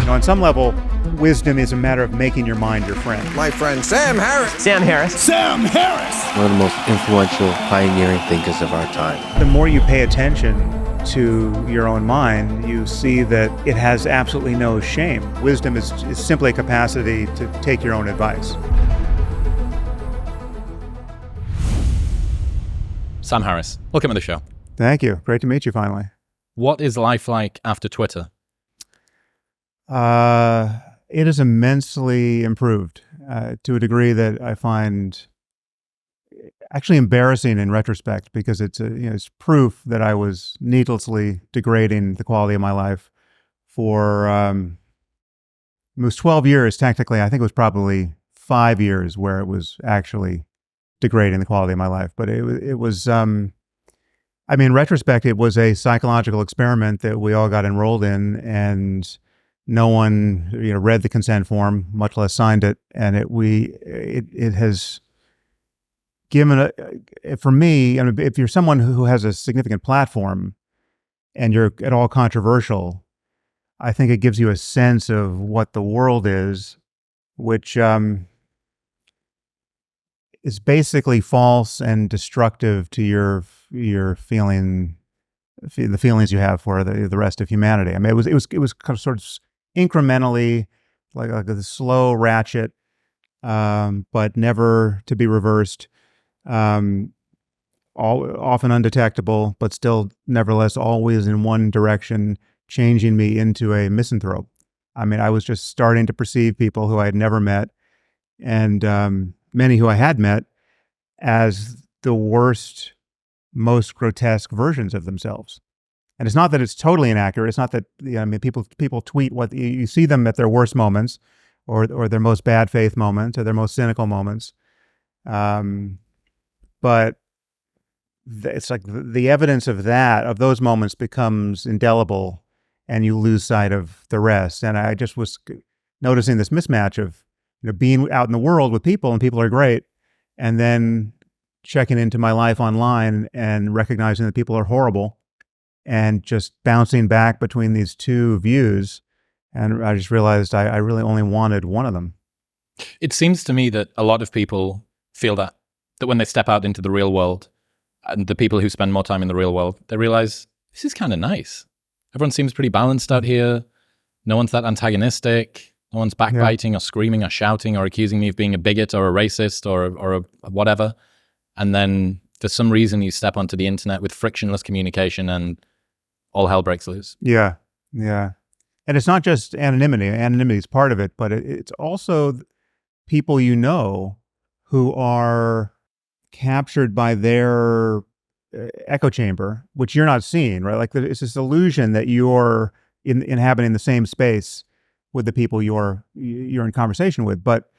On some level, wisdom is a matter of making your mind your friend. My friend Sam Harris. Sam Harris. Sam Harris. One of the most influential, pioneering thinkers of our time. The more you pay attention to your own mind, you see that it has absolutely no shame. Wisdom is simply a capacity to take your own advice. Sam Harris, welcome to the show. Thank you. Great to meet you finally. What is life like after Twitter? It is immensely improved to a degree that I find actually embarrassing in retrospect, because it's proof that I was needlessly degrading the quality of my life for it was 12 years technically. I think it was probably 5 years where it was actually degrading the quality of my life. But it was in retrospect, it was a psychological experiment that we all got enrolled in, and no one read the consent form, much less signed it. And it has given for me, if you're someone who has a significant platform and you're at all controversial, I think it gives you a sense of what the world is, which is basically false and destructive to your the feelings you have for the rest of humanity. It was kind of sort of incrementally like a slow ratchet, but never to be reversed. Often undetectable, but still nevertheless always in one direction, changing me into a misanthrope. I was just starting to perceive people who I had never met, and many who I had met, as the worst, most grotesque versions of themselves. And it's not that it's totally inaccurate. It's not that people tweet what you see them at their worst moments, or their most bad faith moments, or their most cynical moments. But it's like the evidence of those moments becomes indelible, and you lose sight of the rest. And I just was noticing this mismatch of being out in the world with people, and people are great, and then checking into my life online and recognizing that people are horrible, and just bouncing back between these two views. And I just realized I really only wanted one of them. It seems to me that a lot of people feel that when they step out into the real world, and the people who spend more time in the real world, they realize this is kind of nice. Everyone seems pretty balanced out here. No one's that antagonistic. No one's backbiting or screaming or shouting or accusing me of being a bigot or a racist or a whatever. And then for some reason you step onto the internet with frictionless communication and all hell breaks loose. Yeah. And it's not just anonymity. Anonymity is part of it, but it's also people who are captured by their echo chamber, which you're not seeing, right? Like it's this illusion that you're inhabiting the same space with the people you're in conversation with, but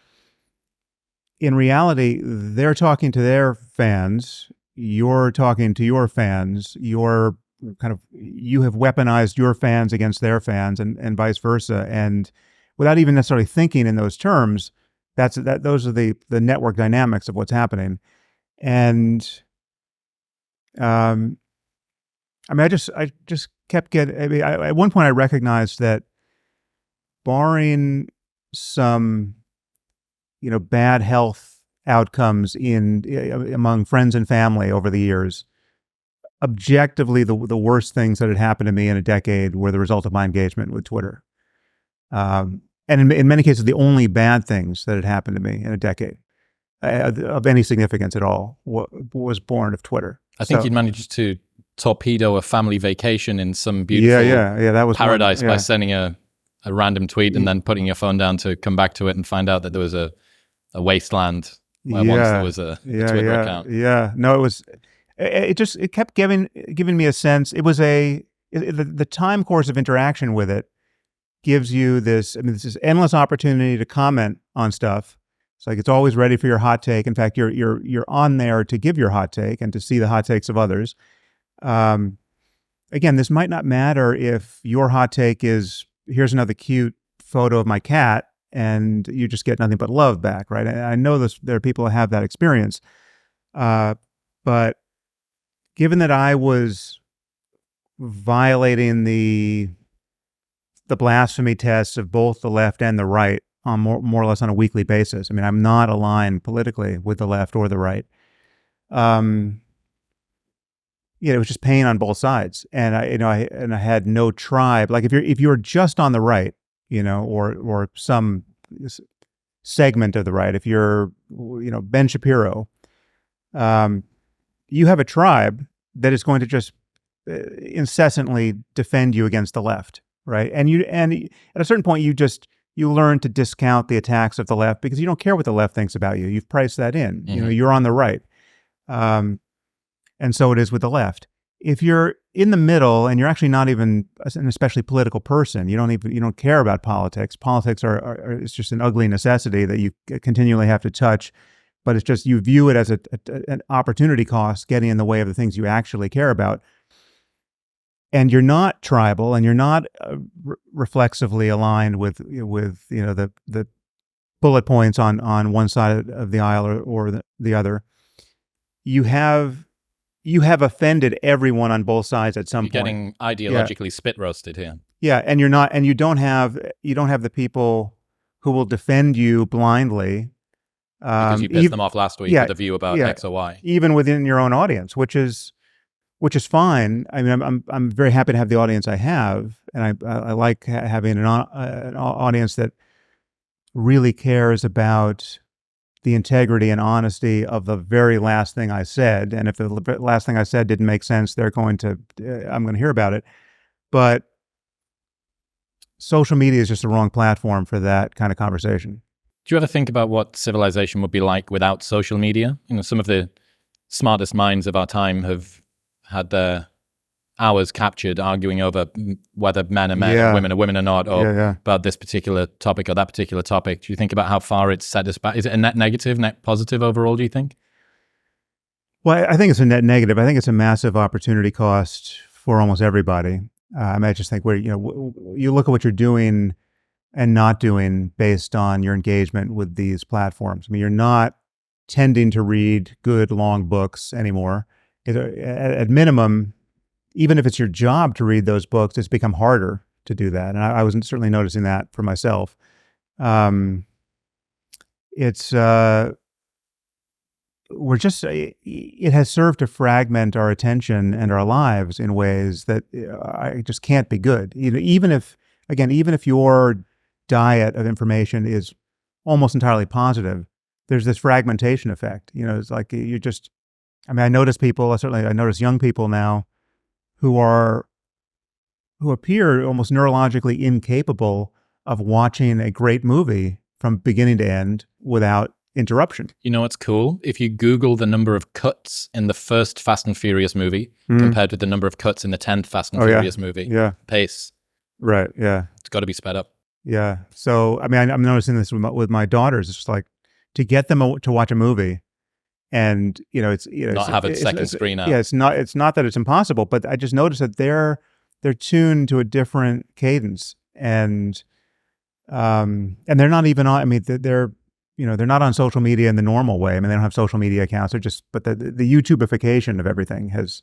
in reality, they're talking to their fans, you're talking to your fans, you have weaponized your fans against their fans, and vice versa, and without even necessarily thinking in those terms, those are the network dynamics of what's happening. And I just kept getting. At one point, I recognized that, barring some, bad health outcomes among friends and family over the years, objectively, the worst things that had happened to me in a decade were the result of my engagement with Twitter. And in many cases, the only bad things that had happened to me in a decade of any significance at all was born of Twitter. I think you'd managed to torpedo a family vacation in some beautiful that was paradise by sending a random tweet and then putting your phone down to come back to it and find out that there was a wasteland where once there was a Twitter account. Yeah. No, it was. It kept giving me a sense. It was the time course of interaction with it gives you this endless opportunity to comment on stuff. It's like it's always ready for your hot take. In fact, you're on there to give your hot take and to see the hot takes of others. Again, this might not matter if your hot take is, here's another cute photo of my cat, and you just get nothing but love back, right? I know there are people who have that experience. But given that I was violating the the blasphemy tests of both the left and the right on more or less on a weekly basis. I mean, I'm not aligned politically with the left or the right. It was just pain on both sides, and I had no tribe. Like if you're just on the right, or some segment of the right, if you're Ben Shapiro, you have a tribe that is going to just incessantly defend you against the left, right? And at a certain point you learn to discount the attacks of the left because you don't care what the left thinks about you. You've priced that in. Mm-hmm. You're on the right. And so it is with the left. If you're in the middle and you're actually not even an especially political person, you don't care about politics. Politics it's just an ugly necessity that you continually have to touch, but it's just you view it as an opportunity cost getting in the way of the things you actually care about. And you're not tribal, and you're not reflexively aligned with the bullet points on one side of the aisle or the other. You have offended everyone on both sides at some point. You're getting ideologically spit roasted here. Yeah, and you don't have the people who will defend you blindly Because you pissed them off last week with a view about X or Y. Even within your own audience, which is fine. I mean, I'm very happy to have the audience I have, and I like having an audience that really cares about the integrity and honesty of the very last thing I said. And if the last thing I said didn't make sense, I'm going to hear about it. But social media is just the wrong platform for that kind of conversation. Do you ever think about what civilization would be like without social media? Some of the smartest minds of our time have had their hours captured arguing over whether men are men and women are women or not, or about this particular topic or that particular topic. Do you think about how far it's set us back? Is it a net negative, net positive overall, do you think? Well, I think it's a net negative. I think it's a massive opportunity cost for almost everybody. I just think you look at what you're doing and not doing based on your engagement with these platforms. I mean, you're not tending to read good, long books anymore. At minimum, even if it's your job to read those books, it's become harder to do that. And I was certainly noticing that for myself. It has served to fragment our attention and our lives in ways that just can't be good. Even if your diet of information is almost entirely positive, there's this fragmentation effect. It's like I notice young people now who appear almost neurologically incapable of watching a great movie from beginning to end without interruption. You know what's cool? If you Google the number of cuts in the first Fast and Furious movie compared with the number of cuts in the 10th Fast and Furious movie, pace. Right, yeah. It's got to be sped up. Yeah. So, I mean, I'm noticing this with my daughters. It's just like to get them to watch a movie, and it's not have a second screen out. Yeah, it's not that it's impossible, but I just noticed that they're tuned to a different cadence, and they're not even on. I mean, they're not on social media in the normal way. I mean, they don't have social media accounts. But the YouTubeification of everything has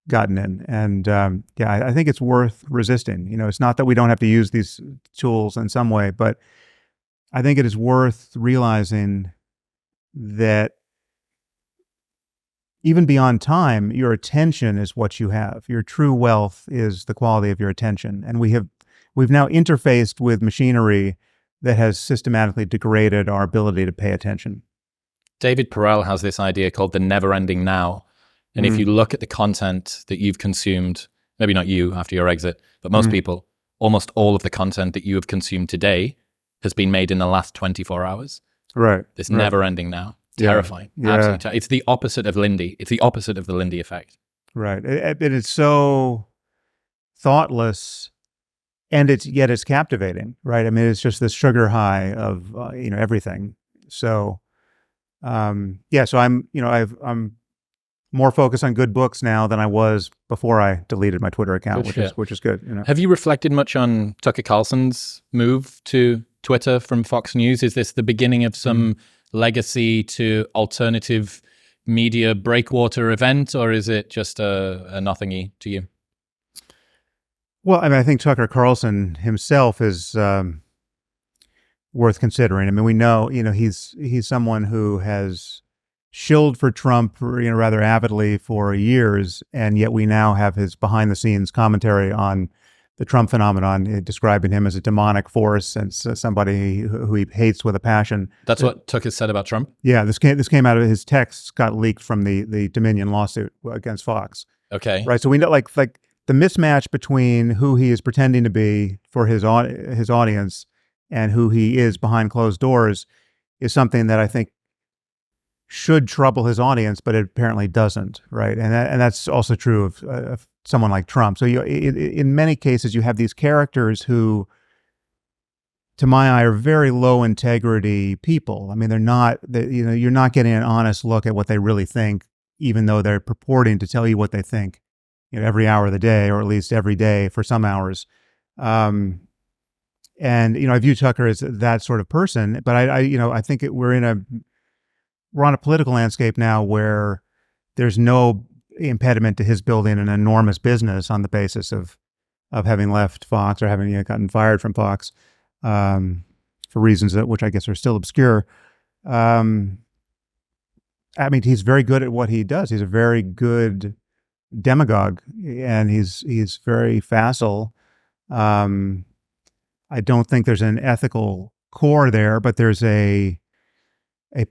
gotten in, and I think it's worth resisting. It's not that we don't have to use these tools in some way, but I think it is worth realizing that even beyond time, your attention is what you have. Your true wealth is the quality of your attention. And we've now interfaced with machinery that has systematically degraded our ability to pay attention. David Perel has this idea called the never-ending now. And if you look at the content that you've consumed, maybe not you after your exit, but most people, almost all of the content that you have consumed today has been made in the last 24 hours. Right. This never-ending now. Terrifying. Yeah. Absolutely. It's the opposite of Lindy. It's the opposite of the Lindy effect. Right. It's so thoughtless, and yet it's captivating, right? I mean, it's just this sugar high of everything. So, so I'm more focused on good books now than I was before I deleted my Twitter account, which is good. Have you reflected much on Tucker Carlson's move to Twitter from Fox News? Is this the beginning of some legacy to alternative media breakwater event, or is it just a nothingy to you? Well, I mean, I think Tucker Carlson himself is worth considering. I mean, we know, he's someone who has shilled for Trump, rather avidly for years, and yet we now have his behind-the-scenes commentary on the Trump phenomenon, describing him as a demonic force and somebody who he hates with a passion. That's what Tucker said about Trump? Yeah, this came out of his texts, got leaked from the Dominion lawsuit against Fox. Okay. Right, so we know, like the mismatch between who he is pretending to be for his audience and who he is behind closed doors is something that I think should trouble his audience, but it apparently doesn't, right? And that's also true of someone like Trump. So in many cases, you have these characters who, to my eye, are very low integrity people. I mean, you're not getting an honest look at what they really think, even though they're purporting to tell you what they think, every hour of the day, or at least every day for some hours. And I view Tucker as that sort of person, but I think we're on a political landscape now where there's no impediment to his building an enormous business on the basis of having left Fox or having gotten fired from Fox for reasons which I guess are still obscure. I mean, he's very good at what he does. He's a very good demagogue, and he's very facile. I don't think there's an ethical core there, but there's a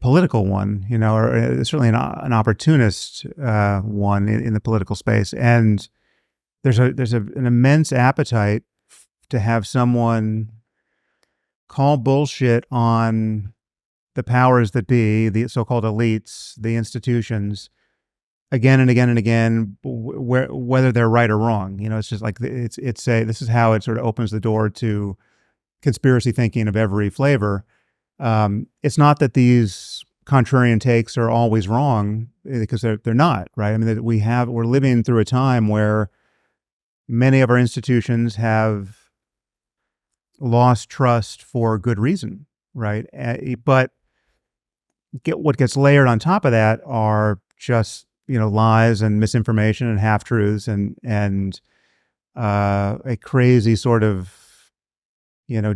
political one, or certainly an opportunist one in the political space. And there's an immense appetite to have someone call bullshit on the powers that be, the so-called elites, the institutions, again and again and again, whether they're right or wrong. It's just like this is how it sort of opens the door to conspiracy thinking of every flavor. It's not that these contrarian takes are always wrong, because they're not, right? I mean, we're living through a time where many of our institutions have lost trust for good reason, right? But what gets layered on top of that are just lies and misinformation and half truths and a crazy sort of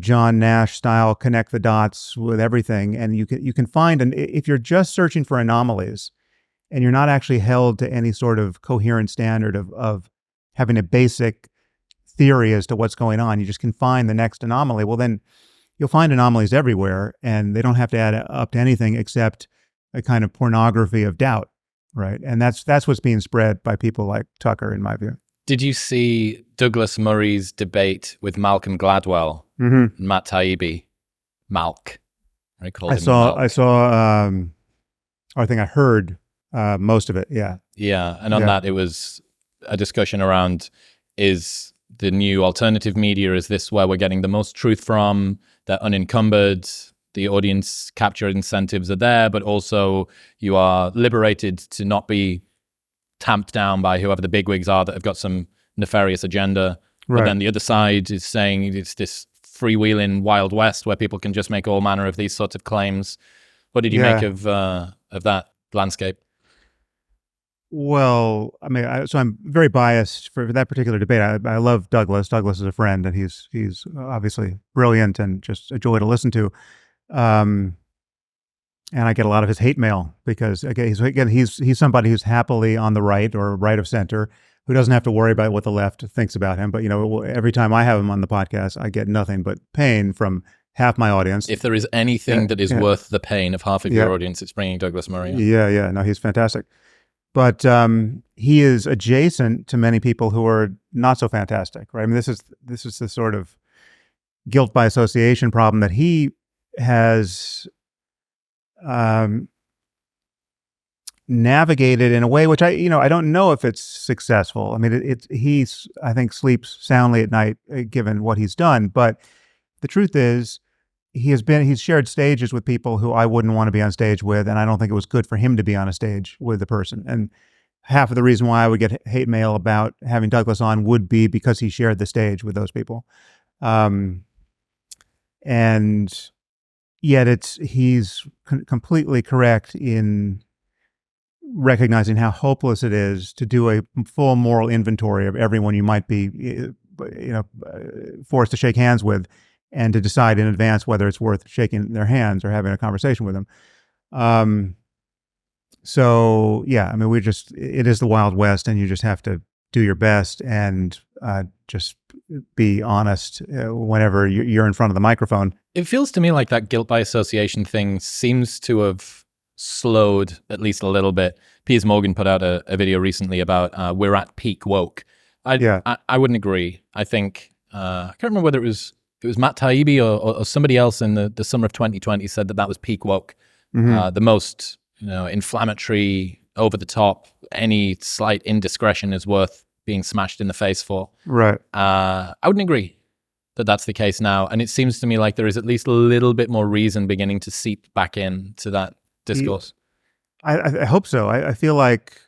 John Nash style connect the dots with everything. And you can find, and if you're just searching for anomalies and you're not actually held to any sort of coherent standard of having a basic theory as to what's going on, you just can find the next anomaly. Well, then you'll find anomalies everywhere, and they don't have to add up to anything except a kind of pornography of doubt, right? And that's what's being spread by people like Tucker, in my view. Did you see Douglas Murray's debate with Malcolm Gladwell and Matt Taibbi? Malk. I think I heard most of it. Yeah. Yeah. And on that, it was a discussion around, is the new alternative media, is this where we're getting the most truth from? They're unencumbered. The audience capture incentives are there, but also you are liberated to not be tamped down by whoever the bigwigs are that have got some nefarious agenda. Right. But then the other side is saying it's this freewheeling Wild West where people can just make all manner of these sorts of claims. What did you make of that landscape? Well, I mean, so I'm very biased for that particular debate. I love Douglas. Douglas is a friend, and he's obviously brilliant and just a joy to listen to. And I get a lot of his hate mail because he's somebody who's happily on the right or right of center, who doesn't have to worry about what the left thinks about him. But every time I have him on the podcast, I get nothing but pain from half my audience. If there is anything that is worth the pain of half of your audience, it's bringing Douglas Murray. Yeah. No, he's fantastic. But he is adjacent to many people who are not so fantastic, right? I mean, this is the sort of guilt by association problem that he has navigated in a way which I don't know if it's successful. I mean, he's I think sleeps soundly at night given what he's done. But the truth is, he's shared stages with people who I wouldn't want to be on stage with, and I don't think it was good for him to be on a stage with the person. And half of the reason why I would get hate mail about having Douglas on would be because he shared the stage with those people. And yet he's completely correct in recognizing how hopeless it is to do a full moral inventory of everyone you might be forced to shake hands with, and to decide in advance whether it's worth shaking their hands or having a conversation with them. So yeah, I mean, it is the Wild West, and you just have to do your best and just be honest whenever you're in front of the microphone. It feels to me like that guilt by association thing seems to have slowed at least a little bit. Piers Morgan put out a video recently about we're at peak woke. I wouldn't agree. I think I can't remember whether it was Matt Taibbi or somebody else in the summer of 2020 said that was peak woke. Mm-hmm. The most inflammatory, over the top, any slight indiscretion is worth being smashed in the face for. Right. I wouldn't agree that that's the case now. And it seems to me like there is at least a little bit more reason beginning to seep back into that discourse. I hope so. I feel like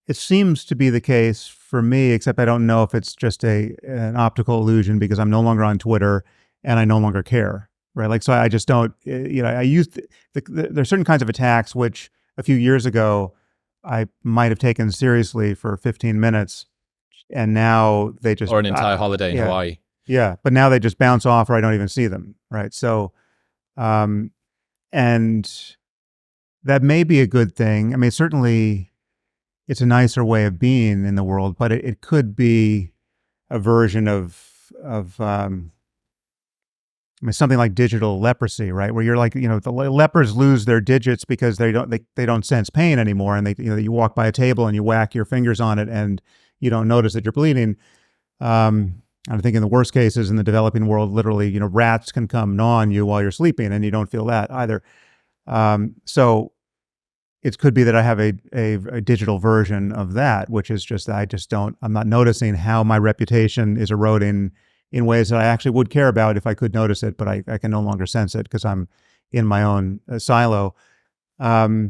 it seems to be the case for me, except I don't know if it's just an optical illusion because I'm no longer on Twitter and I no longer care. Right. Like, so I just don't, I used, there's certain kinds of attacks which a few years ago I might have taken seriously for 15 minutes. And now they just. Or an entire holiday in Hawaii. Yeah. But now they just bounce off, or I don't even see them. Right. So, and that may be a good thing. I mean, certainly it's a nicer way of being in the world, but it could be a version of something like digital leprosy, right? Where you're like, the lepers lose their digits because they don't sense pain anymore, and you walk by a table and you whack your fingers on it and you don't notice that you're bleeding. I think in the worst cases in the developing world, literally, rats can come gnaw on you while you're sleeping and you don't feel that either. So it could be that I have a digital version of that, which is just that I'm not noticing how my reputation is eroding in ways that I actually would care about if I could notice it, but I can no longer sense it because I'm in my own silo. But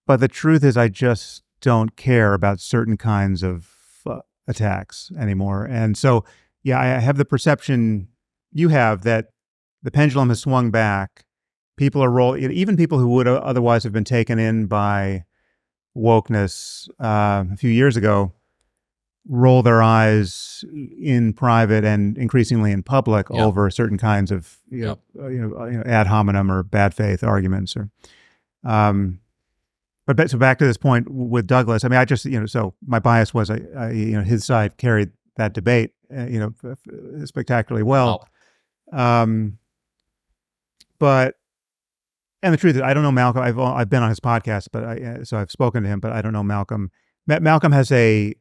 the truth is I just don't care about certain kinds of attacks anymore. And so, yeah, I have the perception you have that the pendulum has swung back. People are rolling, even people who would otherwise have been taken in by wokeness a few years ago, roll their eyes in private and increasingly in public over certain kinds of ad hominem or bad faith arguments. But so back to this point with Douglas, I mean, I just so my bias was his side carried that debate spectacularly well. But and the truth is, I don't know Malcolm. I've been on his podcast, but so I've spoken to him, but I don't know Malcolm. Malcolm has it's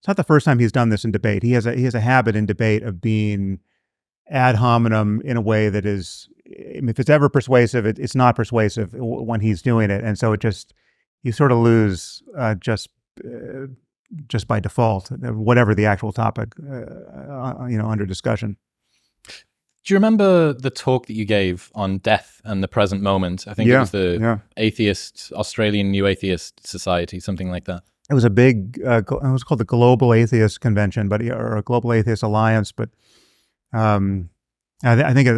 not the first time he's done this in debate. He has a habit in debate of being ad hominem in a way that is, if it's ever persuasive, it's not persuasive when he's doing it, and so you sort of lose just by default, whatever the actual topic under discussion. Do you remember the talk that you gave on death and the present moment? I think it was the Australian New Atheist Society, something like that. It was a big, it was called the Global Atheist Convention, or a Global Atheist Alliance. But I think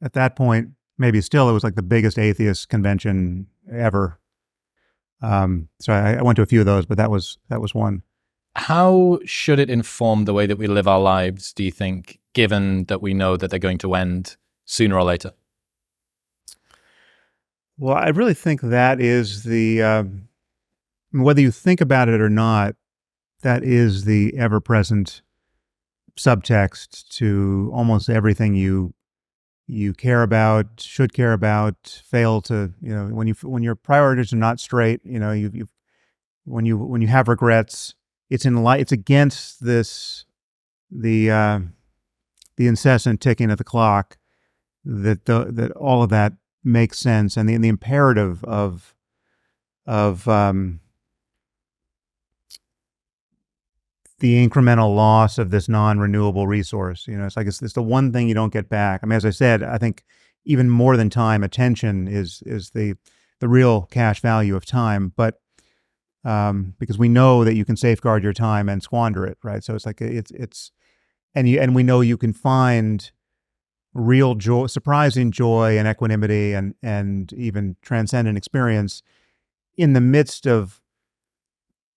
at that point, maybe still, it was like the biggest atheist convention ever. So I went to a few of those, but that was one. How should it inform the way that we live our lives, do you think, given that we know that they're going to end sooner or later? Well, I really think that is whether you think about it or not, that is the ever-present subtext to almost everything you care about, should care about, fail to, when your priorities are not straight, when you have regrets, it's against the incessant ticking of the clock that all of that makes sense, and the imperative of the incremental loss of this non-renewable resource. It's like it's the one thing you don't get back. I mean, as I said, I think even more than time, attention is the real cash value of time. But because we know that you can safeguard your time and squander it, right? So it's like and we know you can find real joy, surprising joy and equanimity and even transcendent experience in the midst of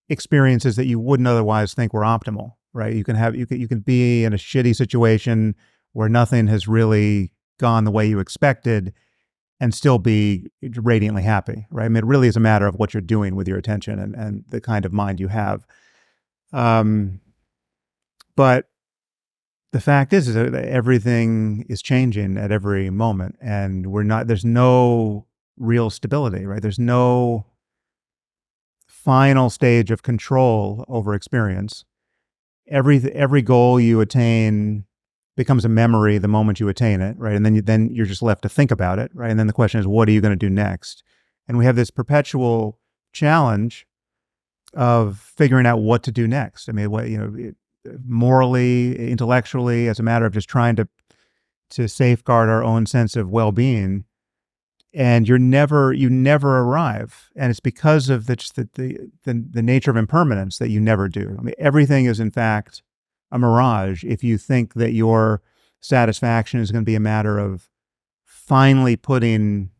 experiences that you wouldn't otherwise think were optimal, right? You can be in a shitty situation where nothing has really gone the way you expected and still be radiantly happy, right? I mean, it really is a matter of what you're doing with your attention and the kind of mind you have. But the fact is that everything is changing at every moment, and there's no real stability, right? There's no final stage of control over experience. Every goal you attain becomes a memory the moment you attain it, right? And then you're just left to think about it, right? And then the question is, what are you going to do next? And we have this perpetual challenge of figuring out what to do next. I mean, morally, intellectually, as a matter of just trying to safeguard our own sense of well-being. And you never arrive, and it's because of the nature of impermanence that you never do. I mean, everything is in fact a mirage if you think that your satisfaction is going to be a matter of finally putting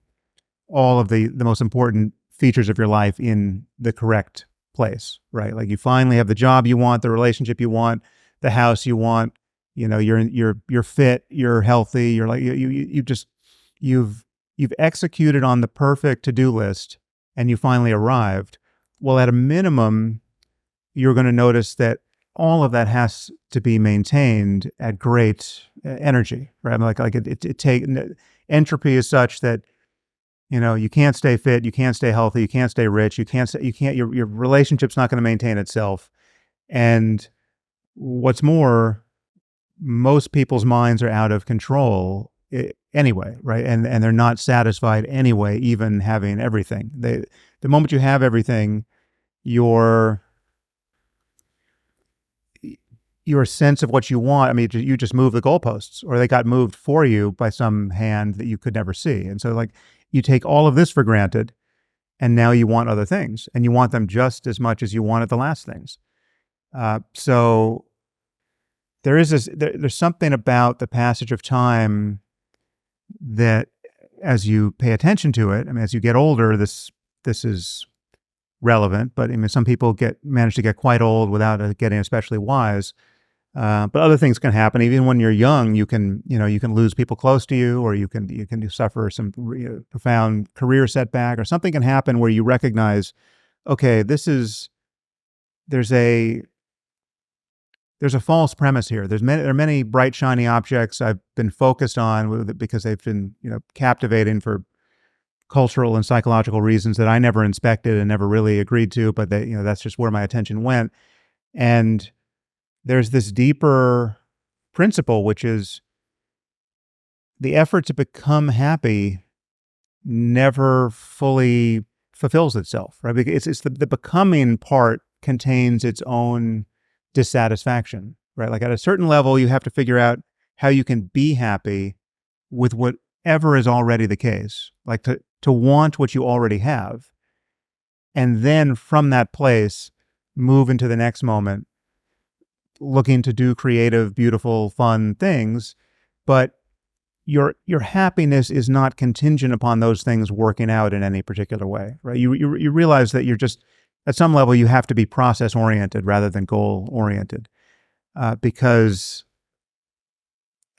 all of the most important features of your life in the correct place, right? Like you finally have the job you want, the relationship you want, the house you want. You're fit, you're healthy, you're like you've executed on the perfect to-do list and you finally arrived. Well, at a minimum, you're going to notice that all of that has to be maintained at great energy, right? Entropy is such that, you can't stay fit, you can't stay healthy, you can't stay rich, your relationship's not going to maintain itself. And what's more, most people's minds are out of control anyway, right? And they're not satisfied anyway, even having everything. The moment you have everything, your sense of what you want, I mean, you just move the goalposts, or they got moved for you by some hand that you could never see. And so like you take all of this for granted, and now you want other things, and you want them just as much as you wanted the last things. So there's something about the passage of time that, as you pay attention to it, I mean, as you get older, this is relevant. But I mean, some people manage to get quite old without getting especially wise. But other things can happen. Even when you're young, you can lose people close to you, or you can suffer some profound career setback, or something can happen where you recognize, okay, there's a false premise here. There are many bright, shiny objects I've been focused on because they've been, captivating for cultural and psychological reasons that I never inspected and never really agreed to, but that's just where my attention went. And there's this deeper principle, which is the effort to become happy never fully fulfills itself, right? Because it's the becoming part contains its own dissatisfaction, right? Like at a certain level, you have to figure out how you can be happy with whatever is already the case, like to want what you already have. And then from that place, move into the next moment, looking to do creative, beautiful, fun things. But your happiness is not contingent upon those things working out in any particular way, right? You realize that you're just, at some level, you have to be process-oriented rather than goal-oriented, because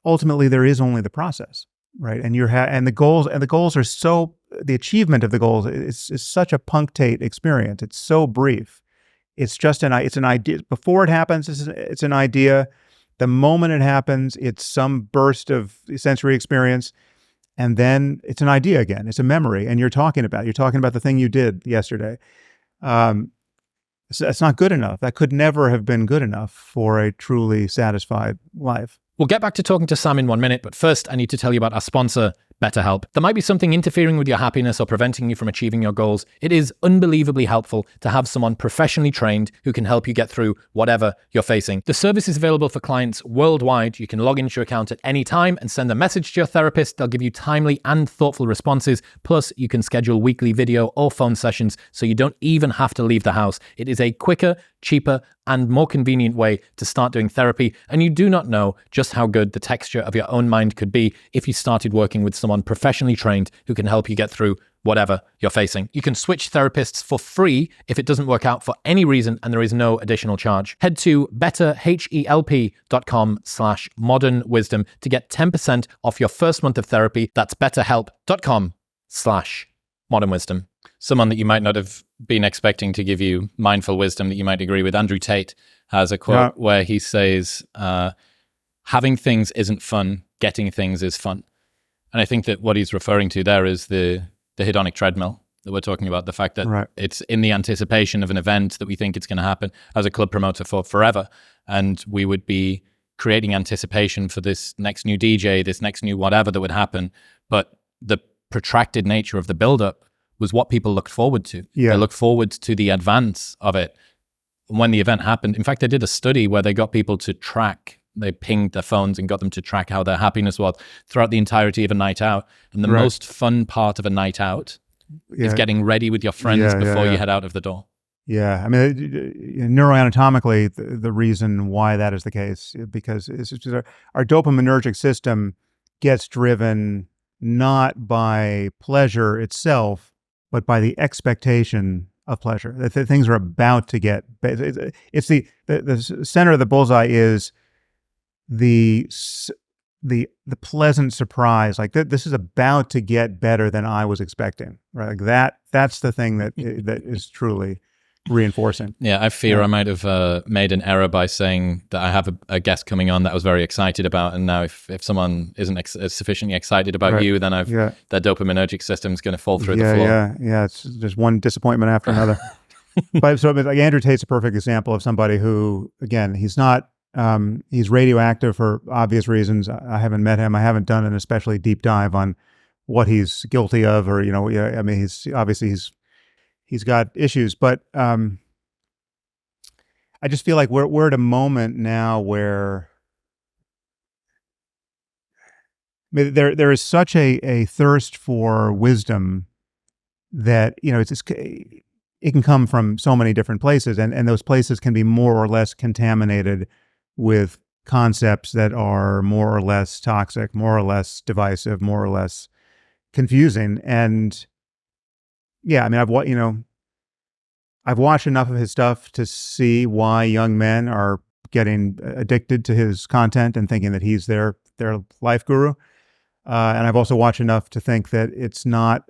ultimately there is only the process, right? And the goals are so, the achievement of the goals is such a punctate experience. It's so brief. It's just it's an idea. Before it happens, it's an idea. The moment it happens, it's some burst of sensory experience, and then it's an idea again. It's a memory, and you're talking about the thing you did yesterday. It's not good enough. That could never have been good enough for a truly satisfied life. We'll get back to talking to Sam in 1 minute, but first I need to tell you about our sponsor, BetterHelp. There might be something interfering with your happiness or preventing you from achieving your goals. It is unbelievably helpful to have someone professionally trained who can help you get through whatever you're facing. The service is available for clients worldwide. You can log into your account at any time and send a message to your therapist. They'll give you timely and thoughtful responses. Plus, you can schedule weekly video or phone sessions so you don't even have to leave the house. It is a quicker, cheaper, and more convenient way to start doing therapy, and you do not know just how good the texture of your own mind could be if you started working with someone professionally trained who can help you get through whatever you're facing. You can switch therapists for free if it doesn't work out for any reason, and there is no additional charge. Head to betterhelp.com/modernwisdom to get 10% off your first month of therapy. That's betterhelp.com/modernwisdom. Someone that you might not have been expecting to give you mindful wisdom that you might agree with, Andrew Tate, has a quote where he says, having things isn't fun, getting things is fun. And I think that what he's referring to there is the hedonic treadmill that we're talking about, the fact that it's in the anticipation of an event that we think it's going to happen as a club promoter for forever. And we would be creating anticipation for this next new DJ, this next new whatever that would happen. But the protracted nature of the buildup was what people looked forward to. Yeah. They looked forward to the advance of it. When the event happened, in fact, they did a study where they got people to track, they pinged their phones and got them to track how their happiness was throughout the entirety of a night out. And the most fun part of a night out is getting ready with your friends before you head out of the door. Yeah, I mean, neuroanatomically, the reason why that is the case, because it's just our dopaminergic system gets driven not by pleasure itself, but by the expectation of pleasure. That things are about to get. It's the center of the bullseye is the pleasant surprise. Like this is about to get better than I was expecting. Right, like that's the thing that is truly reinforcing. Yeah, I fear I might have made an error by saying that I have a guest coming on that I was very excited about, and now if someone isn't sufficiently excited about you, then their dopaminergic system is going to fall through the floor. Yeah. It's just one disappointment after another. But so like Andrew Tate's a perfect example of somebody who, again, he's not. He's radioactive for obvious reasons. I haven't met him. I haven't done an especially deep dive on what he's guilty of, or I mean, he's obviously he's got issues, but I just feel like we're at a moment now where there is such a thirst for wisdom that it can come from so many different places, and those places can be more or less contaminated with concepts that are more or less toxic, more or less divisive, more or less confusing. And yeah, I mean, I've watched enough of his stuff to see why young men are getting addicted to his content and thinking that he's their life guru. And I've also watched enough to think that it's not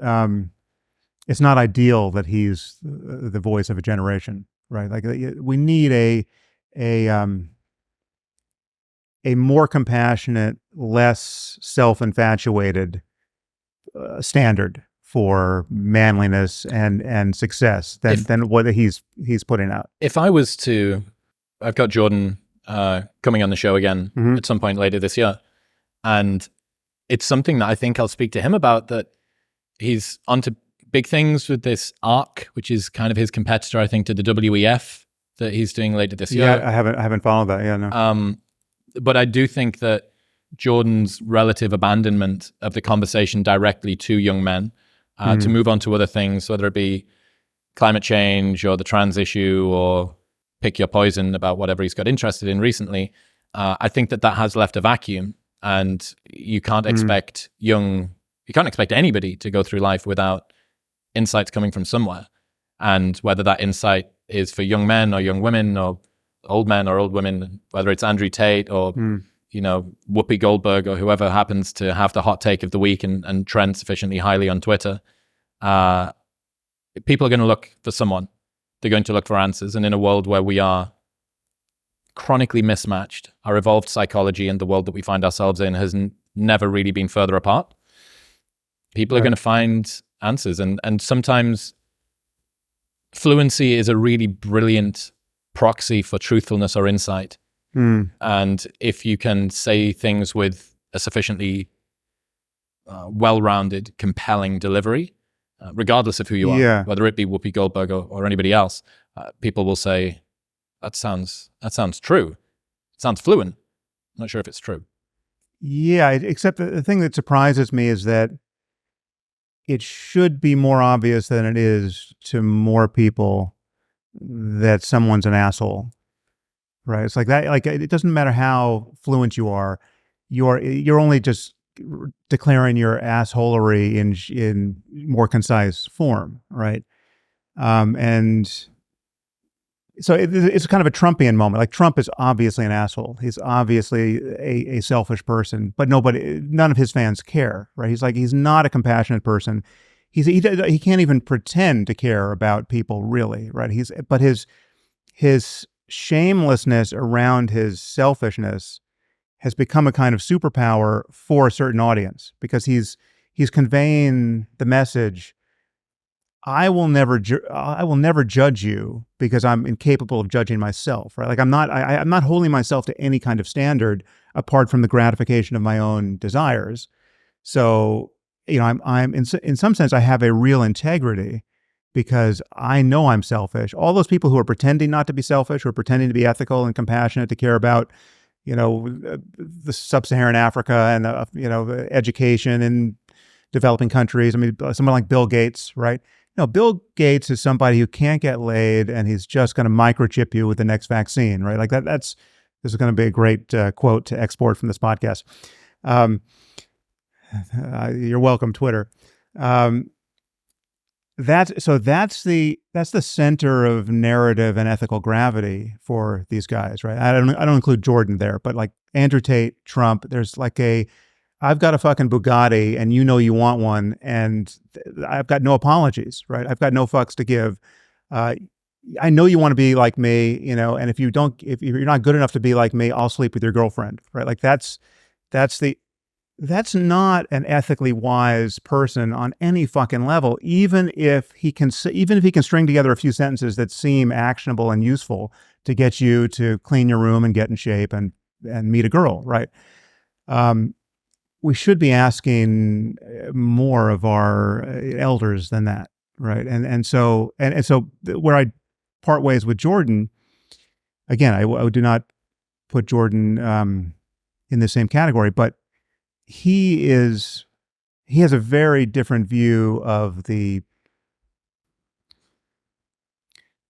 ideal that he's the voice of a generation, right? Like we need a more compassionate, less self-infatuated standard for manliness and success than what he's putting out. If I was to, I've got Jordan coming on the show again at some point later this year, and it's something that I think I'll speak to him about, that he's onto big things with this ARC, which is kind of his competitor, I think, to the WEF that he's doing later this year. Yeah, I haven't followed that. Yeah, no. But I do think that Jordan's relative abandonment of the conversation directly to young men, to move on to other things, whether it be climate change or the trans issue or pick your poison about whatever he's got interested in recently, I think that has left a vacuum, and you can't expect anybody to go through life without insights coming from somewhere. And whether that insight is for young men or young women or old men or old women, whether it's Andrew Tate or Whoopi Goldberg or whoever happens to have the hot take of the week and trend sufficiently highly on Twitter, people are going to look for someone. They're going to look for answers. And in a world where we are chronically mismatched, our evolved psychology and the world that we find ourselves in has never really been further apart. People are going to find answers. And sometimes fluency is a really brilliant proxy for truthfulness or insight. And if you can say things with a sufficiently well-rounded, compelling delivery, regardless of who you are, whether it be Whoopi Goldberg or anybody else, people will say, that sounds true. It sounds fluent. I'm not sure if it's true. Yeah, except the thing that surprises me is that it should be more obvious than it is to more people that someone's an asshole. right? It's like that. Like it doesn't matter how fluent you are, you're only just declaring your assholery in more concise form, right? And so it's kind of a Trumpian moment. Like Trump is obviously an asshole. He's obviously a selfish person, but none of his fans care, right? He's not a compassionate person. He can't even pretend to care about people really, right? But his shamelessness around his selfishness has become a kind of superpower for a certain audience because he's conveying the message, I will never judge you because I'm incapable of judging myself, right? Like I'm not holding myself to any kind of standard apart from the gratification of my own desires. So, I'm in some sense I have a real integrity because I know I'm selfish. All those people who are pretending not to be selfish, who are pretending to be ethical and compassionate, to care about, the sub-Saharan Africa and education in developing countries. I mean, someone like Bill Gates, right? No, Bill Gates is somebody who can't get laid, and he's just going to microchip you with the next vaccine, right? Like this is going to be a great quote to export from this podcast. You're welcome, Twitter. That's the center of narrative and ethical gravity for these guys, right? I don't include Jordan there, but like Andrew Tate, Trump, there's like I've got a fucking Bugatti and you want one and I've got no apologies, right? I've got no fucks to give. I know you want to be like me, and if you're not good enough to be like me, I'll sleep with your girlfriend, right? Like that's not an ethically wise person on any fucking level, even if he can string together a few sentences that seem actionable and useful to get you to clean your room and get in shape and meet a girl, right? We should be asking more of our elders than that, right? And so where I part ways with Jordan, again, I do not put Jordan in the same category, but he has a very different view of the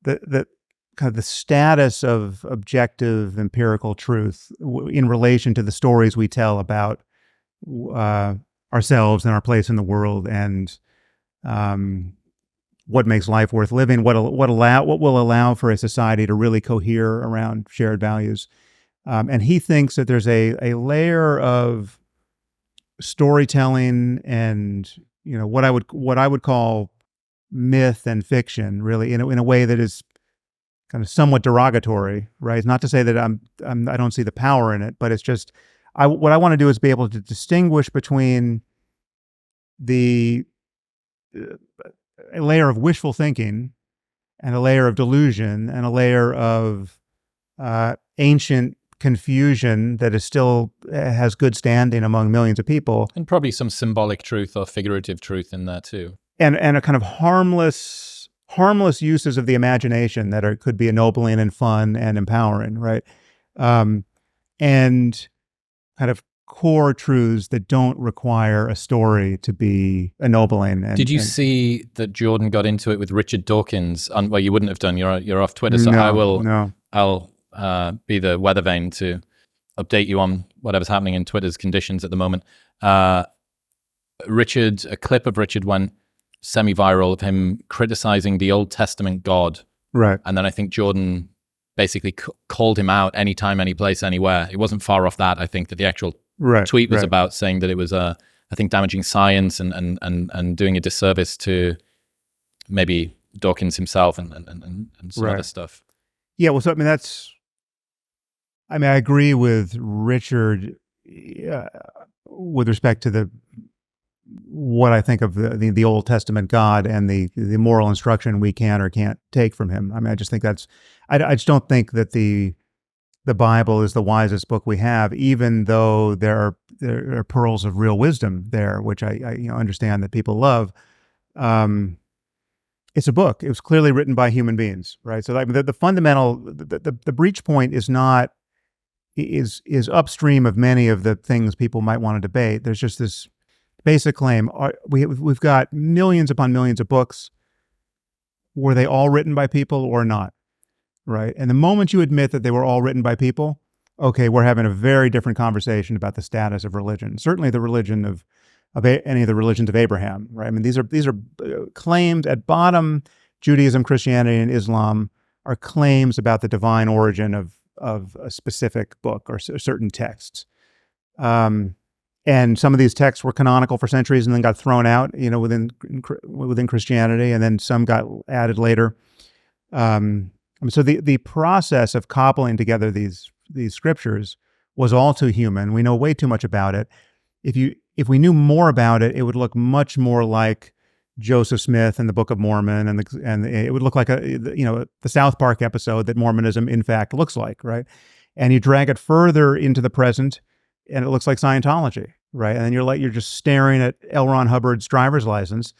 kind of the status of objective empirical truth in relation to the stories we tell about ourselves and our place in the world, and what makes life worth living, what will allow for a society to really cohere around shared values. And he thinks that there's a layer of storytelling and what I would call myth and fiction, really in a way that is kind of somewhat derogatory, right? It's not to say that I don't see the power in it, but it's just what I want to do is be able to distinguish between a layer of wishful thinking and a layer of delusion and a layer of ancient confusion that is still has good standing among millions of people, and probably some symbolic truth or figurative truth in there too, and a kind of harmless uses of the imagination that could be ennobling and fun and empowering, right? And kind of core truths that don't require a story to be ennobling. Did you see that Jordan got into it with Richard Dawkins? Well, you wouldn't have done. You're off Twitter, so I'll be the weather vane to update you on whatever's happening in Twitter's conditions at the moment. A clip of Richard went semi-viral of him criticizing the Old Testament God. Right. And then I think Jordan basically called him out anytime, any place, anywhere. It wasn't far off that. I think that the actual tweet was about saying that it was, I think, damaging science and doing a disservice to maybe Dawkins himself and some other stuff. Yeah, well, so I agree with Richard with respect to what I think of the Old Testament God and the moral instruction we can or can't take from him. I mean, I just think I just don't think that the Bible is the wisest book we have, even though there are pearls of real wisdom there, which I understand that people love. It's a book. It was clearly written by human beings, right? So the fundamental, the breach point is upstream of many of the things people might want to debate. There's just this basic claim. We've got millions upon millions of books. Were they all written by people or not? right? And the moment you admit that they were all written by people, okay, we're having a very different conversation about the status of religion. Certainly the religion of any of the religions of Abraham, right? I mean, these are claims at bottom. Judaism, Christianity, and Islam are claims about the divine origin of a specific book or certain texts. And some of these texts were canonical for centuries and then got thrown out, within Christianity, and then some got added later. So the process of cobbling together these scriptures was all too human. We know way too much about it. If we knew more about it, it would look much more like Joseph Smith and the Book of Mormon, and it would look like the South Park episode that Mormonism in fact looks like, right? And you drag it further into the present, and it looks like Scientology, right? And then you're just staring at L. Ron Hubbard's driver's license,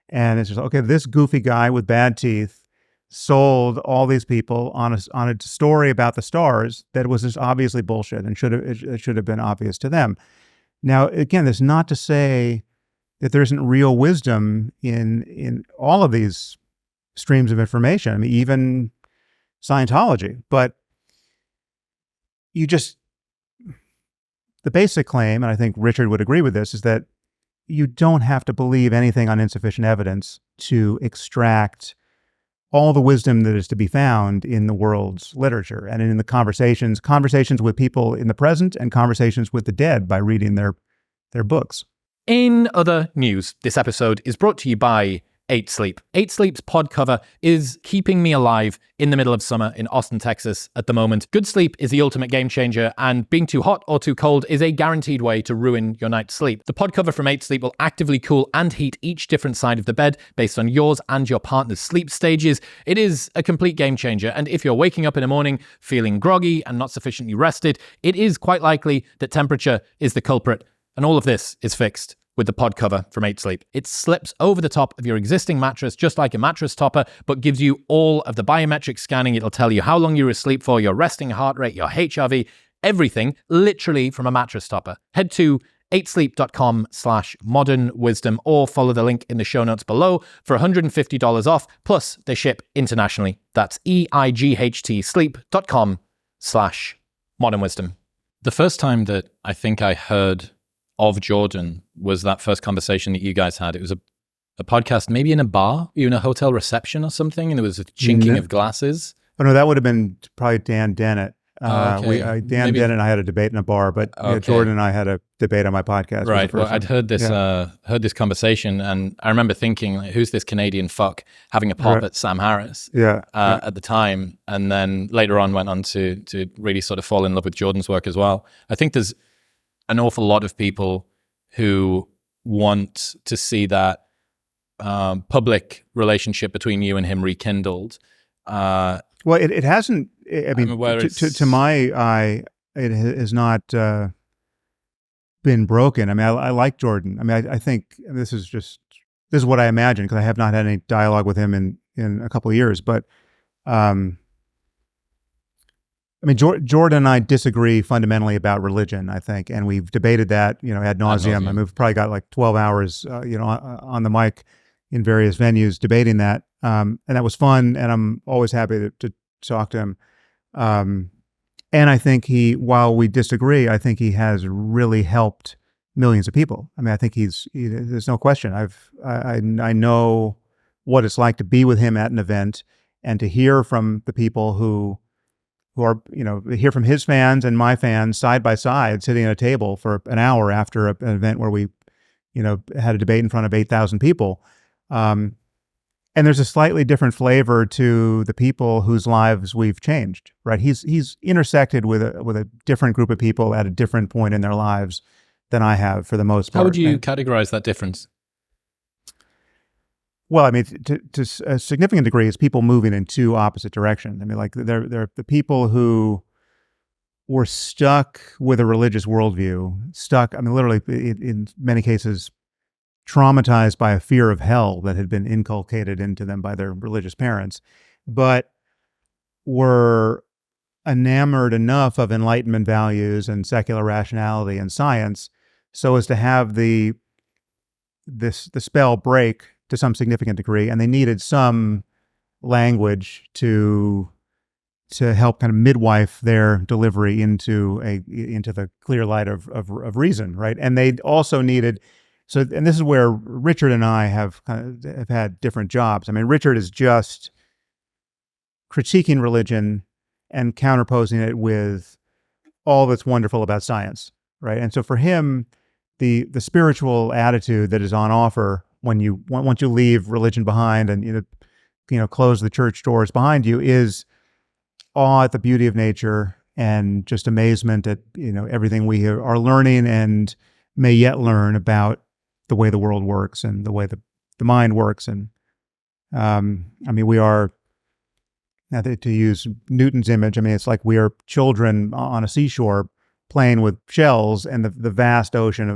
and it's just, okay, this goofy guy with bad teeth sold all these people on a story about the stars that was just obviously bullshit and it should have been obvious to them. Now, again, that's not to say that there isn't real wisdom in all of these streams of information. I mean, even Scientology. But the basic claim, and I think Richard would agree with this, is that you don't have to believe anything on insufficient evidence to extract all the wisdom that is to be found in the world's literature and in the conversations with people in the present and conversations with the dead by reading their books. In other news, this episode is brought to you by 8 Sleep. 8 Sleep's pod cover is keeping me alive in the middle of summer in Austin, Texas at the moment. Good sleep is the ultimate game changer, and being too hot or too cold is a guaranteed way to ruin your night's sleep. The pod cover from 8 Sleep will actively cool and heat each different side of the bed based on yours and your partner's sleep stages. It is a complete game changer, and if you're waking up in the morning feeling groggy and not sufficiently rested, it is quite likely that temperature is the culprit, and all of this is fixed with the pod cover from 8 Sleep. It slips over the top of your existing mattress just like a mattress topper, but gives you all of the biometric scanning. It'll tell you how long you were asleep for, your resting heart rate, your HRV, everything, literally from a mattress topper. Head to 8sleep.com/modernwisdom or follow the link in the show notes below for $150 off, plus they ship internationally. That's EIGHT sleep.com/modernwisdom. The first time that I think I heard of Jordan was that first conversation that you guys had. It was a podcast, maybe in a bar, you in a hotel reception or something, and there was a chinking of glasses. Oh no, that would have been probably Dan Dennett. Okay. Dennett and I had a debate in a bar, but Jordan and I had a debate on my podcast. Right. Well, I'd heard this conversation, and I remember thinking, like, who's this Canadian fuck having a pop at Sam Harris at the time, and then later on went on to really sort of fall in love with Jordan's work as well. I think there's an awful lot of people who want to see that public relationship between you and him rekindled. Well, it hasn't. I mean, to my eye, it has not been broken. I mean, I like Jordan. I mean, I think this is what I imagine, because I have not had any dialogue with him in a couple of years. But I mean, Jordan and I disagree fundamentally about religion, I think, and we've debated that, ad nauseum. I mean, we've probably got like 12 hours, on the mic in various venues debating that, and that was fun. And I'm always happy to talk to him. And I think while we disagree, I think he has really helped millions of people. I mean, I think there's no question. I know what it's like to be with him at an event and to hear from the people who are, hear from his fans and my fans side by side, sitting at a table for an hour after an event where we, had a debate in front of 8,000 people. And there's a slightly different flavor to the people whose lives we've changed, right? He's intersected with a different group of people at a different point in their lives than I have, for the most part. How would you categorize that difference? Well, I mean, to a significant degree, it's people moving in two opposite directions. I mean, like they're the people who were stuck with a religious worldview, literally in many cases, traumatized by a fear of hell that had been inculcated into them by their religious parents, but were enamored enough of Enlightenment values and secular rationality and science so as to have the spell break to some significant degree, and they needed some language to to help kind of midwife their delivery into the clear light of reason, right? And they also needed, so, and this is where Richard and I have had different jobs. I mean, Richard is just critiquing religion and counterposing it with all that's wonderful about science, right? And so for him, the spiritual attitude that is on offer once you leave religion behind and close the church doors behind you is awe at the beauty of nature and just amazement at everything we are learning and may yet learn about the way the world works and the way the mind works. And I mean, we are, now to use Newton's image, I mean, it's like we are children on a seashore playing with shells, and the vast ocean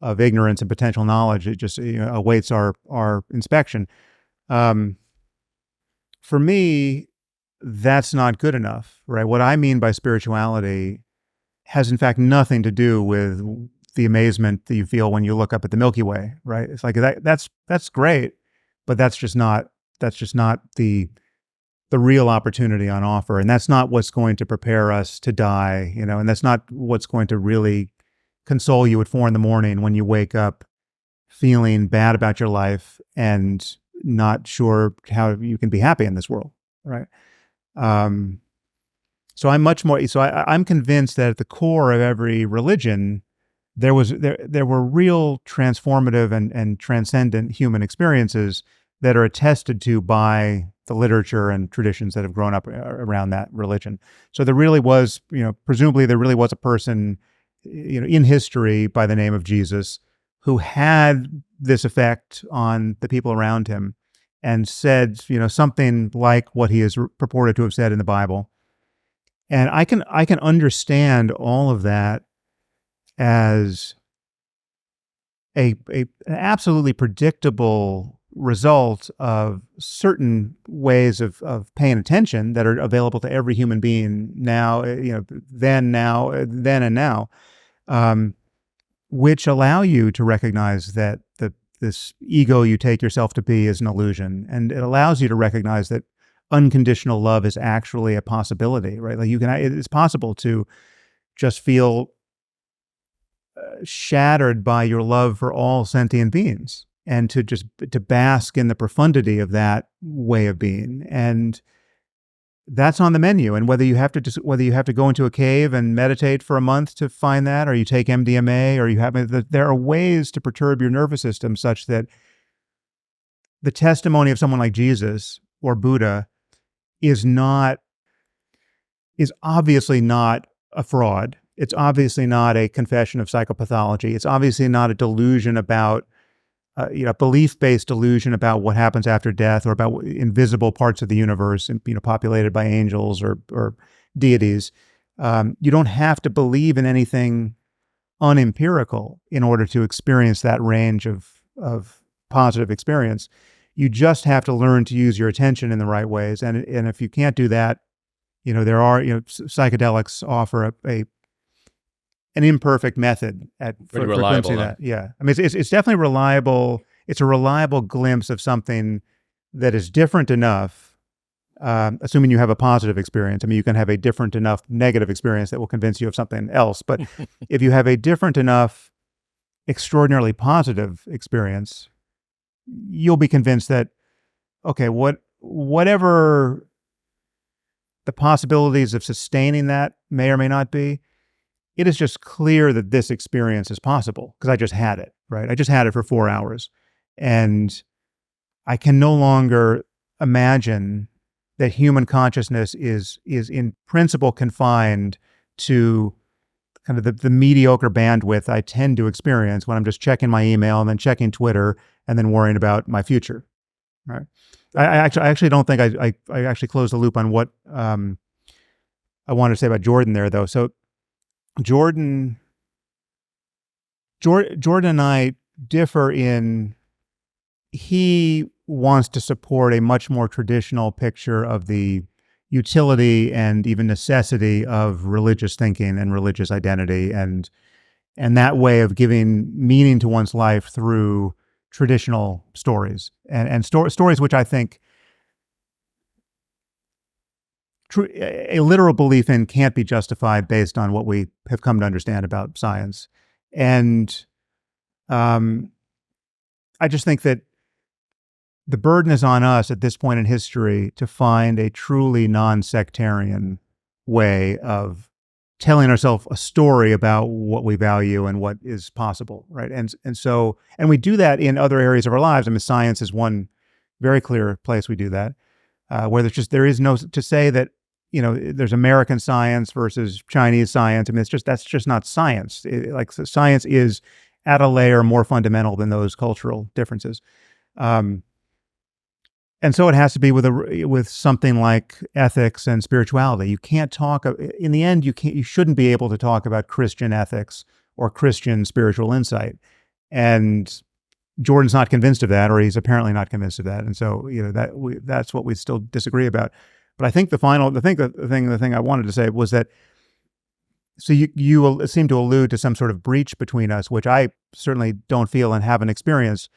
of ignorance and potential knowledge, it just awaits our inspection. For me, that's not good enough, right? What I mean by spirituality has in fact nothing to do with the amazement that you feel when you look up at the Milky Way, right? It's like that's great, but that's just not the real opportunity on offer, and that's not what's going to prepare us to die, and that's not what's going to really console you at 4 a.m. when you wake up feeling bad about your life and not sure how you can be happy in this world, right? So I'm convinced that at the core of every religion, there were real transformative and transcendent human experiences that are attested to by the literature and traditions that have grown up around that religion. So there really was, presumably there really was a person, in history by the name of Jesus who had this effect on the people around him and said, something like what he is purported to have said in the Bible. And I can understand all of that as an absolutely predictable result of certain ways of paying attention that are available to every human being now, then and now, which allow you to recognize that this ego you take yourself to be is an illusion, and it allows you to recognize that unconditional love is actually a possibility, right? Like it's possible to just feel shattered by your love for all sentient beings, and to bask in the profundity of that way of being. And that's on the menu. And whether you have to go into a cave and meditate for a month to find that, or you take MDMA, or there are ways to perturb your nervous system such that the testimony of someone like Jesus or Buddha is obviously not a fraud. It's obviously not a confession of psychopathology. It's obviously not a delusion about belief-based delusion about what happens after death, or about invisible parts of the universe and populated by angels or deities. You don't have to believe in anything unempirical in order to experience that range of positive experience. You just have to learn to use your attention in the right ways. And if you can't do that, there are psychedelics offer an imperfect method for glimpsing that. Yeah. I mean, it's definitely reliable. It's a reliable glimpse of something that is different enough, assuming you have a positive experience. I mean, you can have a different enough negative experience that will convince you of something else. But if you have a different enough, extraordinarily positive experience, you'll be convinced that, okay, whatever the possibilities of sustaining that may or may not be, it is just clear that this experience is possible because I just had it, right? I just had it for 4 hours. And I can no longer imagine that human consciousness is in principle confined to kind of the mediocre bandwidth I tend to experience when I'm just checking my email and then checking Twitter and then worrying about my future, right? I actually don't think I actually closed the loop on what I wanted to say about Jordan there, though. So Jordan and I differ in he wants to support a much more traditional picture of the utility and even necessity of religious thinking and religious identity, and that way of giving meaning to one's life through traditional stories and stories which I think a literal belief in can't be justified based on what we have come to understand about science. And I just think that the burden is on us at this point in history to find a truly non-sectarian way of telling ourselves a story about what we value and what is possible, right? And we do that in other areas of our lives. I mean, science is one very clear place we do that, where there is no to say that there's American science versus Chinese science. I mean, that's just not science. Science is at a layer more fundamental than those cultural differences. And so it has to be with something like ethics and spirituality. You can't talk in the end. You shouldn't be able to talk about Christian ethics or Christian spiritual insight. And Jordan's not convinced of that, or he's apparently not convinced of that. And so that's what we still disagree about. But I think the thing I wanted to say was that. So you seem to allude to some sort of breach between us, which I certainly don't feel and haven't experienced.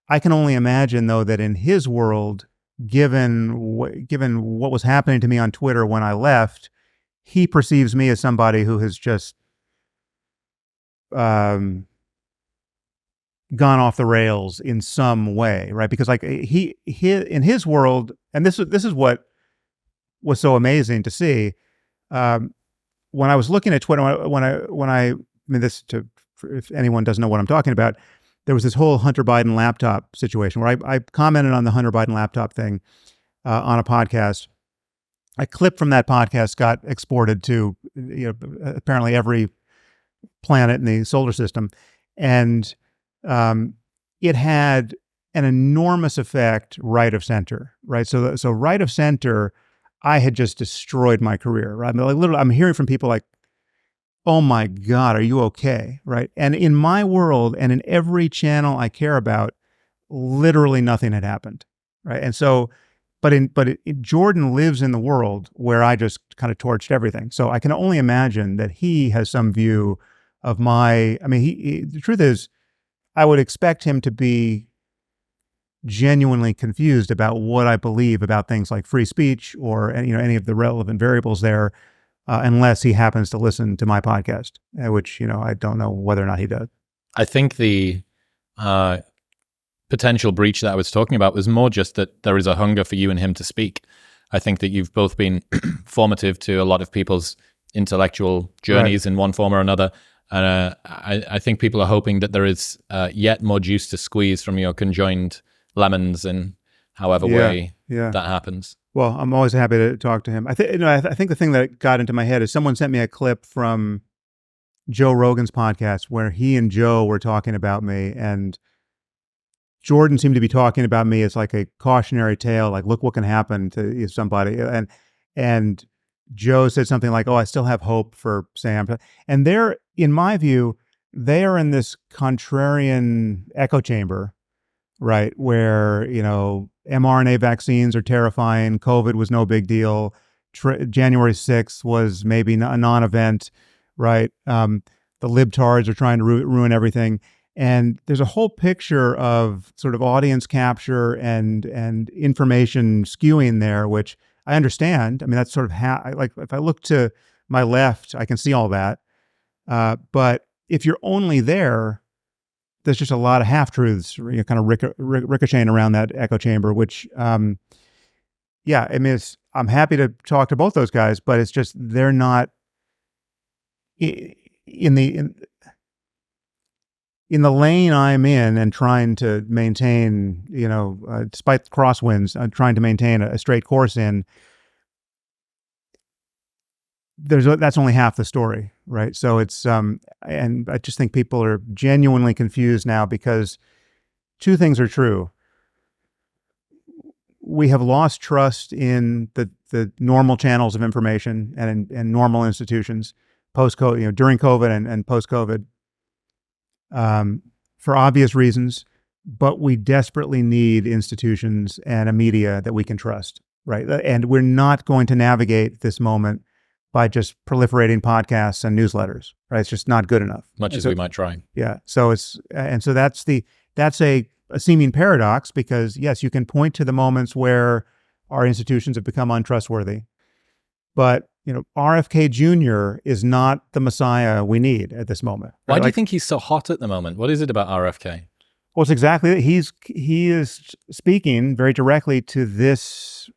I can only imagine, though, that in his world, given what was happening to me on Twitter when I left, he perceives me as somebody who has just gone off the rails in some way, right? Because he in his world, and this is what was so amazing to see. When I was looking at Twitter, if anyone doesn't know what I'm talking about, there was this whole Hunter Biden laptop situation where I commented on the Hunter Biden laptop thing on a podcast. A clip from that podcast got exported to apparently every planet in the solar system, and it had an enormous effect right of center, right? So right of center, I had just destroyed my career, right? I mean, literally, I'm hearing from people like, oh my God, are you okay? Right. And in my world and in every channel I care about, literally nothing had happened. Right. And so, Jordan lives in the world where I just kind of torched everything. So I can only imagine that he has some view of the truth is, I would expect him to be genuinely confused about what I believe about things like free speech or any of the relevant variables there. Unless he happens to listen to my podcast, which, I don't know whether or not he does. I think the potential breach that I was talking about was more just that there is a hunger for you and him to speak. I think that you've both been formative to a lot of people's intellectual journeys in one form or another. And I think people are hoping that there is yet more juice to squeeze from your conjoined lemons in however way that happens. Well, I'm always happy to talk to him. I think the thing that got into my head is someone sent me a clip from Joe Rogan's podcast where he and Joe were talking about me, and Jordan seemed to be talking about me as like a cautionary tale, like look what can happen to somebody, and Joe said something like, "Oh, I still have hope for Sam," and they're, in my view, they are in this contrarian echo chamber, right, where mRNA vaccines are terrifying. COVID was no big deal. January 6th was maybe a non-event, right? The libtards are trying to ruin everything. And there's a whole picture of sort of audience capture and information skewing there, which I understand. I mean, that's sort of like if I look to my left, I can see all that. But if you're only there, there's just a lot of half-truths, kind of ricocheting around that echo chamber, which, I'm happy to talk to both those guys, but it's just, they're not in the lane I'm in and trying to maintain, despite the crosswinds, I'm trying to maintain a straight course in. That's only half the story, right? So it's and I just think people are genuinely confused now because two things are true. We have lost trust in the normal channels of information and normal institutions post-COVID, during COVID and post-COVID, for obvious reasons. But we desperately need institutions and a media that we can trust, right? And we're not going to navigate this moment by just proliferating podcasts and newsletters, right? It's just not good enough. Much as we might try. Yeah. So that's a seeming paradox because yes, you can point to the moments where our institutions have become untrustworthy. But RFK Jr. is not the Messiah we need at this moment. Right? Why do you think he's so hot at the moment? What is it about RFK? Well, it's exactly it. He is speaking very directly to this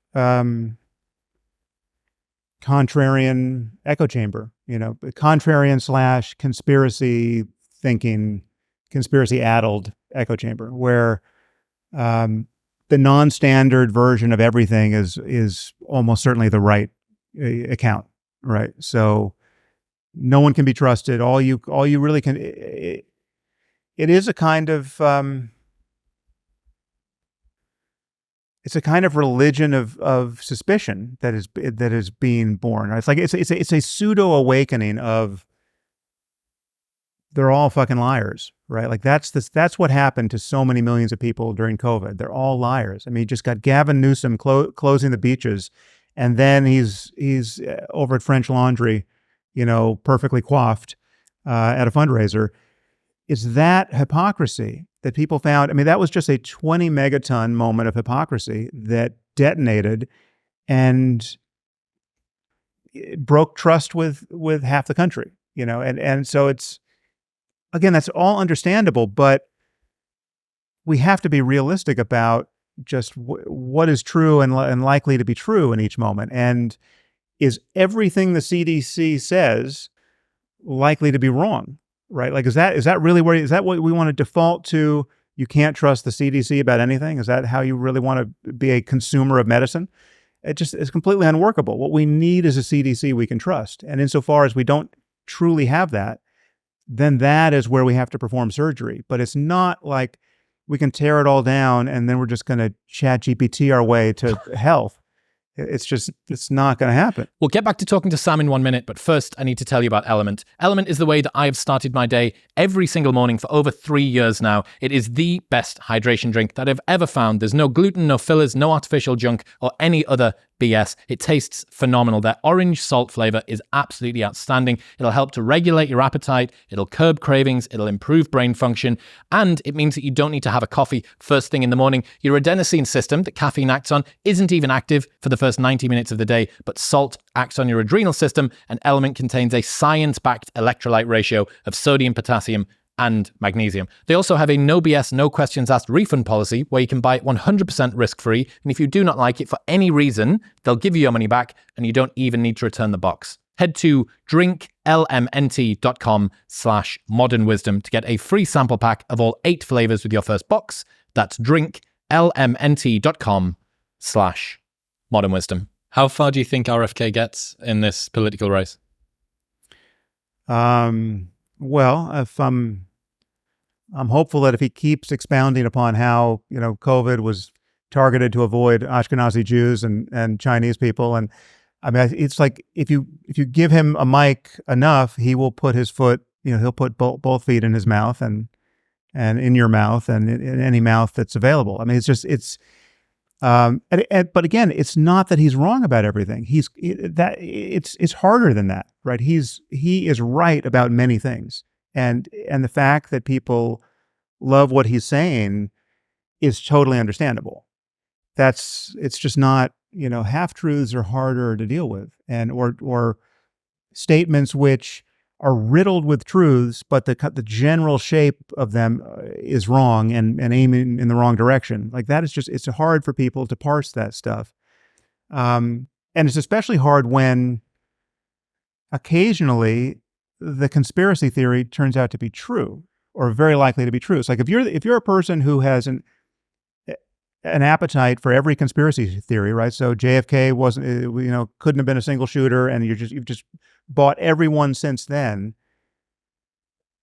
contrarian echo chamber, contrarian / conspiracy thinking, conspiracy addled echo chamber, where the non-standard version of everything is almost certainly the right account, right? So no one can be trusted. All you really can. It is a kind of it's a kind of religion of suspicion that is being born. It's like it's a pseudo awakening of they're all fucking liars, right? Like that's what happened to so many millions of people during COVID. They're all liars. I mean, you just got Gavin Newsom closing the beaches, and then he's over at French Laundry, perfectly coiffed at a fundraiser. It's that hypocrisy that people found. I mean, that was just a 20 megaton moment of hypocrisy that detonated and it broke trust with half the country, and so it's, again, that's all understandable, but we have to be realistic about just what is true and likely to be true in each moment. And is everything the CDC says likely to be wrong? Right? Like, is that really is that what we want to default to? You can't trust the CDC about anything? Is that how you really want to be a consumer of medicine? It's completely unworkable. What we need is a CDC we can trust. And insofar as we don't truly have that, then that is where we have to perform surgery. But it's not like we can tear it all down and then we're just going to chat GPT our way to health. It's not going to happen. We'll get back to talking to Sam in 1 minute, but first I need to tell you about Element. Element is the way that I have started my day every single morning for over 3 years now. It is the best hydration drink that I've ever found. There's no gluten, no fillers, no artificial junk, or any other BS. It tastes phenomenal. Their orange salt flavor is absolutely outstanding. It'll help to regulate your appetite. It'll curb cravings. It'll improve brain function. And it means that you don't need to have a coffee first thing in the morning. Your adenosine system that caffeine acts on isn't even active for the first 90 minutes of the day, but salt acts on your adrenal system, and Element contains a science-backed electrolyte ratio of sodium, potassium, and magnesium. They also have a no BS, no questions asked refund policy where you can buy it 100% risk-free. And if you do not like it for any reason, they'll give you your money back and you don't even need to return the box. Head to drinklmnt.com/modernwisdom to get a free sample pack of all 8 flavors with your first box. That's drinklmnt.com/modernwisdom. How far do you think RFK gets in this political race? Well, if I'm hopeful that if he keeps expounding upon how, COVID was targeted to avoid Ashkenazi Jews and Chinese people. And I mean, it's like, if you give him a mic enough, he will put his foot, he'll put both feet in his mouth and in your mouth and in any mouth that's available. I mean, but again, it's not that he's wrong about everything. It's harder than that, right? He is right about many things. And the fact that people love what he's saying is totally understandable. It's just not, half-truths are harder to deal with, and or statements which are riddled with truths, but the general shape of them is wrong and aiming in the wrong direction. Like that is it's hard for people to parse that stuff. And it's especially hard when occasionally the conspiracy theory turns out to be true or very likely to be true. It's like if you're a person who has an appetite for every conspiracy theory, right? So JFK couldn't have been a single shooter, and you've just bought every one since then.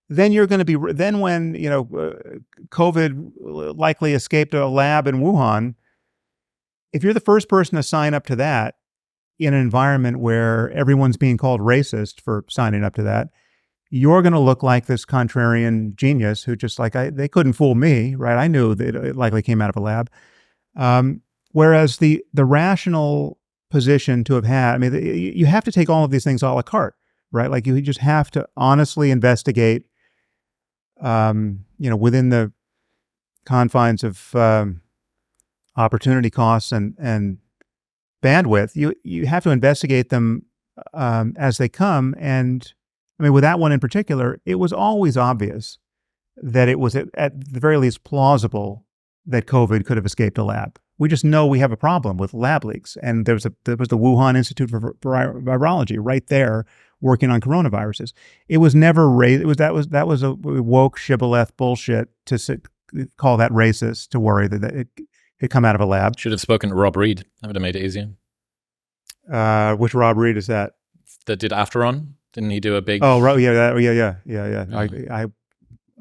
Then you're going to be when COVID likely escaped a lab in Wuhan. If you're the first person to sign up to that in an environment where everyone's being called racist for signing up to that, you're going to look like this contrarian genius who just they couldn't fool me, right? I knew that it likely came out of a lab. Whereas the rational position to have had, I mean, you have to take all of these things a la carte, right? Like you just have to honestly investigate, within the confines of opportunity costs and bandwidth. You have to investigate them as they come. And I mean, with that one in particular, it was always obvious that it was at the very least plausible that COVID could have escaped a lab. We just know we have a problem with lab leaks. And there was the Wuhan Institute for Virology right there working on coronaviruses. It was never that was a woke shibboleth bullshit to call that racist, to worry that it could come out of a lab. Should have spoken to Rob Reed. That would have made it easier. Which Rob Reed is that? That did Afteron? Didn't he do a big? Oh, right, yeah.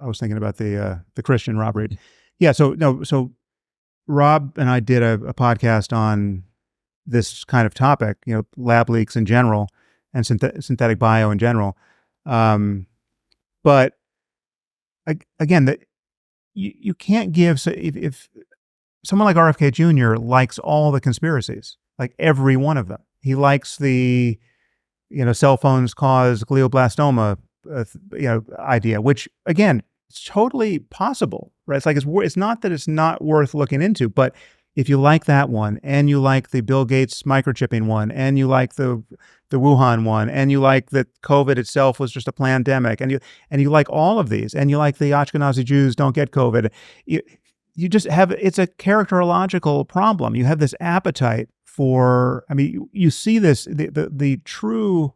I was thinking about the Christian Rob Reed. Yeah. So Rob and I did a podcast on this kind of topic, lab leaks in general and synthetic bio in general. But again, you can't give, so if someone like RFK Jr. likes all the conspiracies, like every one of them, he likes the, cell phones cause glioblastoma, idea, which again, it's totally possible, right? It's like, it's not that it's not worth looking into, but if you like that one, and you like the Bill Gates microchipping one, and you like the Wuhan one, and you like that COVID itself was just a pandemic, and you like all of these, and you like the Ashkenazi Jews don't get COVID, you just have, it's a characterological problem. You have this appetite for, I mean, you see this, the true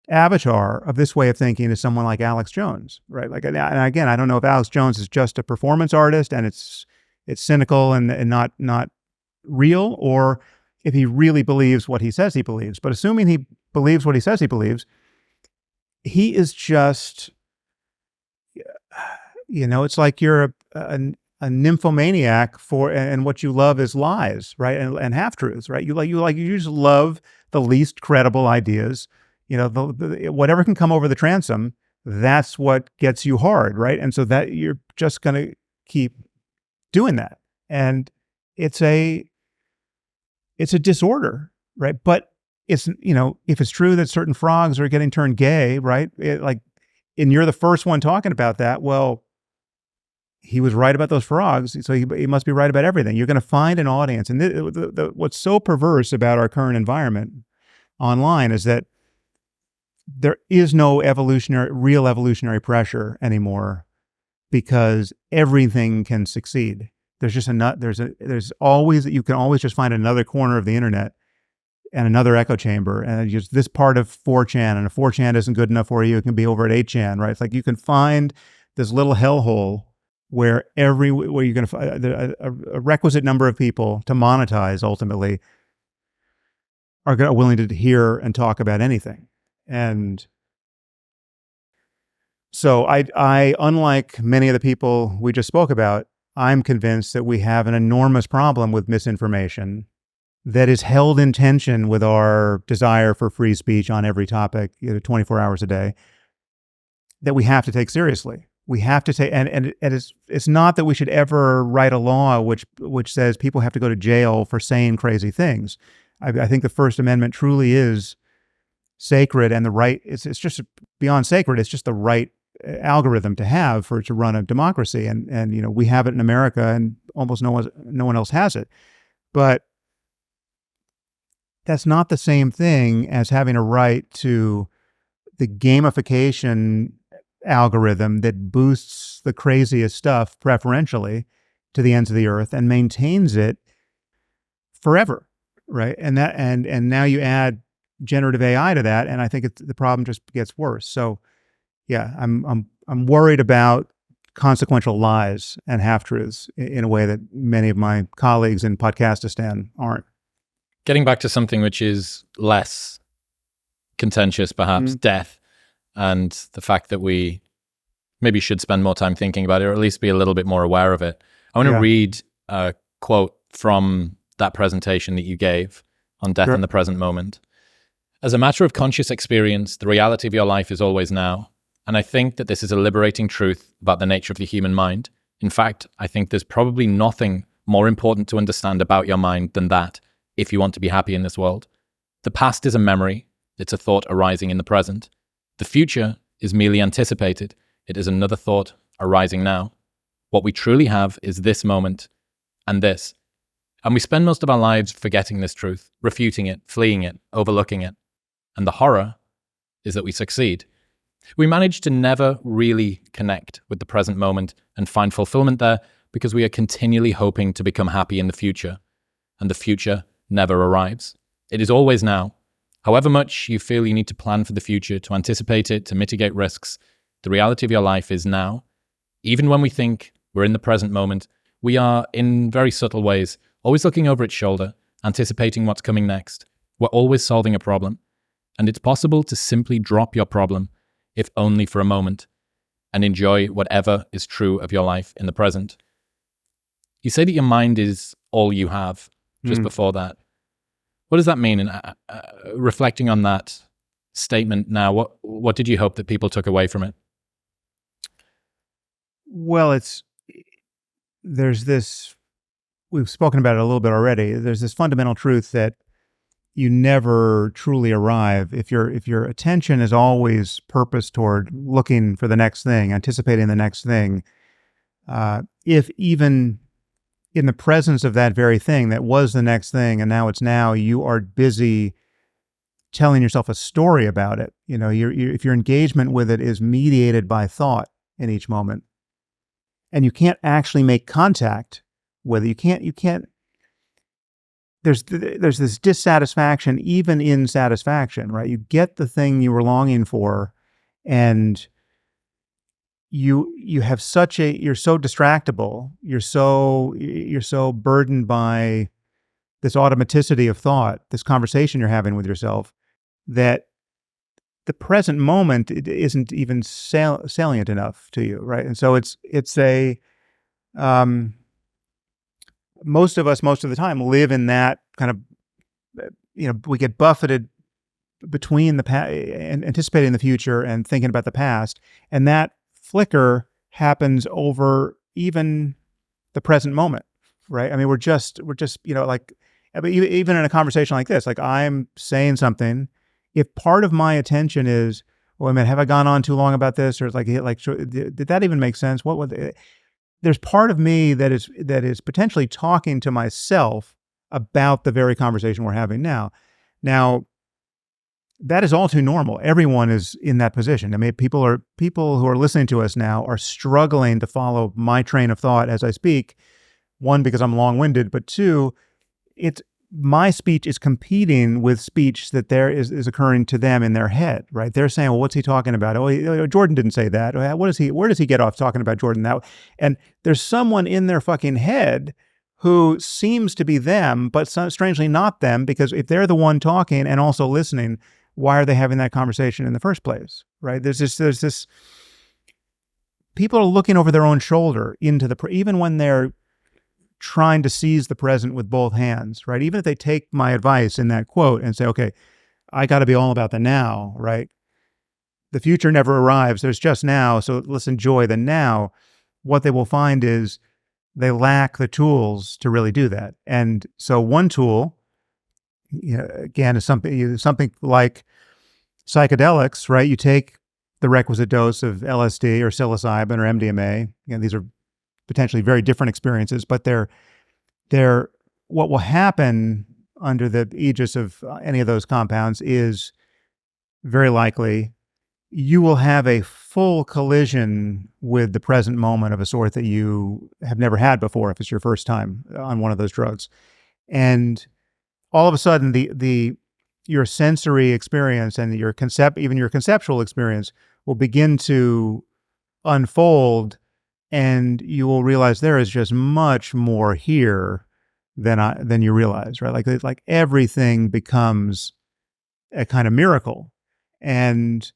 avatar of this way of thinking is someone like Alex Jones, right? Like, and again, I don't know if Alex Jones is just a performance artist and it's cynical and not real, or if he really believes what he says he believes. But assuming he believes what he says he believes, he is just, it's like you're a nymphomaniac and what you love is lies, right? And half-truths, right? You just love the least credible ideas. Whatever can come over the transom, that's what gets you hard, right? And so that you're just going to keep doing that. And it's a disorder, right? But it's, if it's true that certain frogs are getting turned gay, right? And you're the first one talking about that. Well, he was right about those frogs, so he must be right about everything. You're going to find an audience. And what's so perverse about our current environment online is that there is no real evolutionary pressure anymore, because everything can succeed. There's just you can always just find another corner of the internet and another echo chamber, and just this part of 4chan, and if 4chan isn't good enough for you, it can be over at 8chan, right? It's like you can find this little hellhole where you're going to find a requisite number of people to monetize ultimately are willing to hear and talk about anything. And so I, unlike many of the people we just spoke about, I'm convinced that we have an enormous problem with misinformation that is held in tension with our desire for free speech on every topic, 24 hours a day, that we have to take seriously. We have to take, and it's not that we should ever write a law which says people have to go to jail for saying crazy things. I think the First Amendment truly is sacred, and the right, it's just beyond sacred, it's just the right algorithm to have to run a democracy. And we have it in America, and almost no one else has it. But that's not the same thing as having a right to the gamification algorithm that boosts the craziest stuff preferentially to the ends of the earth and maintains it forever, right? And now you add generative AI to that, and I think the problem just gets worse. So, yeah, I'm worried about consequential lies and half-truths in a way that many of my colleagues in Podcastistan aren't. Getting back to something which is less contentious, perhaps, death, and the fact that we maybe should spend more time thinking about it, or at least be a little bit more aware of it. I want to read a quote from that presentation that you gave on death in the present moment. As a matter of conscious experience, the reality of your life is always now. And I think that this is a liberating truth about the nature of the human mind. In fact, I think there's probably nothing more important to understand about your mind than that, if you want to be happy in this world. The past is a memory. It's a thought arising in the present. The future is merely anticipated. It is another thought arising now. What we truly have is this moment and this. And we spend most of our lives forgetting this truth, refuting it, fleeing it, overlooking it. And the horror is that we succeed. We manage to never really connect with the present moment and find fulfillment there because we are continually hoping to become happy in the future. And the future never arrives. It is always now. However much you feel you need to plan for the future, to anticipate it, to mitigate risks, the reality of your life is now. Even when we think we're in the present moment, we are, in very subtle ways, always looking over its shoulder, anticipating what's coming next. We're always solving a problem. And it's possible to simply drop your problem, if only for a moment, and enjoy whatever is true of your life in the present. You say that your mind is all you have just before that. What does that mean? And reflecting on that statement now, what did you hope that people took away from it? Well, there's this, we've spoken about it a little bit already. There's this fundamental truth that you never truly arrive if your attention is always purposed toward looking for the next thing, anticipating the next thing. If even in the presence of that very thing that was the next thing and now it's now, you are busy telling yourself a story about it. You know, if your engagement with it is mediated by thought in each moment, and you can't actually make contact with it, you can't. There's this dissatisfaction even in satisfaction, right? You get the thing you were longing for, and you have you're so distractible, you're so burdened by this automaticity of thought, this conversation you're having with yourself, that the present moment isn't even salient enough to you, right? And so it's a most of us, most of the time, live in that kind of, we get buffeted between anticipating the future and thinking about the past. And that flicker happens over even the present moment, right? I mean, we're just, like, even in a conversation like this, like I'm saying something, if part of my attention is, well, I mean, have I gone on too long about this? Or it's like, did that even make sense? There's part of me that is potentially talking to myself about the very conversation we're having now. Now, that is all too normal. Everyone is in that position. I mean, people who are listening to us now are struggling to follow my train of thought as I speak. One, because I'm long-winded, but two, my speech is competing with speech that there is occurring to them in their head, right? They're saying, well, what's he talking about? Oh, Jordan didn't say that. Where does he get off talking about Jordan now? And there's someone in their fucking head who seems to be them, but strangely not them, because if they're the one talking and also listening, why are they having that conversation in the first place, right? There's this, people are looking over their own shoulder into even when they're trying to seize the present with both hands, right? Even if they take my advice in that quote and say, okay, I got to be all about the now, right? The future never arrives. There's just now. So let's enjoy the now. What they will find is they lack the tools to really do that. And so one tool, again, is something like psychedelics, right? You take the requisite dose of LSD or psilocybin or MDMA. These are potentially very different experiences, but they're what will happen under the aegis of any of those compounds is very likely you will have a full collision with the present moment of a sort that you have never had before if it's your first time on one of those drugs. And all of a sudden your sensory experience and even your conceptual experience will begin to unfold, and you will realize there is just much more here than you realize, right? Like everything becomes a kind of miracle. And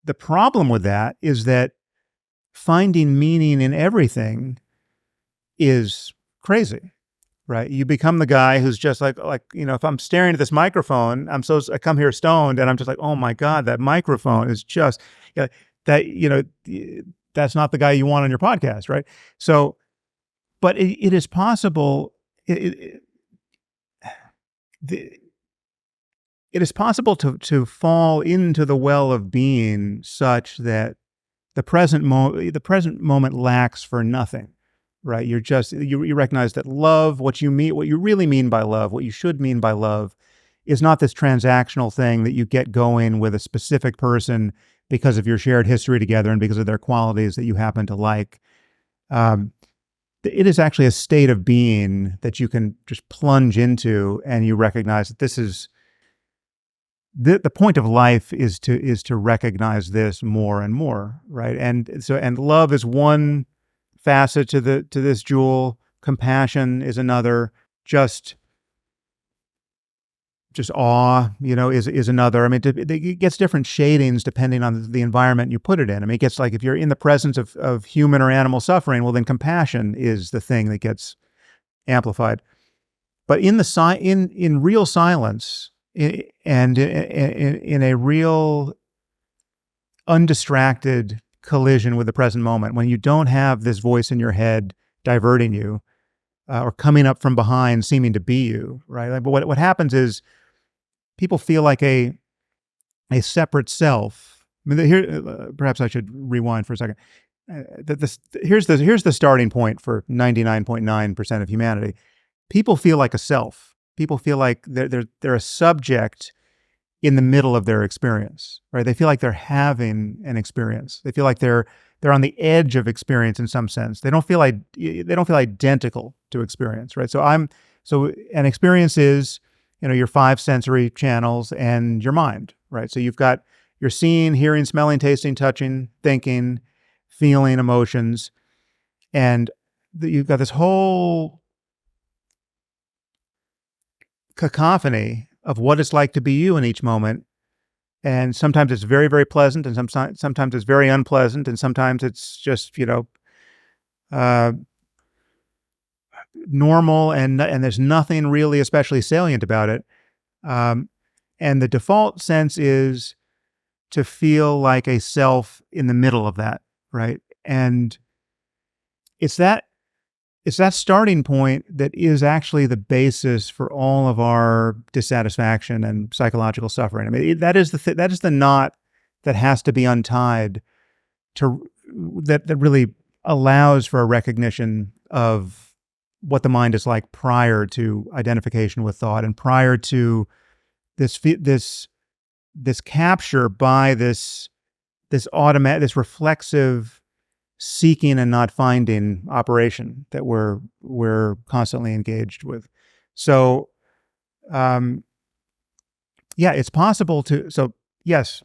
the problem with that is that finding meaning in everything is crazy, right? You become the guy who's just like, if I'm staring at this microphone, I come here stoned and I'm just like, oh my God, that microphone is just, that's not the guy you want on your podcast, right? So, but it is possible. It is possible to fall into the well of being such that the present moment lacks for nothing, right? You recognize that love, what you really mean by love, what you should mean by love, is not this transactional thing that you get going with a specific person because of your shared history together and because of their qualities that you happen to like. It is actually a state of being that you can just plunge into, and you recognize that this is the point of life is to recognize this more and more, right? And love is one facet to this jewel. Compassion is another. Just awe, is another. I mean, it gets different shadings depending on the environment you put it in. I mean, it gets like if you're in the presence of human or animal suffering, well, then compassion is the thing that gets amplified. But in real silence, and in a real undistracted collision with the present moment, when you don't have this voice in your head diverting you or coming up from behind seeming to be you, right? Like, but what happens is people feel like a separate self. I mean, here, perhaps I should rewind for a second. Here's the starting point for 99.9% of humanity. People feel like a self. People feel like they're a subject in the middle of their experience, right? They feel like they're having an experience. They feel like they're on the edge of experience in some sense. They don't feel identical to experience, right? So an experience is, your 5 sensory channels and your mind, right? So you've got your seeing, hearing, smelling, tasting, touching, thinking, feeling, emotions, and you've got this whole cacophony of what it's like to be you in each moment. And sometimes it's very, very pleasant, and sometimes it's very unpleasant, and sometimes it's just, normal, and there's nothing really especially salient about it. And the default sense is to feel like a self in the middle of that, right? And it's that starting point that is actually the basis for all of our dissatisfaction and psychological suffering. I mean, that is the knot that has to be untied that really allows for a recognition of what the mind is like prior to identification with thought and prior to this capture by this reflexive seeking and not finding operation that we're constantly engaged with. So, it's possible to. So, yes,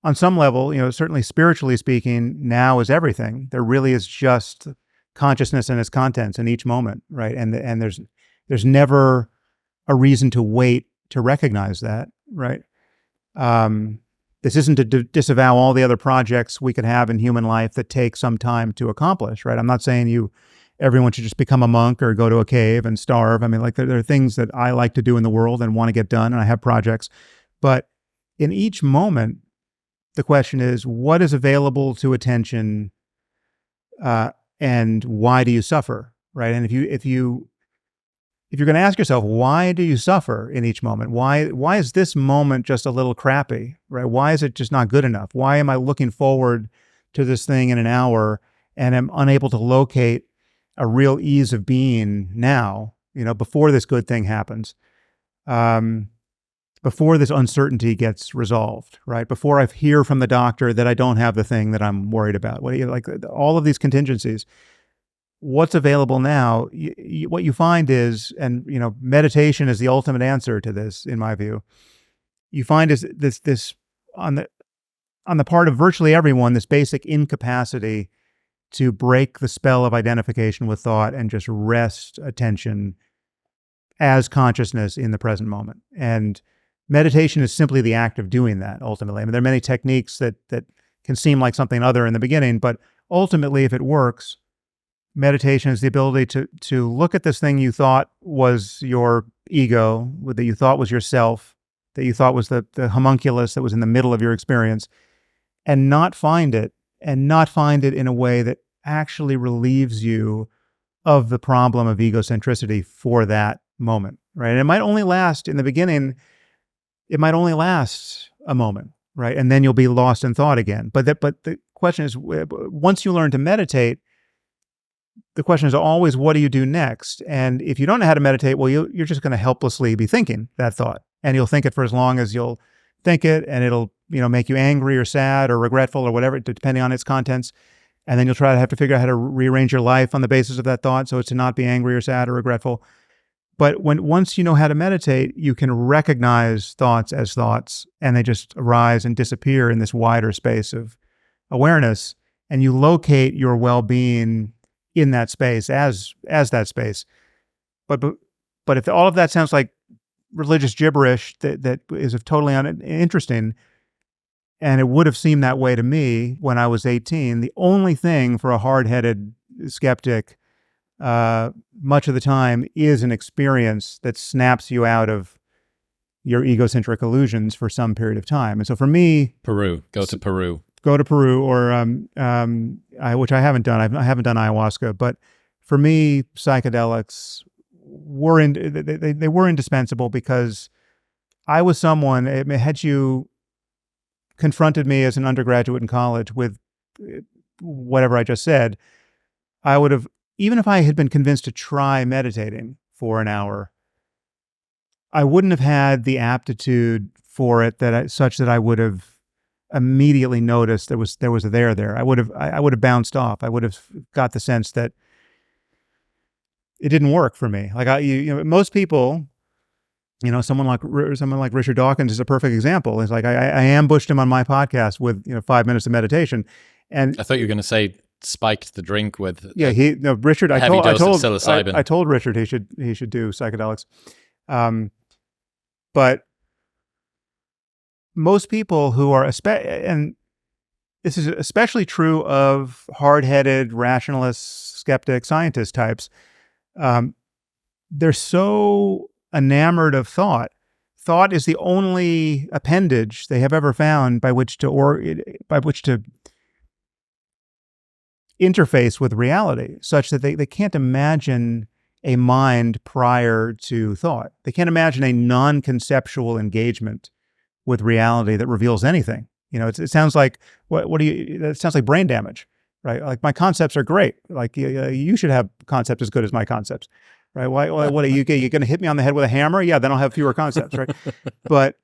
on some level, certainly spiritually speaking, now is everything. There really is just consciousness and its contents in each moment, right? And there's never a reason to wait to recognize that, right? This isn't to disavow all the other projects we could have in human life that take some time to accomplish, right? I'm not saying everyone should just become a monk or go to a cave and starve. I mean, like there are things that I like to do in the world and want to get done, and I have projects. But in each moment, the question is, what is available to attention, and why do you suffer, right? And if you're going to ask yourself, why do you suffer in each moment? Why is this moment just a little crappy, right? Why is it just not good enough? Why am I looking forward to this thing in an hour and am unable to locate a real ease of being now, before this good thing happens, before this uncertainty gets resolved, right? Before I hear from the doctor that I don't have the thing that I'm worried about. All of these contingencies. What's available now, what you find is, and meditation is the ultimate answer to this, in my view. You find is this on the part of virtually everyone, this basic incapacity to break the spell of identification with thought and just rest attention as consciousness in the present moment. And meditation is simply the act of doing that, ultimately. I mean, there are many techniques that can seem like something other in the beginning, but ultimately, if it works, meditation is the ability to look at this thing you thought was your ego, that you thought was yourself, that you thought was the homunculus that was in the middle of your experience, and not find it in a way that actually relieves you of the problem of egocentricity for that moment, right? And it might only last, in the beginning, it might only last a moment, right? And then you'll be lost in thought again. But the question is, once you learn to meditate, the question is always, what do you do next? And if you don't know how to meditate, well, you're just going to helplessly be thinking that thought, and you'll think it for as long as you'll think it, and it'll make you angry or sad or regretful or whatever, depending on its contents. And then you'll try to have to figure out how to rearrange your life on the basis of that thought, so as to not be angry or sad or regretful. But once you know how to meditate, you can recognize thoughts as thoughts, and they just arise and disappear in this wider space of awareness, and you locate your well-being in that space as that space. But if all of that sounds like religious gibberish that is totally uninteresting, and it would have seemed that way to me when I was 18, the only thing for a hard-headed skeptic much of the time is an experience that snaps you out of your egocentric illusions for some period of time. And so for me, Peru, go to Peru, or which I haven't done. I haven't done ayahuasca, but for me, psychedelics were they were indispensable, because I was someone, had you confronted me as an undergraduate in college with whatever I just said, I would have, even if I had been convinced to try meditating for an hour, I wouldn't have had the aptitude for it such that I would have immediately noticed there was a there. I would have bounced off. I would have got the sense that it didn't work for me. Like most people, someone like Richard Dawkins is a perfect example. It's like I ambushed him on my podcast with 5 minutes of meditation, and I thought you were going to say spiked the drink with Richard. I told psilocybin. I told Richard he should do psychedelics, but most people who are and this is especially true of hard-headed rationalist, skeptic, scientist types. They're so enamored of thought. Thought is the only appendage they have ever found by which to interface with reality, such that they can't imagine a mind prior to thought. They can't imagine a non-conceptual engagement with reality that reveals anything. It sounds like it sounds like brain damage, right? Like, my concepts are great. Like, you should have concepts as good as my concepts, right? What are you going to hit me on the head with a hammer? Yeah, then I'll have fewer concepts, right? But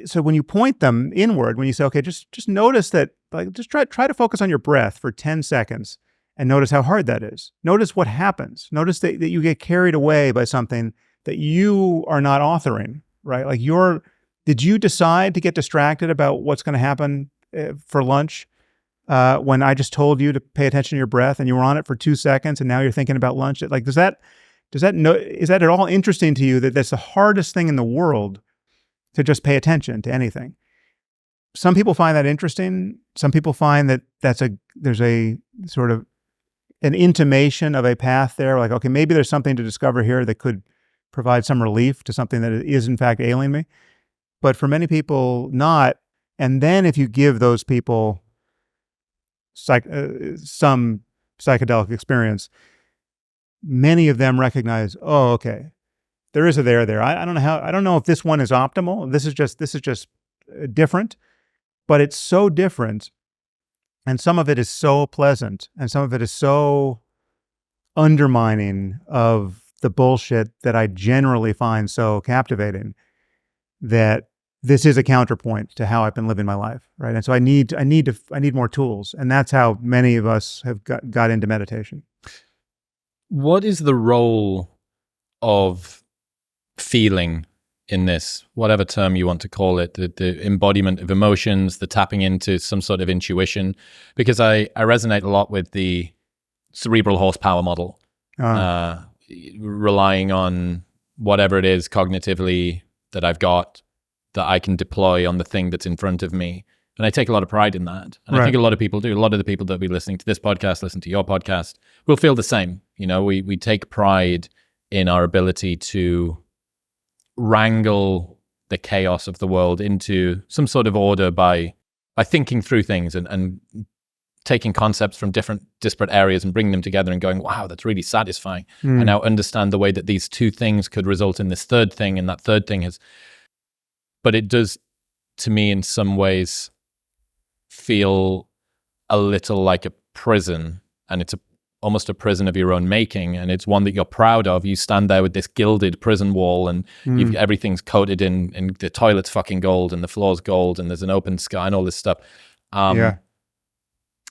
so when you point them inward, when you say, okay, just notice that, like, just try to focus on your breath for 10 seconds and notice how hard that is. Notice what happens. Notice that you get carried away by something that you are not authoring, right? Like, did you decide to get distracted about what's going to happen for lunch when I just told you to pay attention to your breath, and you were on it for 2 seconds, and now you're thinking about lunch? Like, is that at all interesting to you, that that's the hardest thing in the world, to just pay attention to anything? Some people find that interesting. Some people find that there's a sort of an intimation of a path there. Like, okay, maybe there's something to discover here that could provide some relief to something that is in fact ailing me. But for many people, not. And then if you give those people some psychedelic experience, many of them recognize, oh, okay, there is a there. I don't know if this one is optimal. This is just different, but it's so different, and some of it is so pleasant, and some of it is so undermining of the bullshit that I generally find so captivating, that this is a counterpoint to how I've been living my life, right? And so I need more tools, and that's how many of us have got into meditation. What is the role of feeling in this, whatever term you want to call it, the embodiment of emotions, the tapping into some sort of intuition? Because I resonate a lot with the cerebral horsepower model, relying on whatever it is cognitively that I've got that I can deploy on the thing that's in front of me. And I take a lot of pride in that. And right. I think a lot of people do. A lot of the people that will be listening to this podcast, listen to your podcast, will feel the same. We take pride in our ability to wrangle the chaos of the world into some sort of order by thinking through things and taking concepts from different disparate areas and bringing them together and going, wow, that's really satisfying. I now understand the way that these two things could result in this third thing, and that third thing has... But it does, to me, in some ways, feel a little like a prison, and it's almost a prison of your own making, and it's one that you're proud of. You stand there with this gilded prison wall, and everything's coated in the toilet's fucking gold, and the floor's gold, and there's an open sky and all this stuff.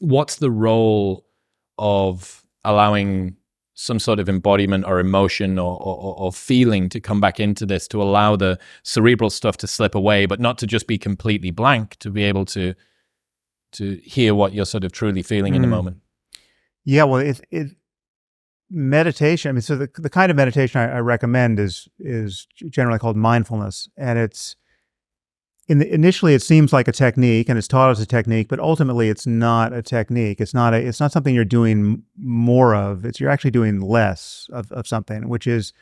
What's the role of allowing some sort of embodiment or emotion or feeling to come back into this, to allow the cerebral stuff to slip away, but not to just be completely blank, to be able to hear what you're sort of truly feeling in the moment? Yeah, well, it meditation. I mean, so the kind of meditation I recommend is generally called mindfulness, and it's initially it seems like a technique, and it's taught as a technique, but ultimately it's not a technique. It's not something you're doing more of. You're actually doing less of something, which is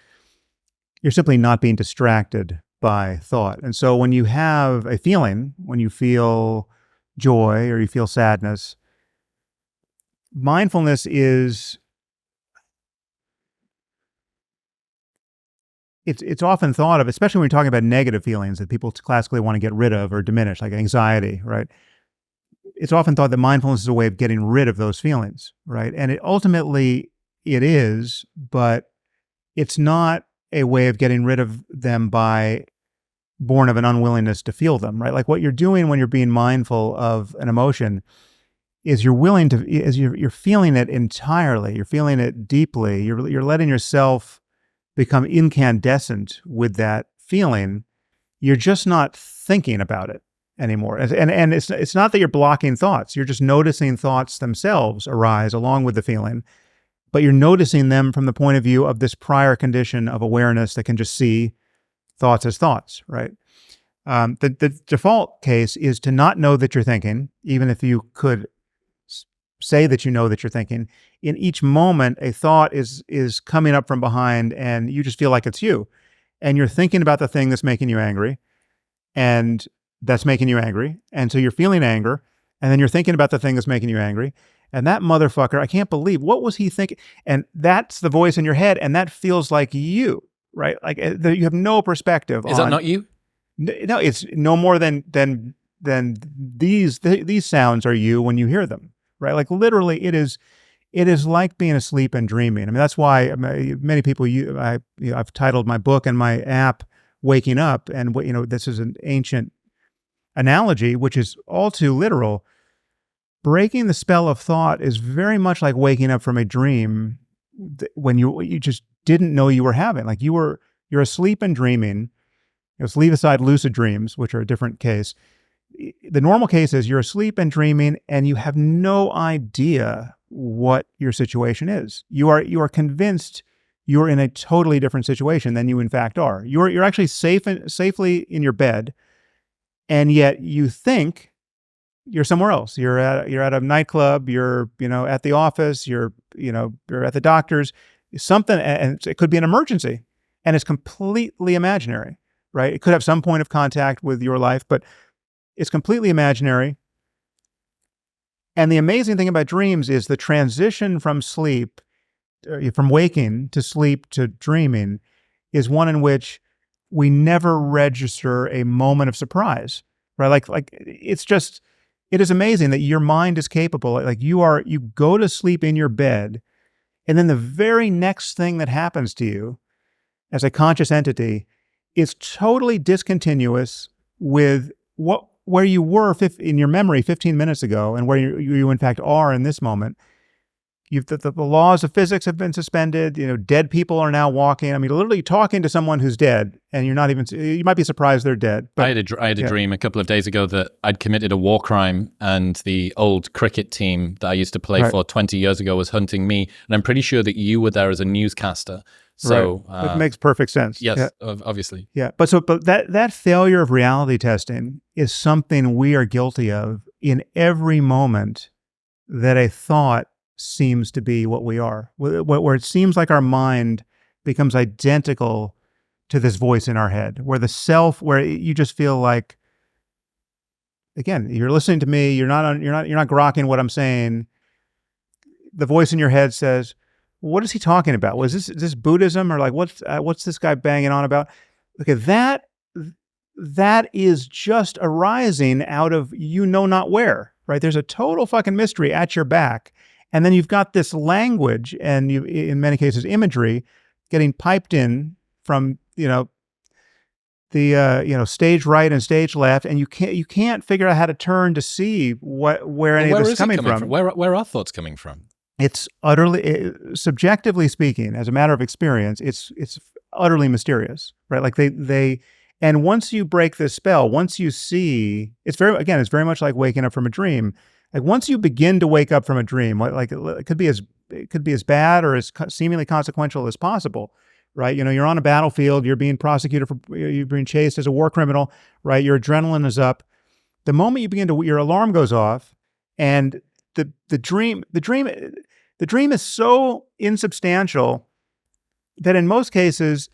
you're simply not being distracted by thought. And so when you have a feeling, when you feel joy or you feel sadness, mindfulness is, it's often thought of, especially when you're talking about negative feelings that people classically want to get rid of or diminish, like anxiety, right? It's often thought that mindfulness is a way of getting rid of those feelings, right? And ultimately it is, but it's not a way of getting rid of them born of an unwillingness to feel them, right? Like what you're doing when you're being mindful of an emotion is you're feeling it entirely. You're feeling it deeply. You're letting yourself become incandescent with that feeling. You're just not thinking about it anymore. And it's not that you're blocking thoughts. You're just noticing thoughts themselves arise along with the feeling, but you're noticing them from the point of view of this prior condition of awareness that can just see thoughts as thoughts, right? The default case is to not know that you're thinking, even if you could say that you know that you're thinking. In each moment, a thought is coming up from behind, and you just feel like it's you. And you're thinking about the thing that's making you angry, and that's making you angry. And so you're feeling anger, and then you're thinking about the thing that's making you angry. And that motherfucker, I can't believe, what was he thinking? And that's the voice in your head, and that feels like you, right? Like you have no perspective. Is that not you? No, it's no more than these sounds are you when you hear them. Right, like literally, it is like being asleep and dreaming. I mean, that's why many people. I've titled my book and my app "Waking Up," and this is an ancient analogy, which is all too literal. Breaking the spell of thought is very much like waking up from a dream when you just didn't know you were having. Like you're asleep and dreaming. Let's leave aside lucid dreams, which are a different case. The normal case is you're asleep and dreaming, and you have no idea what your situation is. You are convinced you're in a totally different situation than you in fact are. You're actually safely in your bed, and yet you think you're somewhere else. You're at a nightclub. You're at the office. You're at the doctor's. Something, and it could be an emergency, and it's completely imaginary, right? It could have some point of contact with your life, but it's completely imaginary. And the amazing thing about dreams is the transition from waking to sleep to dreaming is one in which we never register a moment of surprise, right? Like it is amazing that your mind is capable. Like you go to sleep in your bed, and then the very next thing that happens to you as a conscious entity is totally discontinuous with where you were in your memory 15 minutes ago and where you in fact are in this moment. The laws of physics have been suspended. Dead people are now walking. I mean, literally talking to someone who's dead, and you might be surprised they're dead. But I had a dream a couple of days ago that I'd committed a war crime, and the old cricket team that I used to play for 20 years ago was hunting me. And I'm pretty sure that you were there as a newscaster. So it makes perfect sense. Yes, obviously. Yeah, but that failure of reality testing is something we are guilty of in every moment that a thought seems to be what we are, where it seems like our mind becomes identical to this voice in our head, where you just feel like, again, you're listening to me, you're not grokking what I'm saying. The voice in your head says, what is he talking about? Is this Buddhism, or like what's this guy banging on about? Okay, that is just arising out of not where, right? There's a total fucking mystery at your back, And then you've got this language and you, in many cases, imagery getting piped in from, the stage right and stage left, and you can't figure out how to turn to see where any of this is coming from. Where are thoughts coming from? It's utterly, subjectively speaking, as a matter of experience, it's utterly mysterious, right? Like and once you break this spell, once you see, it's very much like waking up from a dream. Like once you begin to wake up from a dream, like it could be as bad or as seemingly consequential as possible, right? You're on a battlefield, you're being prosecuted you're being chased as a war criminal, right? Your adrenaline is up. The moment you begin your alarm goes off, and the dream is so insubstantial that in most cases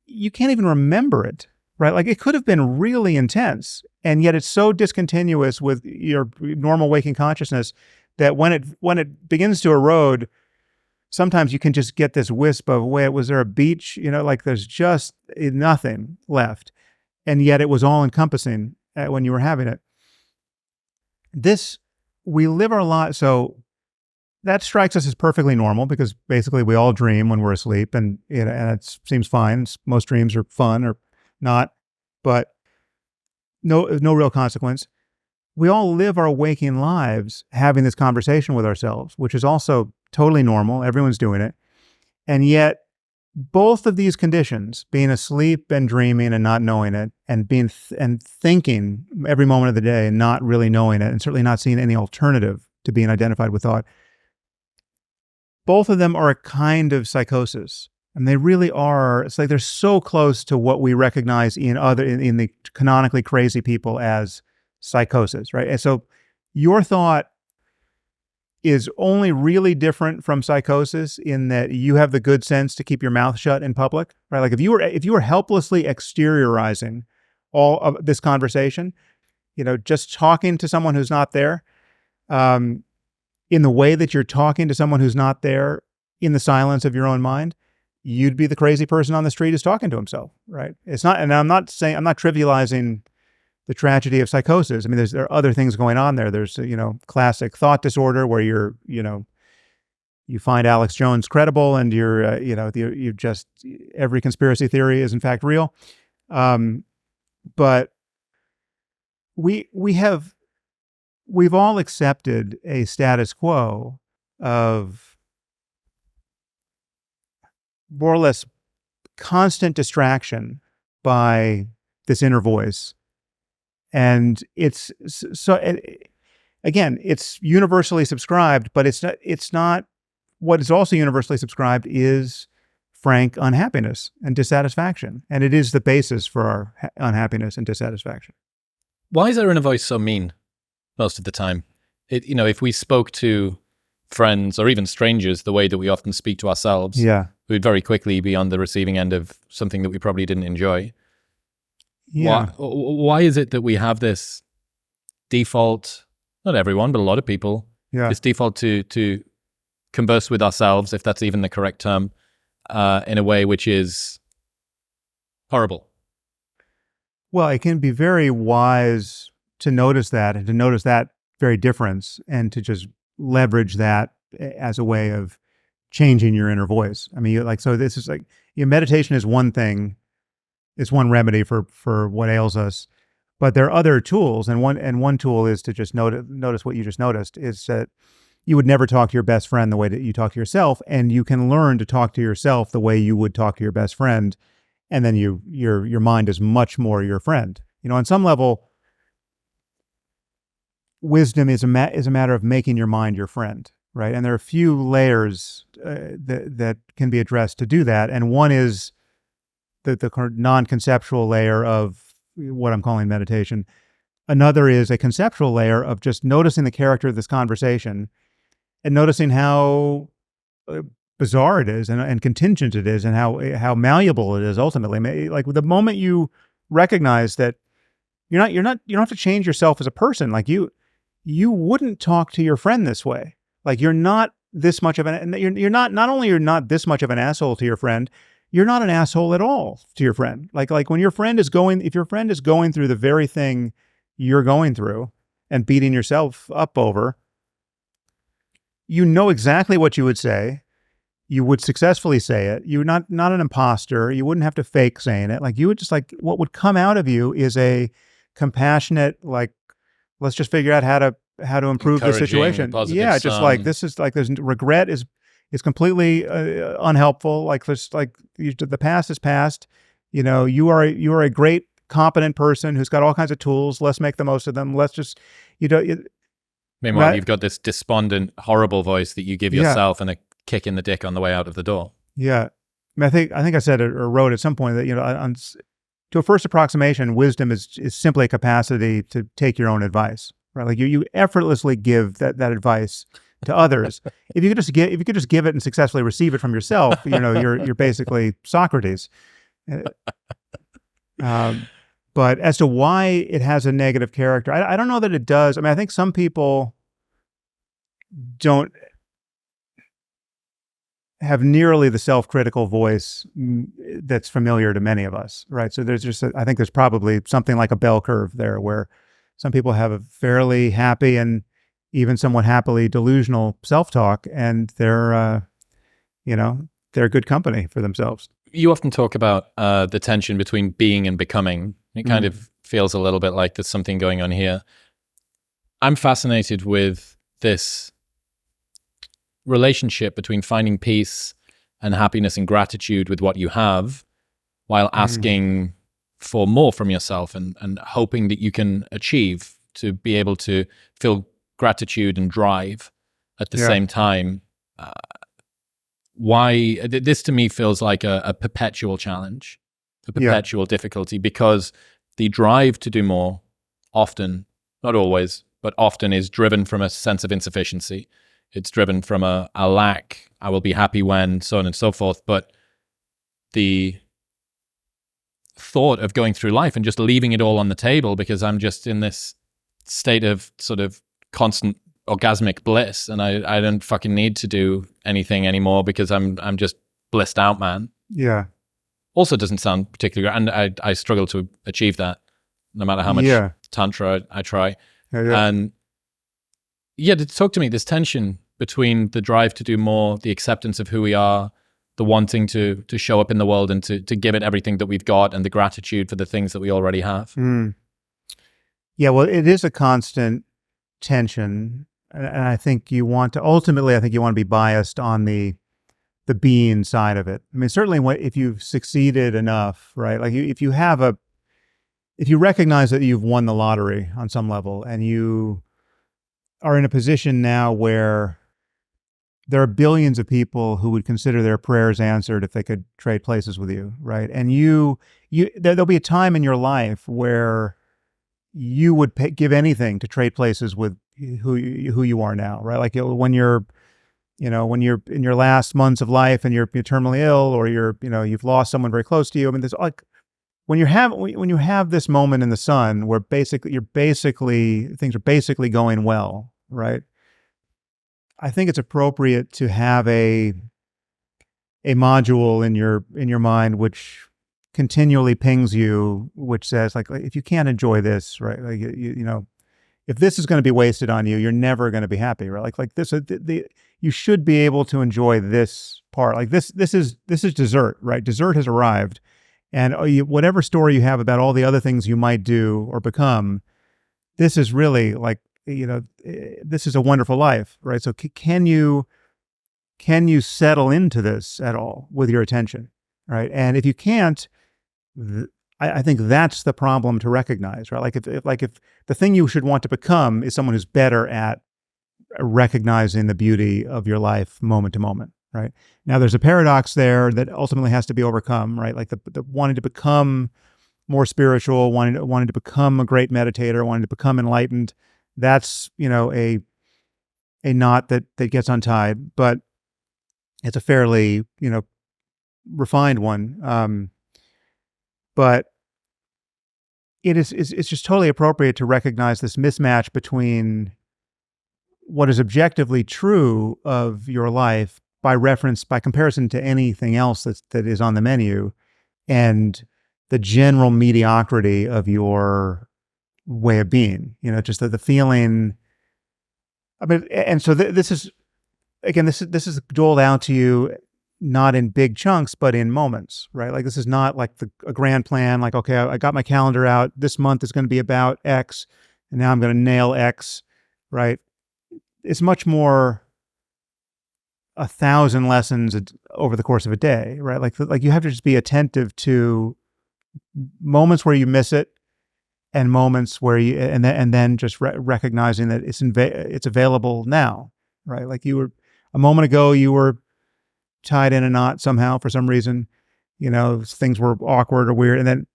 you can't even remember it, right? Like it could have been really intense, and yet it's so discontinuous with your normal waking consciousness that when it begins to erode, sometimes you can just get this wisp of, wait, was there a beach? Like there's just nothing left, and yet it was all encompassing when you were having it. We live our lives, so that strikes us as perfectly normal because basically we all dream when we're asleep, and it seems fine. Most dreams are fun or not, but no real consequence. We all live our waking lives having this conversation with ourselves, which is also totally normal. Everyone's doing it. And yet both of these conditions, being asleep and dreaming and not knowing it, and being and thinking every moment of the day and not really knowing it, and certainly not seeing any alternative to being identified with thought, both of them are a kind of psychosis. And they really are. It's like they're so close to what we recognize in the canonically crazy people as psychosis, right? And so your thought is only really different from psychosis in that you have the good sense to keep your mouth shut in public, right? Like if you were helplessly exteriorizing all of this conversation, just talking to someone who's not there, in the way that you're talking to someone who's not there in the silence of your own mind, you'd be the crazy person on the street who's talking to himself, right? It's not, and I'm not trivializing the tragedy of psychosis. I mean, there are other things going on there. There's, classic thought disorder where you find Alex Jones credible and you just, every conspiracy theory is in fact real. But we've all accepted a status quo of more or less constant distraction by this inner voice. And it's again, it's universally subscribed, but it's not what is also universally subscribed is frank unhappiness and dissatisfaction. And it is the basis for our unhappiness and dissatisfaction. Why is our inner voice so mean most of the time? If we spoke to friends or even strangers the way that we often speak to ourselves, we'd very quickly be on the receiving end of something that we probably didn't enjoy. Yeah. Why is it that we have this default, not everyone, but a lot of people, this default to converse with ourselves, if that's even the correct term, in a way which is horrible? Well, it can be very wise to notice that and to notice that very difference and to just leverage that as a way of changing your inner voice. I mean, so this is like, meditation is one thing. It's one remedy for what ails us, but there are other tools, and one tool is to just notice what you just noticed, is that you would never talk to your best friend the way that you talk to yourself, and you can learn to talk to yourself the way you would talk to your best friend, and then your mind is much more your friend. On some level, wisdom is a matter of making your mind your friend, right? And there are a few layers that can be addressed to do that, and one is the non-conceptual layer of what I'm calling meditation. Another is a conceptual layer of just noticing the character of this conversation and noticing how bizarre it is and contingent it is and how malleable it is ultimately. Like the moment you recognize that you don't have to change yourself as a person. Like you wouldn't talk to your friend this way. Like you're not this much of you're not this much of an asshole to your friend. You're not an asshole at all to your friend. Like when if your friend is going through the very thing you're going through and beating yourself up over, you know exactly what you would say. You would successfully say it. You're not an imposter. You wouldn't have to fake saying it. Like you would just like what would come out of you is a compassionate, like, let's just figure out how to improve the situation. Yeah, just like this is like there's regret is completely unhelpful. Like there's like the past is past. You know, you are a great competent person who's got all kinds of tools. Let's make the most of them. Let's just Meanwhile, you've got this despondent, horrible voice that you give yourself and a kick in the dick on the way out of the door. Yeah. I think I said it or wrote at some point that, to a first approximation, wisdom is simply a capacity to take your own advice, right? Like you effortlessly give that advice to others. If you could just give it and successfully receive it from yourself, you're basically Socrates. But as to why it has a negative character, I don't know that it does. I mean, I think some people don't have nearly the self-critical voice that's familiar to many of us, right? So I think there's probably something like a bell curve there where some people have a fairly happy and even somewhat happily delusional self-talk, and they're good company for themselves. You often talk about the tension between being and becoming. It kind of feels a little bit like there's something going on here. I'm fascinated with this relationship between finding peace and happiness and gratitude with what you have while asking for more from yourself and hoping that you can achieve to be able to feel gratitude and drive at the same time. Why this to me feels like a perpetual challenge, a perpetual difficulty, because the drive to do more often, not always, but often is driven from a sense of insufficiency. It's driven from a lack. I will be happy when, so on and so forth. But the thought of going through life and just leaving it all on the table because I'm just in this state of sort of constant orgasmic bliss and I don't fucking need to do anything anymore because I'm just blissed out, man. Yeah. Also doesn't sound particularly great. And I struggle to achieve that no matter how much tantra I try. And talk to me, this tension between the drive to do more, the acceptance of who we are, the wanting to show up in the world and to give it everything that we've got, and the gratitude for the things that we already have. Yeah, well, it is a constant tension. And I think you want to be biased on the being side of it. I mean, certainly if you've succeeded enough, right? Like if you recognize that you've won the lottery on some level and you are in a position now where there are billions of people who would consider their prayers answered if they could trade places with you, right? And there'll be a time in your life where you would give anything to trade places with who you are now, right? Like when you're in your last months of life and you're terminally ill, or you've lost someone very close to you. I mean, there's like when you have this moment in the sun where things are basically going well, right? I think it's appropriate to have a module in your mind which continually pings you, which says like if you can't enjoy this, right? Like if this is going to be wasted on you, you're never going to be happy, right? Like this, you should be able to enjoy this part. Like this is dessert, right? Dessert has arrived, and whatever story you have about all the other things you might do or become, this is really like this is a wonderful life, right? So can you settle into this at all with your attention, right? And if you can't, I think that's the problem to recognize, right? Like if the thing you should want to become is someone who's better at recognizing the beauty of your life moment to moment, right? Now there's a paradox there that ultimately has to be overcome, right? Like the wanting to become more spiritual, wanting to become a great meditator, wanting to become enlightened. That's a knot that gets untied, but it's a fairly refined one. But it's just totally appropriate to recognize this mismatch between what is objectively true of your life by comparison to anything else that is on the menu, and the general mediocrity of your way of being. Just the feeling. I mean, and so this is again, this is doled out to you not in big chunks, but in moments, right? Like this is not like a grand plan. Like, okay, I got my calendar out. This month is going to be about X, and now I'm going to nail X, right? It's much more 1,000 lessons over the course of a day, right? Like you have to just be attentive to moments where you miss it, and moments where you, and then just recognizing that it's available now, right? Like you were a moment ago, you were tied in a knot somehow for some reason, things were awkward or weird, and then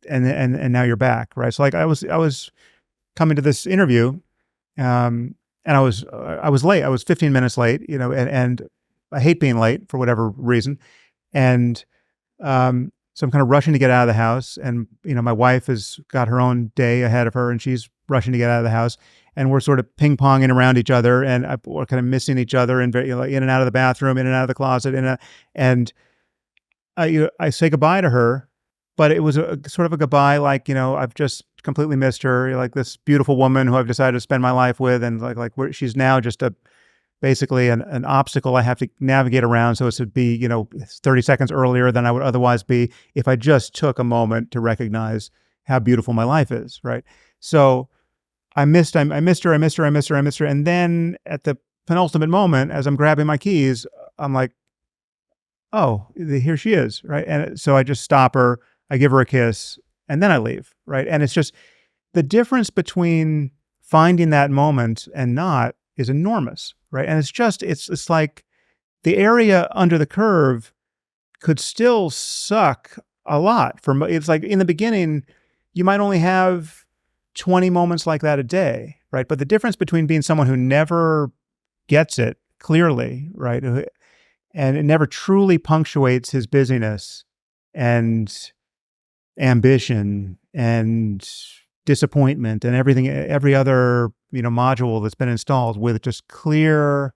and now you're back, right? So like I was coming to this interview, and I was late. I was 15 minutes late, and I hate being late for whatever reason, and so I'm kind of rushing to get out of the house, and my wife has got her own day ahead of her, and she's rushing to get out of the house, and we're sort of ping-ponging around each other, and we're kind of missing each other, and in and out of the bathroom, in and out of the closet, and I say goodbye to her, but it was a sort of a goodbye like, I've just completely missed her, like this beautiful woman who I've decided to spend my life with, and she's now just basically an obstacle I have to navigate around. So it would be, 30 seconds earlier than I would otherwise be if I just took a moment to recognize how beautiful my life is, right? So I missed her. And then at the penultimate moment, as I'm grabbing my keys, I'm like, oh, here she is, right? And so I just stop her, I give her a kiss, and then I leave, right? And it's just the difference between finding that moment and not is enormous, right? And it's like the area under the curve could still suck a lot. It's like in the beginning, you might only have 20 moments like that a day, right? But the difference between being someone who never gets it clearly, right, and it never truly punctuates his busyness and ambition and disappointment and everything, every other module that's been installed with just clear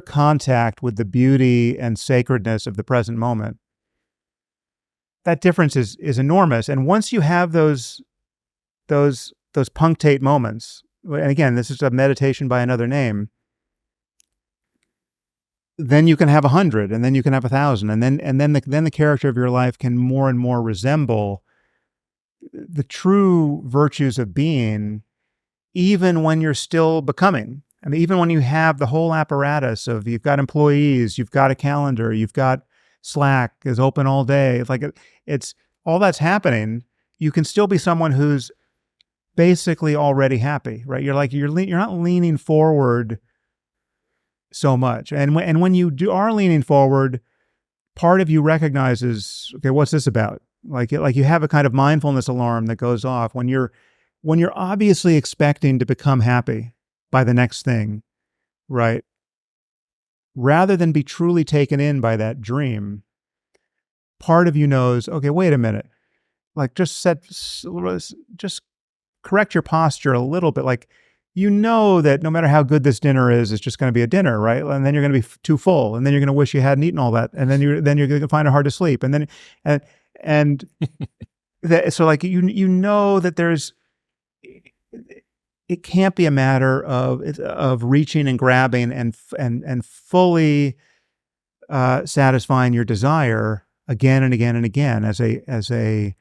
contact with the beauty and sacredness of the present moment. That difference is enormous. And once you have those punctate moments, and again, this is a meditation by another name, then you can have 100, and then you can have 1,000, and then the character of your life can more and more resemble the true virtues of being, even when you're still becoming. I mean, even when you have the whole apparatus of, you've got employees, you've got a calendar, you've got Slack is open all day. It's all that's happening. You can still be someone who's basically already happy, right? You're not leaning forward so much, and when you are leaning forward, part of you recognizes, okay, what's this about? Like you have a kind of mindfulness alarm that goes off when you're obviously expecting to become happy by the next thing, right? Rather than be truly taken in by that dream, part of you knows, okay, wait a minute, like just correct your posture a little bit. Like, that no matter how good this dinner is, it's just going to be a dinner, right? And then you're going to be too full, and then you're going to wish you hadn't eaten all that, and then you're going to find it hard to sleep, and then so like that there's, it can't be a matter of reaching and grabbing and fully satisfying your desire again and again and again as a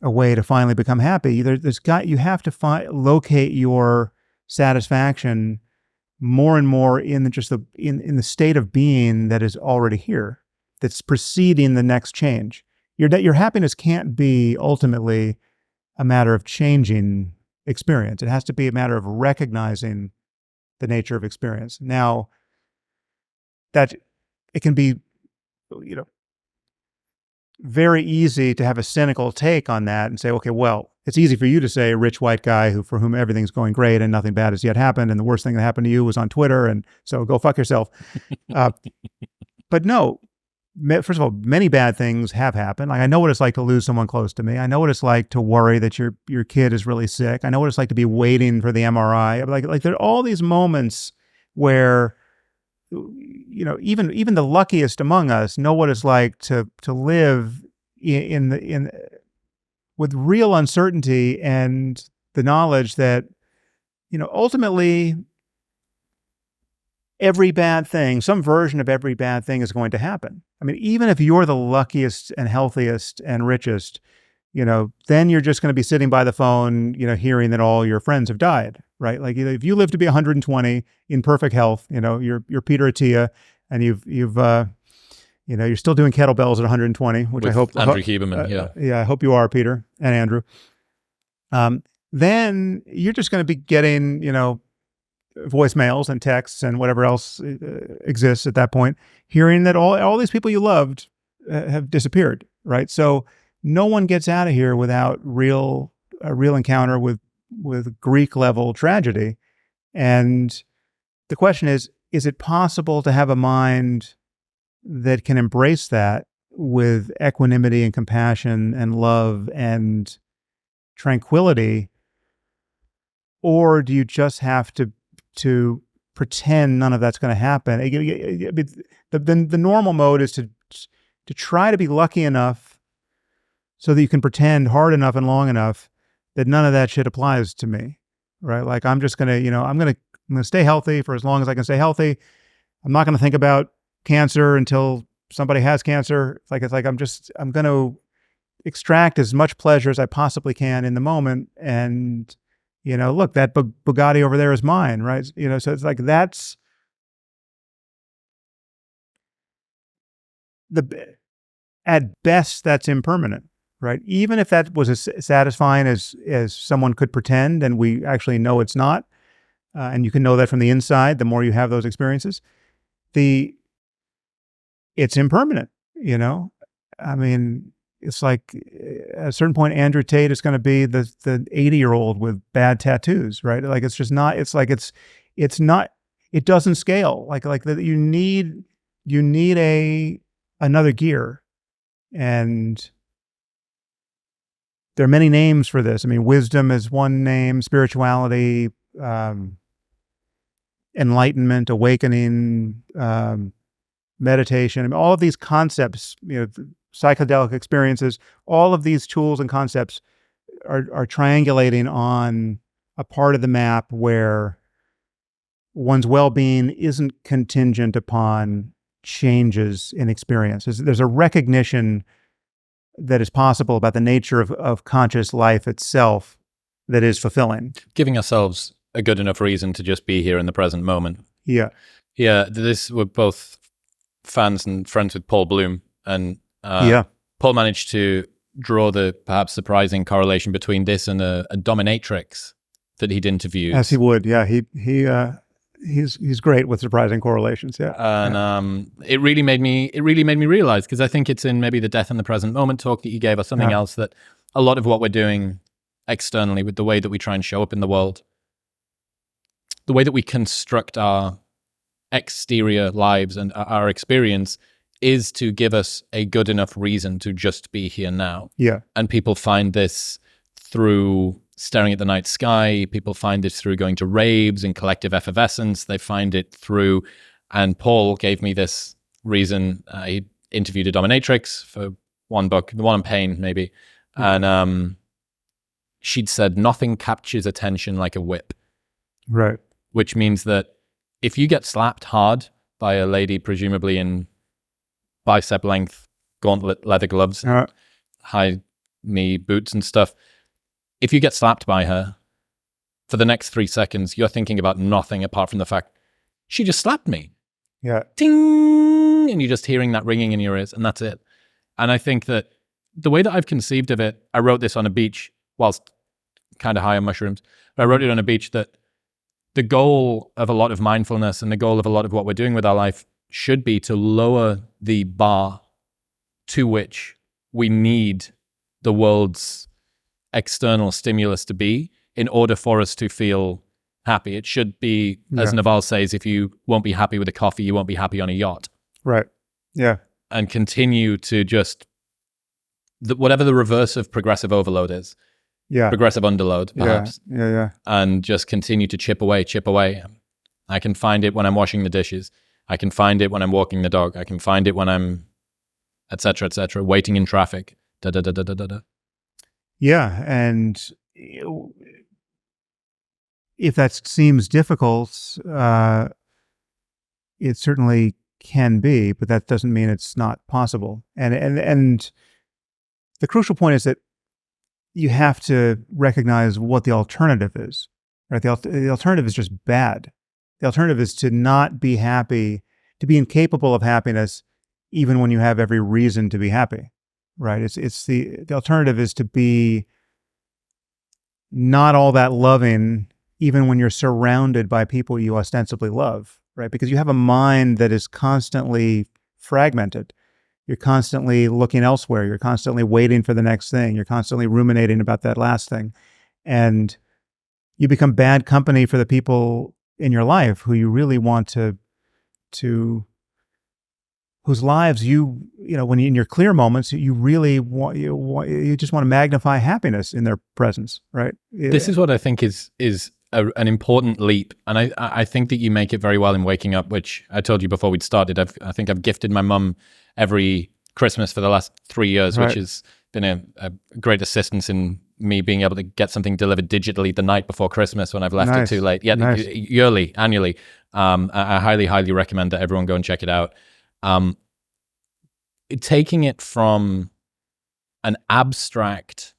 way to finally become happy. You have to locate your satisfaction more and more in the state of being that is already here, that's preceding the next change. Your happiness can't be ultimately a matter of changing experience. It has to be a matter of recognizing the nature of experience. Now, that it can be, very easy to have a cynical take on that and say, okay, well, it's easy for you to say, a rich white guy for whom everything's going great and nothing bad has yet happened, and the worst thing that happened to you was on Twitter, and so go fuck yourself. But no, first of all, many bad things have happened. Like, I know what it's like to lose someone close to me. I know what it's like to worry that your kid is really sick. I know what it's like to be waiting for the MRI. Like there are all these moments where, even the luckiest among us know what it's like to live with real uncertainty and the knowledge that ultimately, every bad thing, some version of every bad thing is going to happen. I mean, even if you're the luckiest and healthiest and richest, then you're just going to be sitting by the phone, hearing that all your friends have died, right? Like if you live to be 120 in perfect health, you're Peter Attia, and you're still doing kettlebells at 120, which With I hope Andrew Huberman, I hope you are, Peter and Andrew. Then you're just going to be getting, voicemails and texts and whatever else exists at that point, hearing that all these people you loved have disappeared, right? So no one gets out of here without a real encounter with Greek level tragedy. And the question is it possible to have a mind that can embrace that with equanimity and compassion and love and tranquility? Or do you just have to pretend none of that's going to happen? The normal mode is to try to be lucky enough so that you can pretend hard enough and long enough that none of that shit applies to me, right? Like I'm just going to, I'm going to stay healthy for as long as I can stay healthy. I'm not going to think about cancer until somebody has cancer. It's like I'm going to extract as much pleasure as I possibly can in the moment. And look, that Bugatti over there is mine, right? So it's like at best, that's impermanent, right? Even if that was as satisfying as someone could pretend, and we actually know it's not, and you can know that from the inside, the more you have those experiences, it's impermanent, I mean, it's like at a certain point, Andrew Tate is going to be the 80-year-old with bad tattoos, right? Like it's just not. It's like it's not. It doesn't scale. Like that. You need another gear, and there are many names for this. I mean, wisdom is one name. Spirituality, enlightenment, awakening, meditation. I mean, all of these concepts. Psychedelic experiences, all of these tools and concepts are triangulating on a part of the map where one's well-being isn't contingent upon changes in experience. There's a recognition that is possible about the nature of conscious life itself that is fulfilling. Giving ourselves a good enough reason to just be here in the present moment. Yeah. Yeah, we're both fans and friends with Paul Bloom, and Paul managed to draw the perhaps surprising correlation between this and a dominatrix that he'd interviewed. As he would, yeah. He's great with surprising correlations, yeah. And it really made me realize, because I think it's in maybe the Death in the Present Moment talk that you gave, or something else, that a lot of what we're doing externally with the way that we try and show up in the world, the way that we construct our exterior lives and our experience, is to give us a good enough reason to just be here now. Yeah. And people find this through staring at the night sky. People find this through going to raves and collective effervescence. They find it through, and Paul gave me this reason. He interviewed a dominatrix for one book, the one on pain, maybe. Mm-hmm. And she'd said, nothing captures attention like a whip. Right. Which means that if you get slapped hard by a lady, presumably in bicep length gauntlet leather gloves, high knee boots and stuff, if you get slapped by her, for the next 3 seconds, you're thinking about nothing apart from the fact, she just slapped me. Yeah. Ting! And you're just hearing that ringing in your ears, and that's it. And I think that the way that I've conceived of it, I wrote this on a beach whilst kind of high on mushrooms, but I wrote it on a beach that the goal of a lot of mindfulness and the goal of a lot of what we're doing with our life should be to lower the bar to which we need the world's external stimulus to be in order for us to feel happy. It should be, as Naval says, if you won't be happy with a coffee, you won't be happy on a yacht. Right. Yeah. And continue to just, whatever the reverse of progressive overload is. Yeah. Progressive underload, perhaps. Yeah. And just continue to chip away. I can find it when I'm washing the dishes. I can find it when I'm walking the dog. I can find it when I'm, et cetera, waiting in traffic. Yeah. And if that seems difficult, it certainly can be, but that doesn't mean it's not possible. And the crucial point is that you have to recognize what the alternative is, right? The alternative is just bad. The alternative is to not be happy, to be incapable of happiness, even when you have every reason to be happy, right? It's the alternative is to be not all that loving, even when you're surrounded by people you ostensibly love, right? Because you have a mind that is constantly fragmented. You're constantly looking elsewhere. You're constantly waiting for the next thing. You're constantly ruminating about that last thing. And you become bad company for the people in your life who you really want to whose lives when in your clear moments, you really you just want to magnify happiness in their presence, right? This is what I think is an important leap. And I think that you make it very well in Waking Up, which I told you before we'd started. I think I've gifted my mum every Christmas for the last 3 years, Right. which has been a great assistance in me being able to get something delivered digitally the night before Christmas when I've left Nice. it too late. Yeah, Nice. annually. I highly, highly recommend that everyone go and check it out. Taking it from an abstract,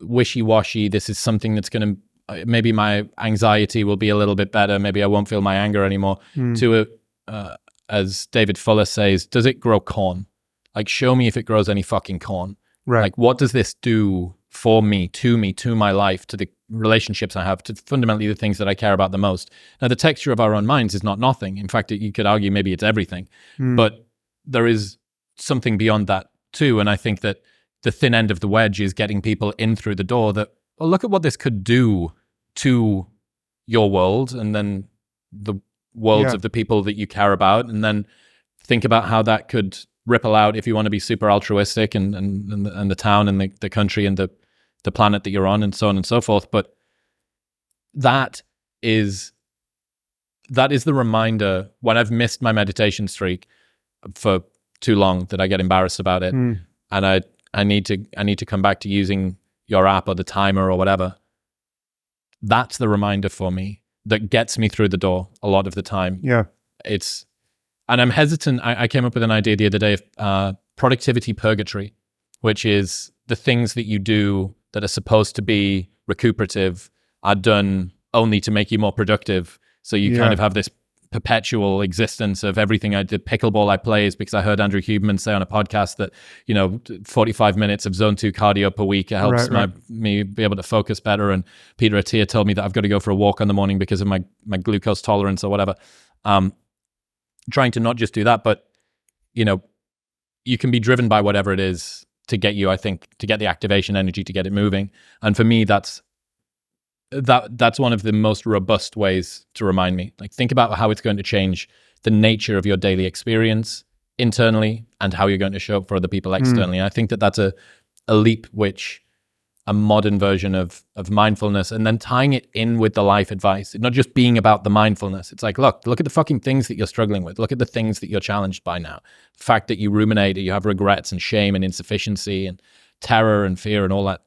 wishy-washy, this is something that's going to, maybe my anxiety will be a little bit better, maybe I won't feel my anger anymore, to as David Fuller says, does it grow corn? Like, show me if it grows any fucking corn. Right. Like, what does this do for me, to my life, to the relationships I have, to fundamentally the things that I care about the most? Now, the texture of our own minds is not nothing. In fact, you could argue maybe it's everything. But there is something beyond that too. And I think that the thin end of the wedge is getting people in through the door that, well, look at what this could do to your world and then the worlds of the people that you care about. And then think about how that could ripple out if you want to be super altruistic and the town and the country and the planet that you're on and so on and so forth. But that is the reminder when I've missed my meditation streak for too long that I get embarrassed about it. And I need to come back to using your app or the timer or whatever. That's the reminder for me that gets me through the door a lot of the time. Yeah. And I'm hesitant. I came up with an idea the other day of productivity purgatory, which is the things that you do that are supposed to be recuperative are done only to make you more productive. So you kind of have this perpetual existence of everything I did. Pickleball I play is because I heard Andrew Huberman say on a podcast that 45 minutes of zone 2 cardio per week helps me be able to focus better. And Peter Attia told me that I've got to go for a walk in the morning because of my glucose tolerance or whatever. Trying to not just do that, but you can be driven by whatever it is to get you, I think, to get the activation energy to get it moving. And for me, that's one of the most robust ways to remind me. Like, think about how it's going to change the nature of your daily experience internally and how you're going to show up for other people externally. And I think that that's a leap which a modern version of mindfulness, and then tying it in with the life advice, not just being about the mindfulness. It's like, look at the fucking things that you're struggling with. Look at the things that you're challenged by now. The fact that you ruminate, you have regrets and shame and insufficiency and terror and fear and all that.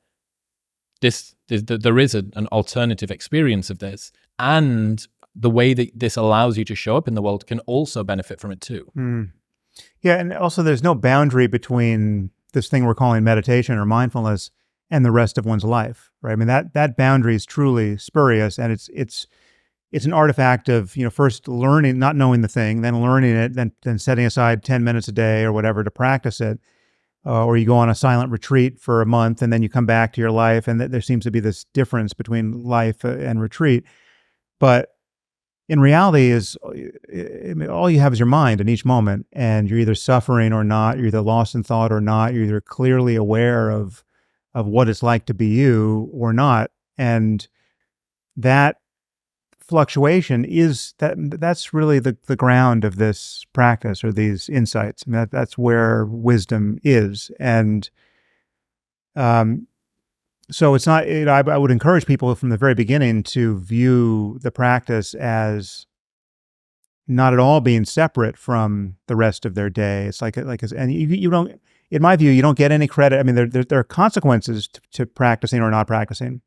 There is an alternative experience of this, and the way that this allows you to show up in the world can also benefit from it too. Yeah, and also there's no boundary between this thing we're calling meditation or mindfulness and the rest of one's life, right? I mean, that boundary is truly spurious, and it's an artifact of first learning, not knowing the thing, then learning it, then setting aside 10 minutes a day or whatever to practice it. Or you go on a silent retreat for a month and then you come back to your life, and there seems to be this difference between life and retreat. But in reality all you have is your mind in each moment, and you're either suffering or not, you're either lost in thought or not, you're either clearly aware of what it's like to be you or not. And that fluctuation that's really the ground of this practice or these insights. I mean, that's where wisdom is. And so it's not, I would encourage people from the very beginning to view the practice as not at all being separate from the rest of their day. It's and you don't, in my view, you don't get any credit. I mean, there are consequences to practicing or not practicing,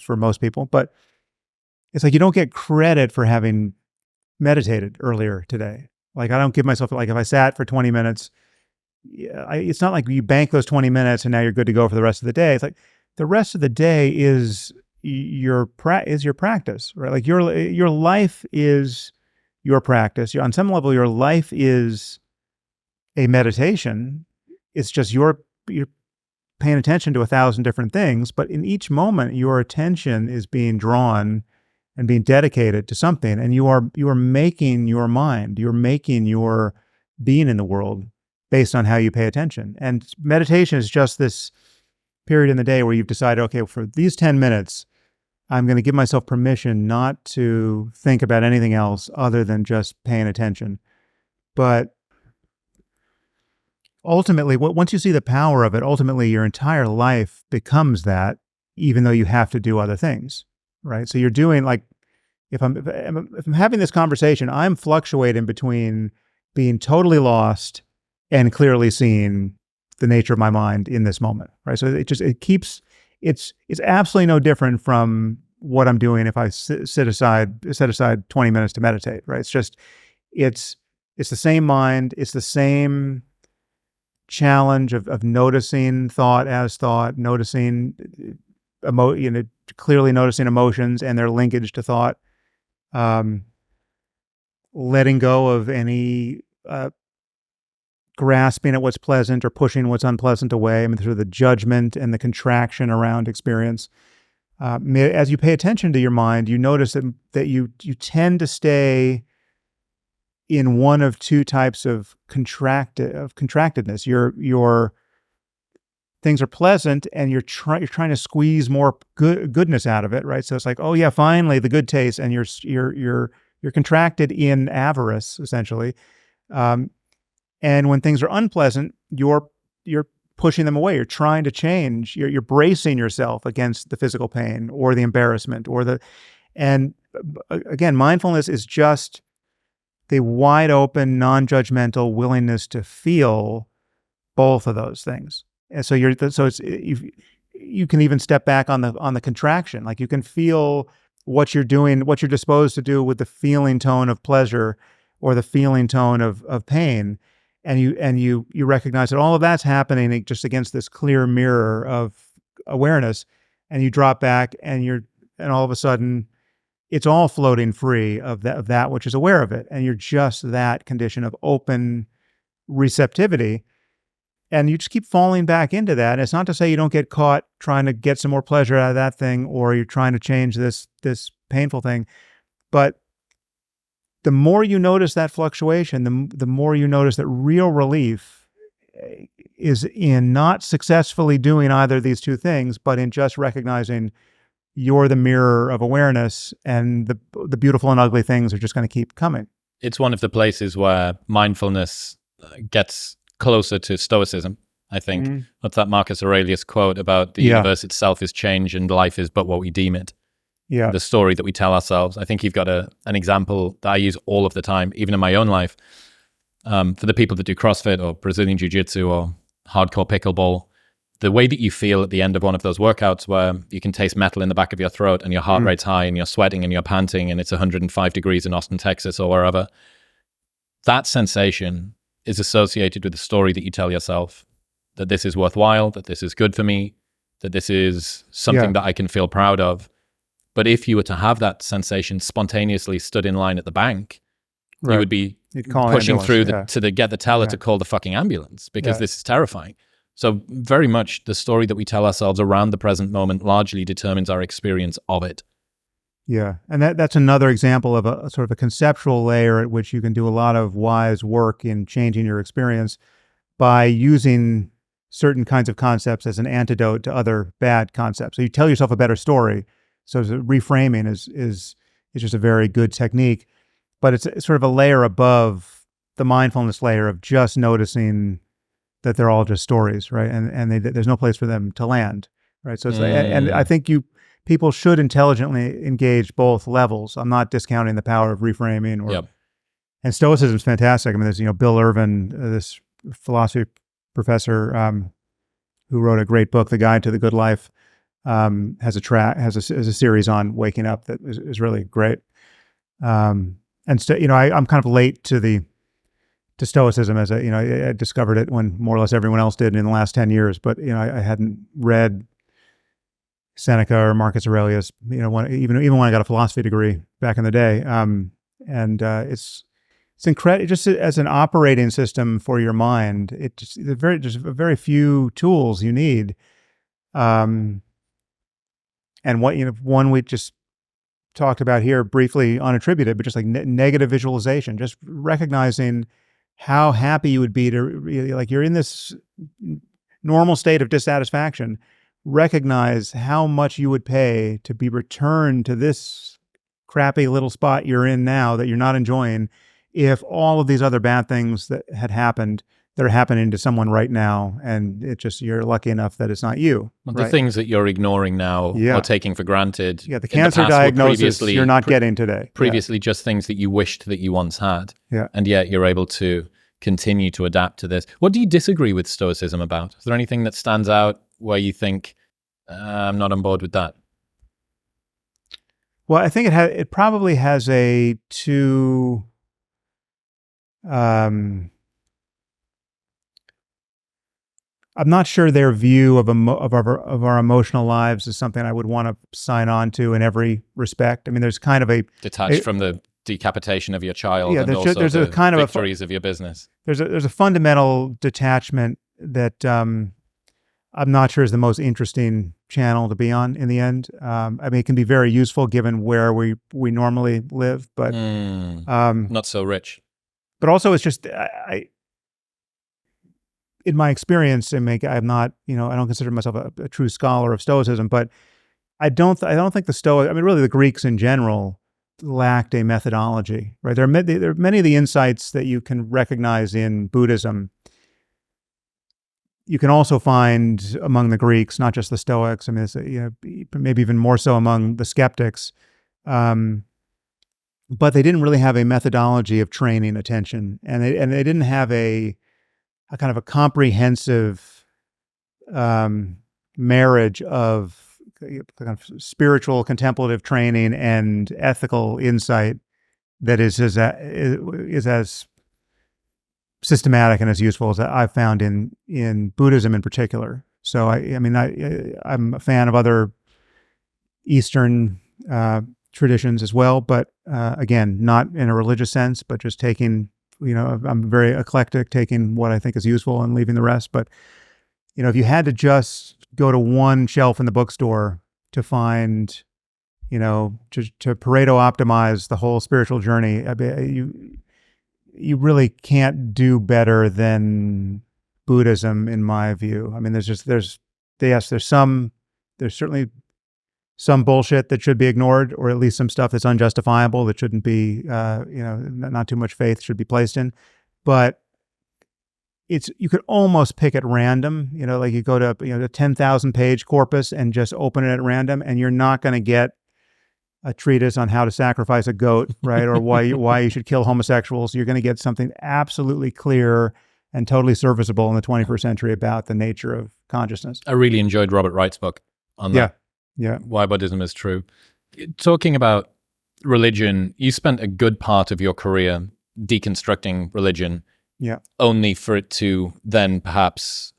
for most people, but it's like you don't get credit for having meditated earlier today. Like I don't give myself, like if I sat for 20 minutes, it's not like you bank those 20 minutes and now you're good to go for the rest of the day. It's like the rest of the day is your practice, right? Like your life is your practice. On some level, your life is a meditation. It's just you're paying attention to 1,000 different things, but in each moment, your attention is being drawn and being dedicated to something, and you are making your mind, you're making your being in the world based on how you pay attention. And meditation is just this period in the day where you've decided, okay, for these 10 minutes, I'm going to give myself permission not to think about anything else other than just paying attention. But ultimately, once you see the power of it, ultimately your entire life becomes that, even though you have to do other things, right? So you're doing like, if I'm having this conversation, I'm fluctuating between being totally lost and clearly seeing the nature of my mind in this moment, right? So it's absolutely no different from what I'm doing if I set aside 20 minutes to meditate, right? It's the same mind, it's the same challenge of noticing thought as thought, noticing clearly noticing emotions and their linkage to thought, letting go of any grasping at what's pleasant or pushing what's unpleasant away. I mean, through the judgment and the contraction around experience. As you pay attention to your mind, you notice that you tend to stay in one of two types of contractedness. Your things are pleasant, and you're trying to squeeze more goodness out of it, right? So it's like, oh yeah, finally the good taste, and you're contracted in avarice essentially. And when things are unpleasant, you're pushing them away. You're trying to change. You're bracing yourself against the physical pain or the embarrassment and again, mindfulness is just the wide open, non-judgmental willingness to feel both of those things. And so you can even step back on the contraction. Like you can feel what you're doing, what you're disposed to do with the feeling tone of pleasure or the feeling tone of pain. And you recognize that all of that's happening just against this clear mirror of awareness, and you drop back and all of a sudden it's all floating free of that which is aware of it. And you're just that condition of open receptivity. And you just keep falling back into that. And it's not to say you don't get caught trying to get some more pleasure out of that thing, or you're trying to change this painful thing. But the more you notice that fluctuation, the more you notice that real relief is in not successfully doing either of these two things, but in just recognizing you're the mirror of awareness, and the beautiful and ugly things are just going to keep coming. It's one of the places where mindfulness gets closer to Stoicism, I think. Mm-hmm. What's that Marcus Aurelius quote about the universe itself is change and life is but what we deem it? Yeah. The story that we tell ourselves. I think you've got an example that I use all of the time, even in my own life. For the people that do CrossFit or Brazilian Jiu-Jitsu or hardcore pickleball, the way that you feel at the end of one of those workouts where you can taste metal in the back of your throat and your heart rate's high and you're sweating and you're panting and it's 105 degrees in Austin, Texas or wherever, that sensation is associated with the story that you tell yourself, that this is worthwhile, that this is good for me, that this is something that I can feel proud of. But if you were to have that sensation spontaneously stood in line at the bank, you would be pushing through to get the teller to call the fucking ambulance because this is terrifying. So very much the story that we tell ourselves around the present moment largely determines our experience of it. Yeah, and that's another example of a sort of a conceptual layer at which you can do a lot of wise work in changing your experience by using certain kinds of concepts as an antidote to other bad concepts. So you tell yourself a better story. So reframing is just a very good technique, but it's sort of a layer above the mindfulness layer of just noticing that they're all just stories, right? And there's no place for them to land, right? So it's like, and I think people should intelligently engage both levels. I'm not discounting the power of reframing and Stoicism is fantastic. I mean, there's Bill Irvin, this philosophy professor who wrote a great book, The Guide to the Good Life. has a series on waking up that is really great. I'm kind of late to Stoicism as I discovered it when more or less everyone else did in the last 10 years, but I hadn't read Seneca or Marcus Aurelius, even when I got a philosophy degree back in the day. It's incredible just as an operating system for your mind. There's very few tools you need. And one we just talked about here briefly unattributed, but just like negative visualization, just recognizing how happy you would be to like you're in this normal state of dissatisfaction. Recognize how much you would pay to be returned to this crappy little spot you're in now that you're not enjoying, if all of these other bad things that had happened that are happening to someone right now, and you're lucky enough that it's not you. Well, right? The things that you're ignoring now or taking for granted. The cancer diagnosis you're not getting today. Previously just things that you wished that you once had. Yeah. And yet you're able to continue to adapt to this. What do you disagree with Stoicism about? Is there anything that stands out where you think, I'm not on board with that? Well, I think it probably has a too I'm not sure their view of our emotional lives is something I would want to sign on to in every respect. I mean, there's kind of detached from the decapitation of your child, and there's also a kind of victories of your business. There's a fundamental detachment that I'm not sure is the most interesting channel to be on in the end. I mean, it can be very useful given where we normally live, but not so rich. But also, it's just in my experience, I'm not, I don't consider myself a true scholar of Stoicism, but I don't think the Stoics, I mean, really the Greeks in general lacked a methodology, right? There are many of the insights that you can recognize in Buddhism. You can also find among the Greeks, not just the Stoics. I mean, it's, maybe even more so among the skeptics. But they didn't really have a methodology of training attention, and they didn't have a kind of a comprehensive marriage of kind of spiritual contemplative training and ethical insight that is as systematic and as useful as I've found in Buddhism in particular. So I'm a fan of other Eastern traditions as well, but again, not in a religious sense, but just taking, I'm very eclectic, taking what I think is useful and leaving the rest. But, if you had to just go to one shelf in the bookstore to find, to Pareto optimize the whole spiritual journey, you really can't do better than Buddhism, in my view. I mean, there's certainly some bullshit that should be ignored, or at least some stuff that's unjustifiable that shouldn't be, not too much faith should be placed in. But you could almost pick at random, like you go to, the 10,000 page corpus and just open it at random, and you're not going to get a treatise on how to sacrifice a goat, right? Or why you should kill homosexuals. You're going to get something absolutely clear and totally serviceable in the 21st century about the nature of consciousness. I really enjoyed Robert Wright's book on that. Yeah. Why Buddhism is true. Talking about religion, you spent a good part of your career deconstructing religion. Yeah. Only for it to then perhaps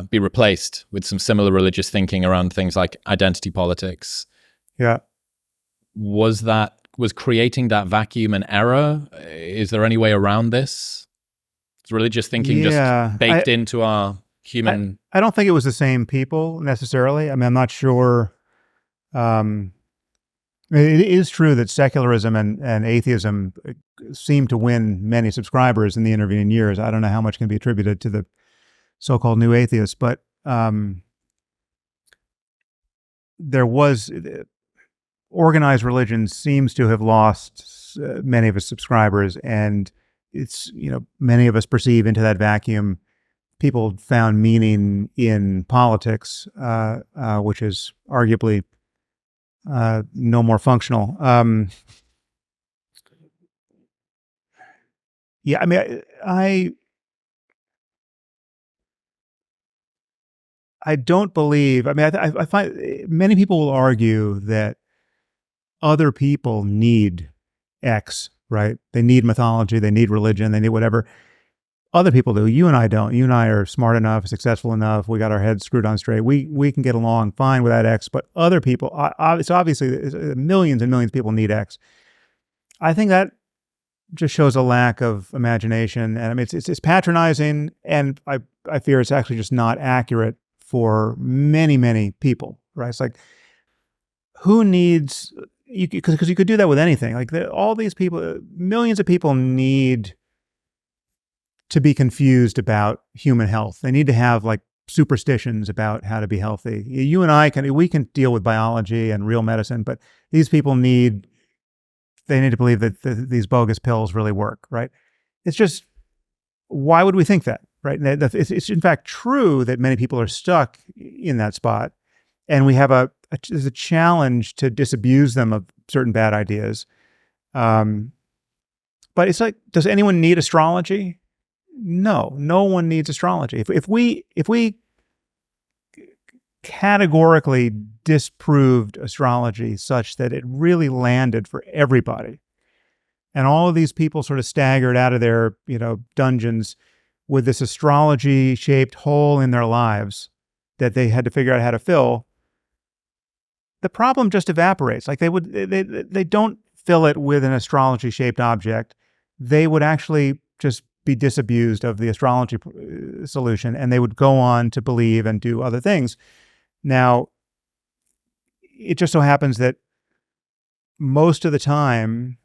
be replaced with some similar religious thinking around things like identity politics. Yeah. Was creating that vacuum an error? Is there any way around this? Is religious thinking just baked into our human? I don't think it was the same people necessarily. I mean, I'm not sure. It is true that secularism and atheism seem to win many subscribers in the intervening years. I don't know how much can be attributed to the so-called new atheists, but there was organized religion seems to have lost many of its subscribers, and it's many of us perceive into that vacuum. People found meaning in politics, which is arguably no more functional. Yeah, I mean, I don't believe. I mean, I find many people will argue that other people need X, right? They need mythology, they need religion, they need whatever. Other people do. You and I don't. You and I are smart enough, successful enough. We got our heads screwed on straight. We can get along fine without X. But other people, it's obviously millions and millions of people need X. I think that just shows a lack of imagination, and I mean it's patronizing, and I fear it's actually just not accurate for many people. Right? It's like, who needs? Because you could do that with anything. Like all these people, millions of people need to be confused about human health. They need to have like superstitions about how to be healthy. You and I we can deal with biology and real medicine, but these people need to believe that these bogus pills really work, right? It's just, why would we think that, right? It's in fact true that many people are stuck in that spot, and we have there's a challenge to disabuse them of certain bad ideas. But it's like, does anyone need astrology? No one needs astrology. If we categorically disproved astrology such that it really landed for everybody, and all of these people sort of staggered out of their, dungeons with this astrology-shaped hole in their lives that they had to figure out how to fill, the problem just evaporates. Like they don't fill it with an astrology-shaped object. They would actually just be disabused of the astrology solution, and they would go on to believe and do other things. Now, it just so happens that most of the time,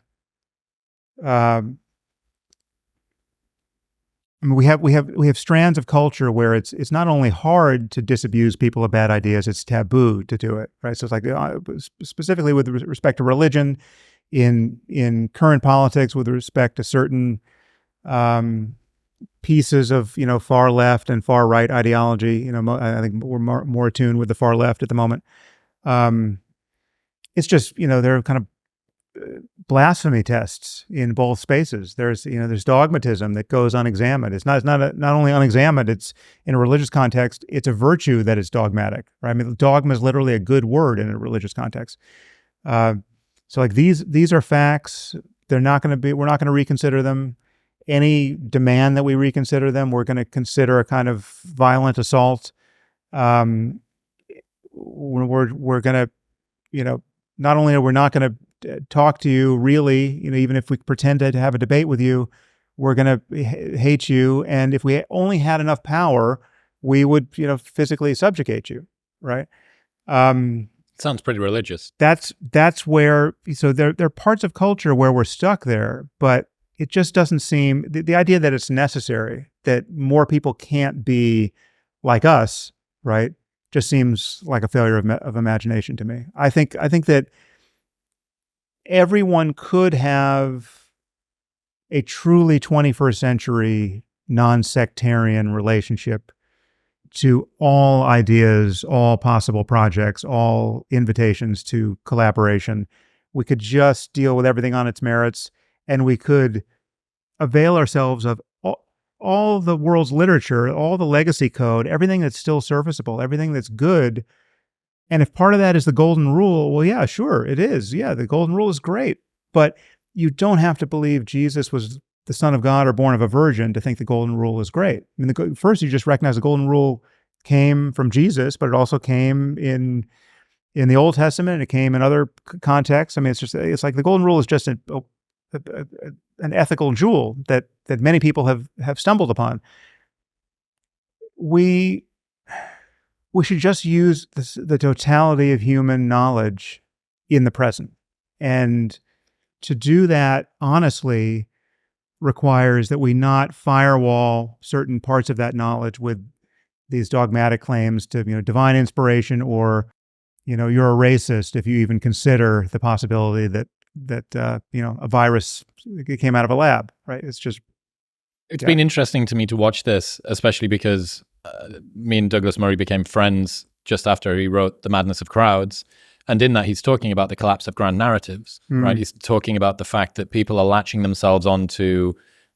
we have strands of culture where it's not only hard to disabuse people of bad ideas, it's taboo to do it, right? So it's like specifically with respect to religion, in current politics, with respect to certain pieces of far left and far right ideology. I think we're more attuned with the far left at the moment. It's just there are kind of blasphemy tests in both spaces. There's dogmatism that goes unexamined. It's not only unexamined. It's, in a religious context, it's a virtue that is dogmatic, right? I mean, dogma is literally a good word in a religious context. So like these are facts. We're not going to reconsider them. Any demand that we reconsider them, we're going to consider a kind of violent assault. We're going to, not only are we not going to talk to you really, even if we pretend to have a debate with you, we're going to hate you. And if we only had enough power, we would, physically subjugate you, right? Sounds pretty religious. That's where, so there are parts of culture where we're stuck there, but it just doesn't seem, the idea that it's necessary, that more people can't be like us, right, just seems like a failure of imagination to me. I think that everyone could have a truly 21st century non-sectarian relationship to all ideas, all possible projects, all invitations to collaboration. We could just deal with everything on its merits, and we could avail ourselves of all the world's literature, all the legacy code, everything that's still serviceable, everything that's good. And if part of that is the golden rule, well, yeah, sure, it is. Yeah, the golden rule is great. But you don't have to believe Jesus was the Son of God or born of a virgin to think the golden rule is great. I mean, first you just recognize the golden rule came from Jesus, but it also came in the Old Testament, and it came in other contexts. I mean, it's like the golden rule is just an ethical jewel that many people have stumbled upon. We should just use the totality of human knowledge in the present. And to do that honestly requires that we not firewall certain parts of that knowledge with these dogmatic claims to, divine inspiration, or, you're a racist if you even consider the possibility that a virus came out of a lab, right? It's been interesting to me to watch this, especially because me and Douglas Murray became friends just after he wrote The Madness of Crowds. And in that, he's talking about the collapse of grand narratives, right? He's talking about the fact that people are latching themselves onto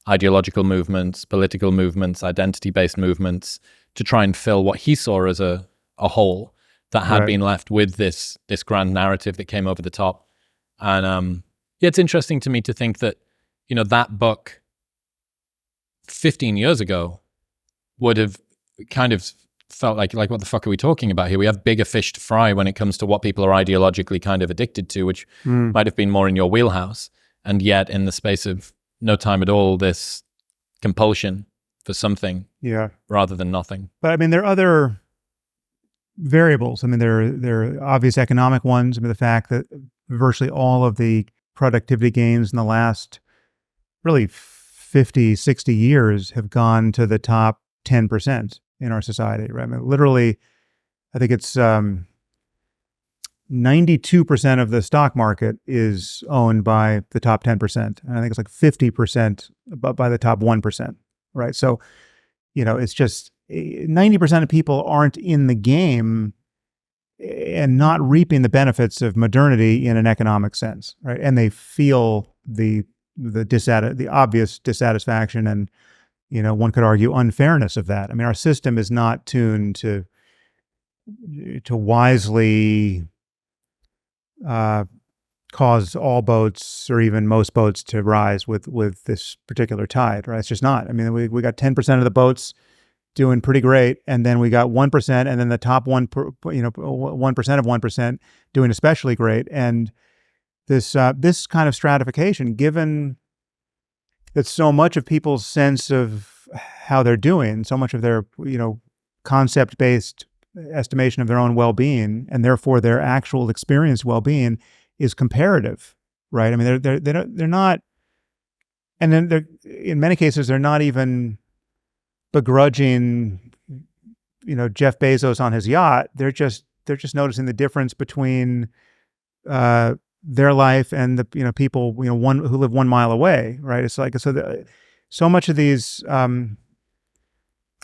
ideological movements, political movements, identity-based movements to try and fill what he saw as a a hole that had Right. been left with this grand narrative that came over the top. And yeah, it's interesting to me to think that, you know, that book 15 years ago would have kind of felt like what the fuck are we talking about here? We have bigger fish to fry when it comes to what people are ideologically kind of addicted to, which might have been more in your wheelhouse. And yet in the space of no time at all, this compulsion for something rather than nothing. But I mean, there are other variables. I mean, there are obvious economic ones. I mean, the fact that virtually all of the productivity gains in the last really 50, 60 years have gone to the top 10% in our society, right? I mean, literally, I think it's 92% of the stock market is owned by the top 10%. And I think it's like 50% by the top 1%, right? So, you know, it's just 90% of people aren't in the game and not reaping the benefits of modernity in an economic sense, right? And they feel the obvious dissatisfaction and, you know, one could argue unfairness of that. I mean, our system is not tuned to wisely cause all boats or even most boats to rise with this particular tide, right? It's just not. I mean, we got 10% of the boats doing pretty great, and then we got 1%, and then the top 1% of 1% doing especially great. And this kind of stratification, given that so much of people's sense of how they're doing, so much of their, you know, concept-based estimation of their own well-being, and therefore their actual experienced well-being, is comparative, right? I mean, they're not, and then they're, in many cases, they're not even begrudging, you know, Jeff Bezos on his yacht. They're just noticing the difference between their life and the, you know, people, you know, who live 1 mile away, right? It's like, so much of these,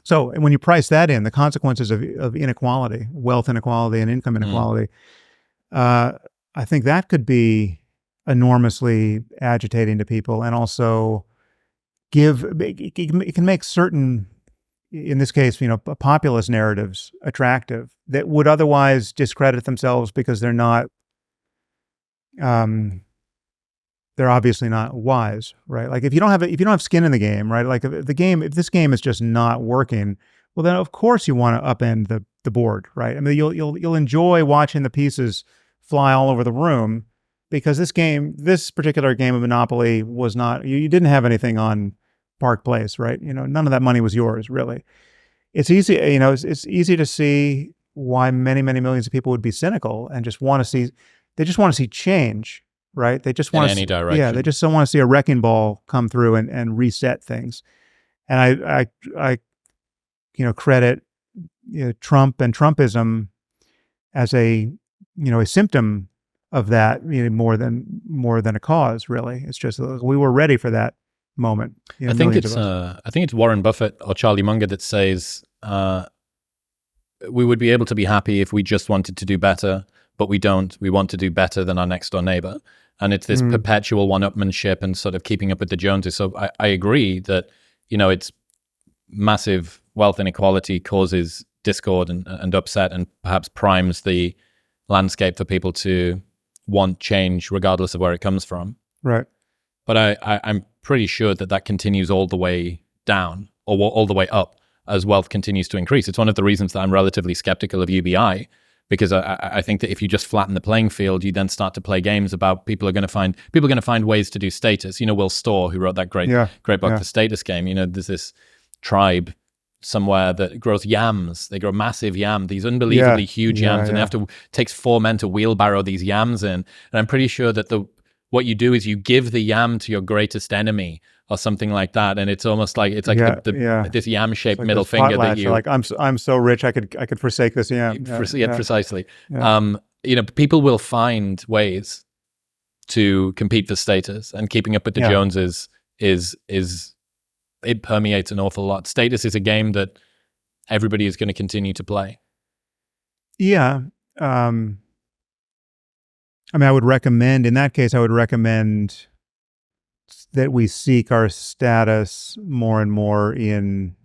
so when you price that in, the consequences of inequality, wealth inequality and income inequality, I think that could be enormously agitating to people, and also it can make certain, in this case, you know, populist narratives attractive that would otherwise discredit themselves because they're not, they're obviously not wise, right? Like if you don't have skin in the game, right? Like if this game is just not working, well, then of course you want to upend the board, right? I mean, you'll enjoy watching the pieces fly all over the room because this particular game of Monopoly was not, you didn't have anything on Park Place, right? You know, none of that money was yours, really. It's easy, you know, it's easy to see why many, many millions of people would be cynical and just want to see change, right? They just want in any direction. Yeah, they just don't want to see a wrecking ball come through and reset things. And I you know, credit, you know, Trump and Trumpism as a symptom of that, you know, more than a cause, really. It's just we were ready for that moment. You know, I think it's Warren Buffett or Charlie Munger that says we would be able to be happy if we just wanted to do better, but we don't. We want to do better than our next door neighbor. And it's this perpetual one-upmanship and sort of keeping up with the Joneses. So I agree that, you know, it's massive wealth inequality causes discord and upset and perhaps primes the landscape for people to want change regardless of where it comes from. Right. But I'm pretty sure that continues all the way down or all the way up as wealth continues to increase. It's one of the reasons that I'm relatively skeptical of UBI, because I think that if you just flatten the playing field, you then start to play games about people are going to find ways to do status. You know, Will Storr, who wrote that great book, The Status Game. You know, there's this tribe somewhere that grows yams. They grow massive these unbelievably huge yams, and it takes 4 men to wheelbarrow these yams in. And I'm pretty sure that what you do is you give the yam to your greatest enemy or something like that, and it's almost like this yam-shaped like middle finger that you like. I'm so rich, I could forsake this yam. Precisely. Yeah. You know, people will find ways to compete for status, and keeping up with the Joneses is it permeates an awful lot. Status is a game that everybody is going to continue to play. Yeah. I mean, in that case, I would recommend that we seek our status more and more in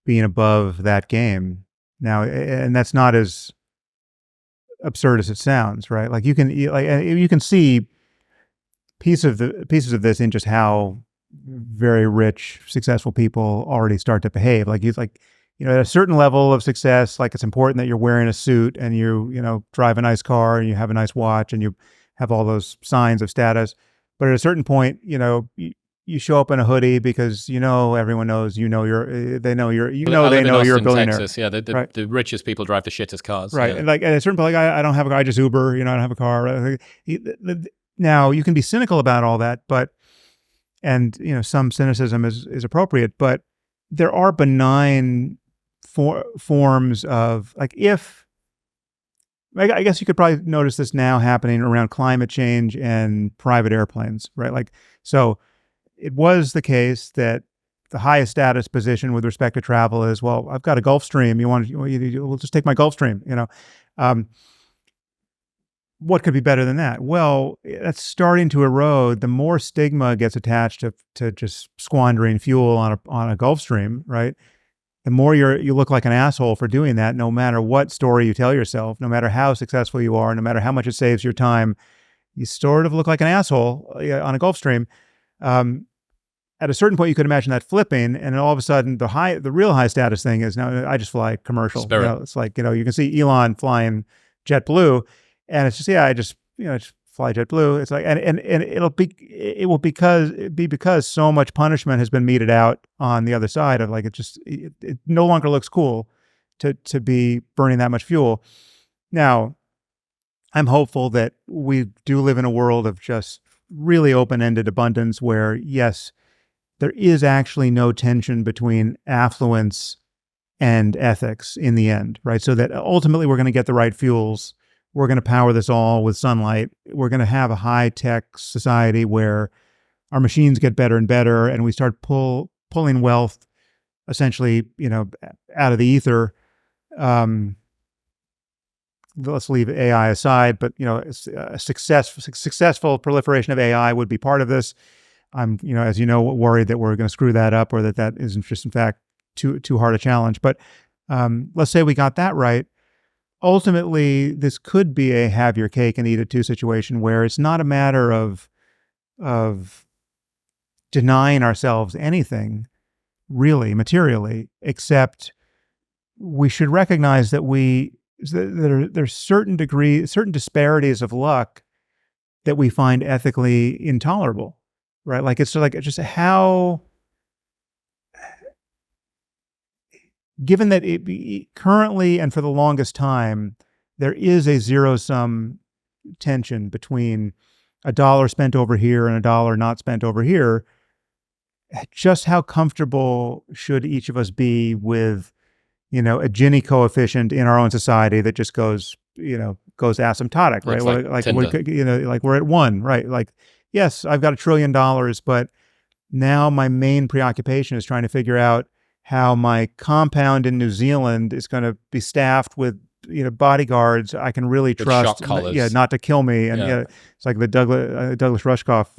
being above that game, Now, and that's not as absurd as it sounds, right? Like you can see pieces of this in just how very rich, successful people already start to behave. Like at a certain level of success, like it's important that you're wearing a suit and you drive a nice car and you have a nice watch and you have all those signs of status. But at a certain point, you show up in a hoodie because everyone knows they know you're a billionaire. Texas, yeah, the richest people drive the shittest cars, right? Yeah. And like at a certain point, like I don't have a car, I just Uber. I don't have a car. Now you can be cynical about all that, and some cynicism is appropriate, but there are benign forms of like I guess you could probably notice this now happening around climate change and private airplanes, right? Like so. It was the case that the highest status position with respect to travel is, well, I've got a Gulfstream. We'll just take my Gulfstream. What could be better than that? Well, that's starting to erode. The more stigma gets attached to just squandering fuel on a Gulfstream, right? The more you look like an asshole for doing that, no matter what story you tell yourself, no matter how successful you are, no matter how much it saves your time, you sort of look like an asshole on a Gulfstream. At a certain point, you could imagine that flipping, and all of a sudden, the real high status thing is now I just fly commercial. It's like you can see Elon flying JetBlue, and it's just I just fly JetBlue. It's like and it will be because so much punishment has been meted out on the other side of like it no longer looks cool to be burning that much fuel. Now, I'm hopeful that we do live in a world of just really open-ended abundance where yes. There is actually no tension between affluence and ethics in the end, right? So that ultimately we're going to get the right fuels. We're going to power this all with sunlight. We're going to have a high-tech society where our machines get better and better, and we start pulling wealth essentially, out of the ether. Let's leave AI aside, but a successful proliferation of AI would be part of this. I'm, as worried that we're going to screw that up or that isn't just, in fact, too hard a challenge. But let's say we got that right. Ultimately, this could be a have your cake and eat it too situation where it's not a matter of denying ourselves anything really materially, except we should recognize that there's certain disparities of luck that we find ethically intolerable. Right, like it's just how, given that currently and for the longest time, there is a zero-sum tension between a dollar spent over here and a dollar not spent over here. Just how comfortable should each of us be with, a Gini coefficient in our own society that just goes asymptotic, right? Like we're at 1, right? Like. Yes, I've got $1 trillion, but now my main preoccupation is trying to figure out how my compound in New Zealand is going to be staffed with bodyguards I can really trust, not to kill me. And it's like the Douglas Rushkoff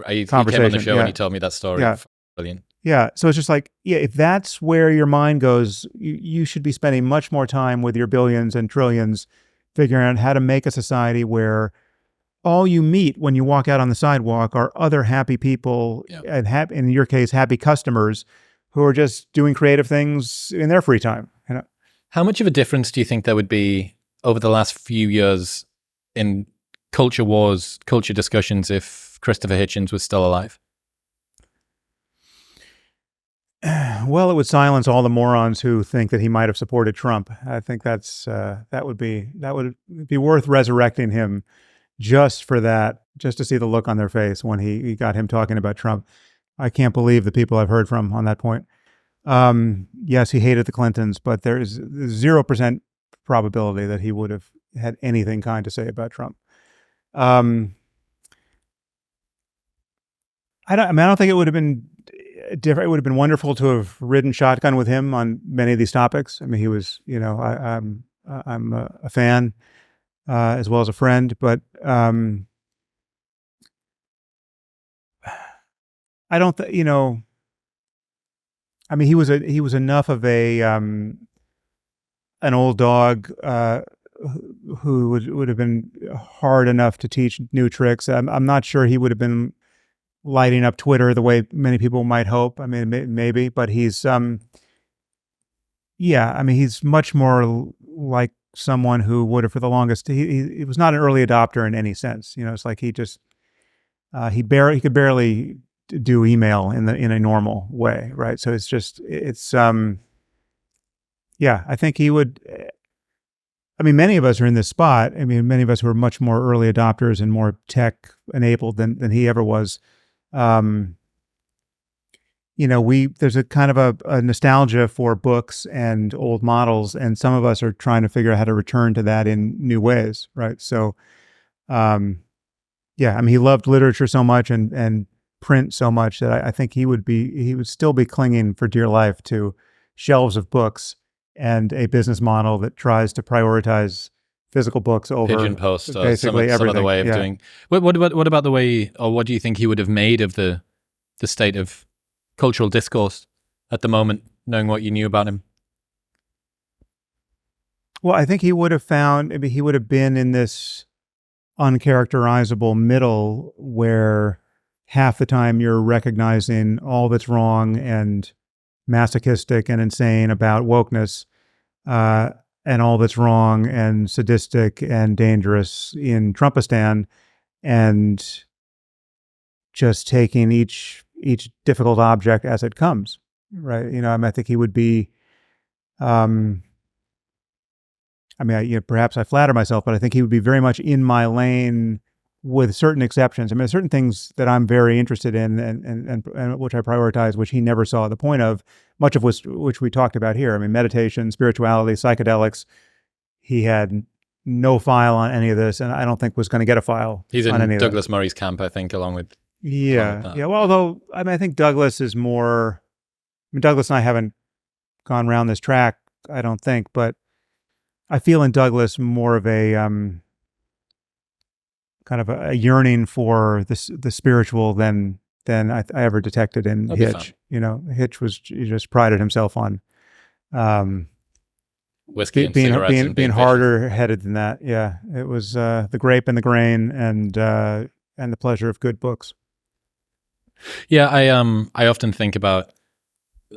he conversation. Came on the show and he told me that story. Yeah. Brilliant. Yeah, so it's just like, if that's where your mind goes, you should be spending much more time with your billions and trillions figuring out how to make a society where all you meet when you walk out on the sidewalk are other happy people, and in your case, happy customers who are just doing creative things in their free time. How much of a difference do you think there would be over the last few years in culture wars, culture discussions, if Christopher Hitchens was still alive? Well, it would silence all the morons who think that he might have supported Trump. I think that would be worth resurrecting him. Just for that, just to see the look on their face when he got him talking about Trump. I can't believe the people I've heard from on that point. Yes, he hated the Clintons, but there is 0% probability that he would have had anything kind to say about Trump. I don't think it would have been different. It would have been wonderful to have ridden shotgun with him on many of these topics. I mean, he was, I'm a fan. As well as a friend, but I don't I mean, he was enough of a an old dog who would have been hard enough to teach new tricks. I'm not sure he would have been lighting up Twitter the way many people might hope. I mean, maybe, but he's yeah. I mean, he's much more like someone who would have for the longest. He was not an early adopter in any sense. You know, it's like he just he could barely do email in a normal way, right? So it's yeah. I think he would. I mean, many of us are in this spot. I mean, many of us who are much more early adopters and more tech enabled than he ever was. You know, there's a kind of a nostalgia for books and old models, and some of us are trying to figure out how to return to that in new ways, right? So, yeah, I mean, he loved literature so much and print so much that I think he would still be clinging for dear life to shelves of books and a business model that tries to prioritize physical books over Pigeon post or basically some everything. other way of doing. What about the way, or what do you think he would have made of the state of cultural discourse at the moment, knowing what you knew about him? Well, I think he would have he would have been in this uncharacterizable middle where half the time you're recognizing all that's wrong and masochistic and insane about wokeness, and all that's wrong and sadistic and dangerous in Trumpistan, and just taking each difficult object as it comes, right? You know, I mean, I think he would be. I mean, perhaps I flatter myself, but I think he would be very much in my lane, with certain exceptions. I mean, there's certain things that I'm very interested in and which I prioritize, which he never saw the point of, much of which we talked about here. I mean, meditation, spirituality, psychedelics. He had no file on any of this, and I don't think was going to get a file. He's on in any Douglas Murray's camp, I think, along with yeah. Well, although I mean, I think Douglas is more. I mean, Douglas and I haven't gone around this track, I don't think, but I feel in Douglas more of a kind of a yearning for the spiritual than I ever detected in Hitch. You know, Hitch he just prided himself on whiskey and cigarettes and being harder headed than that. Yeah, it was the grape and the grain and the pleasure of good books. Yeah, I often think about.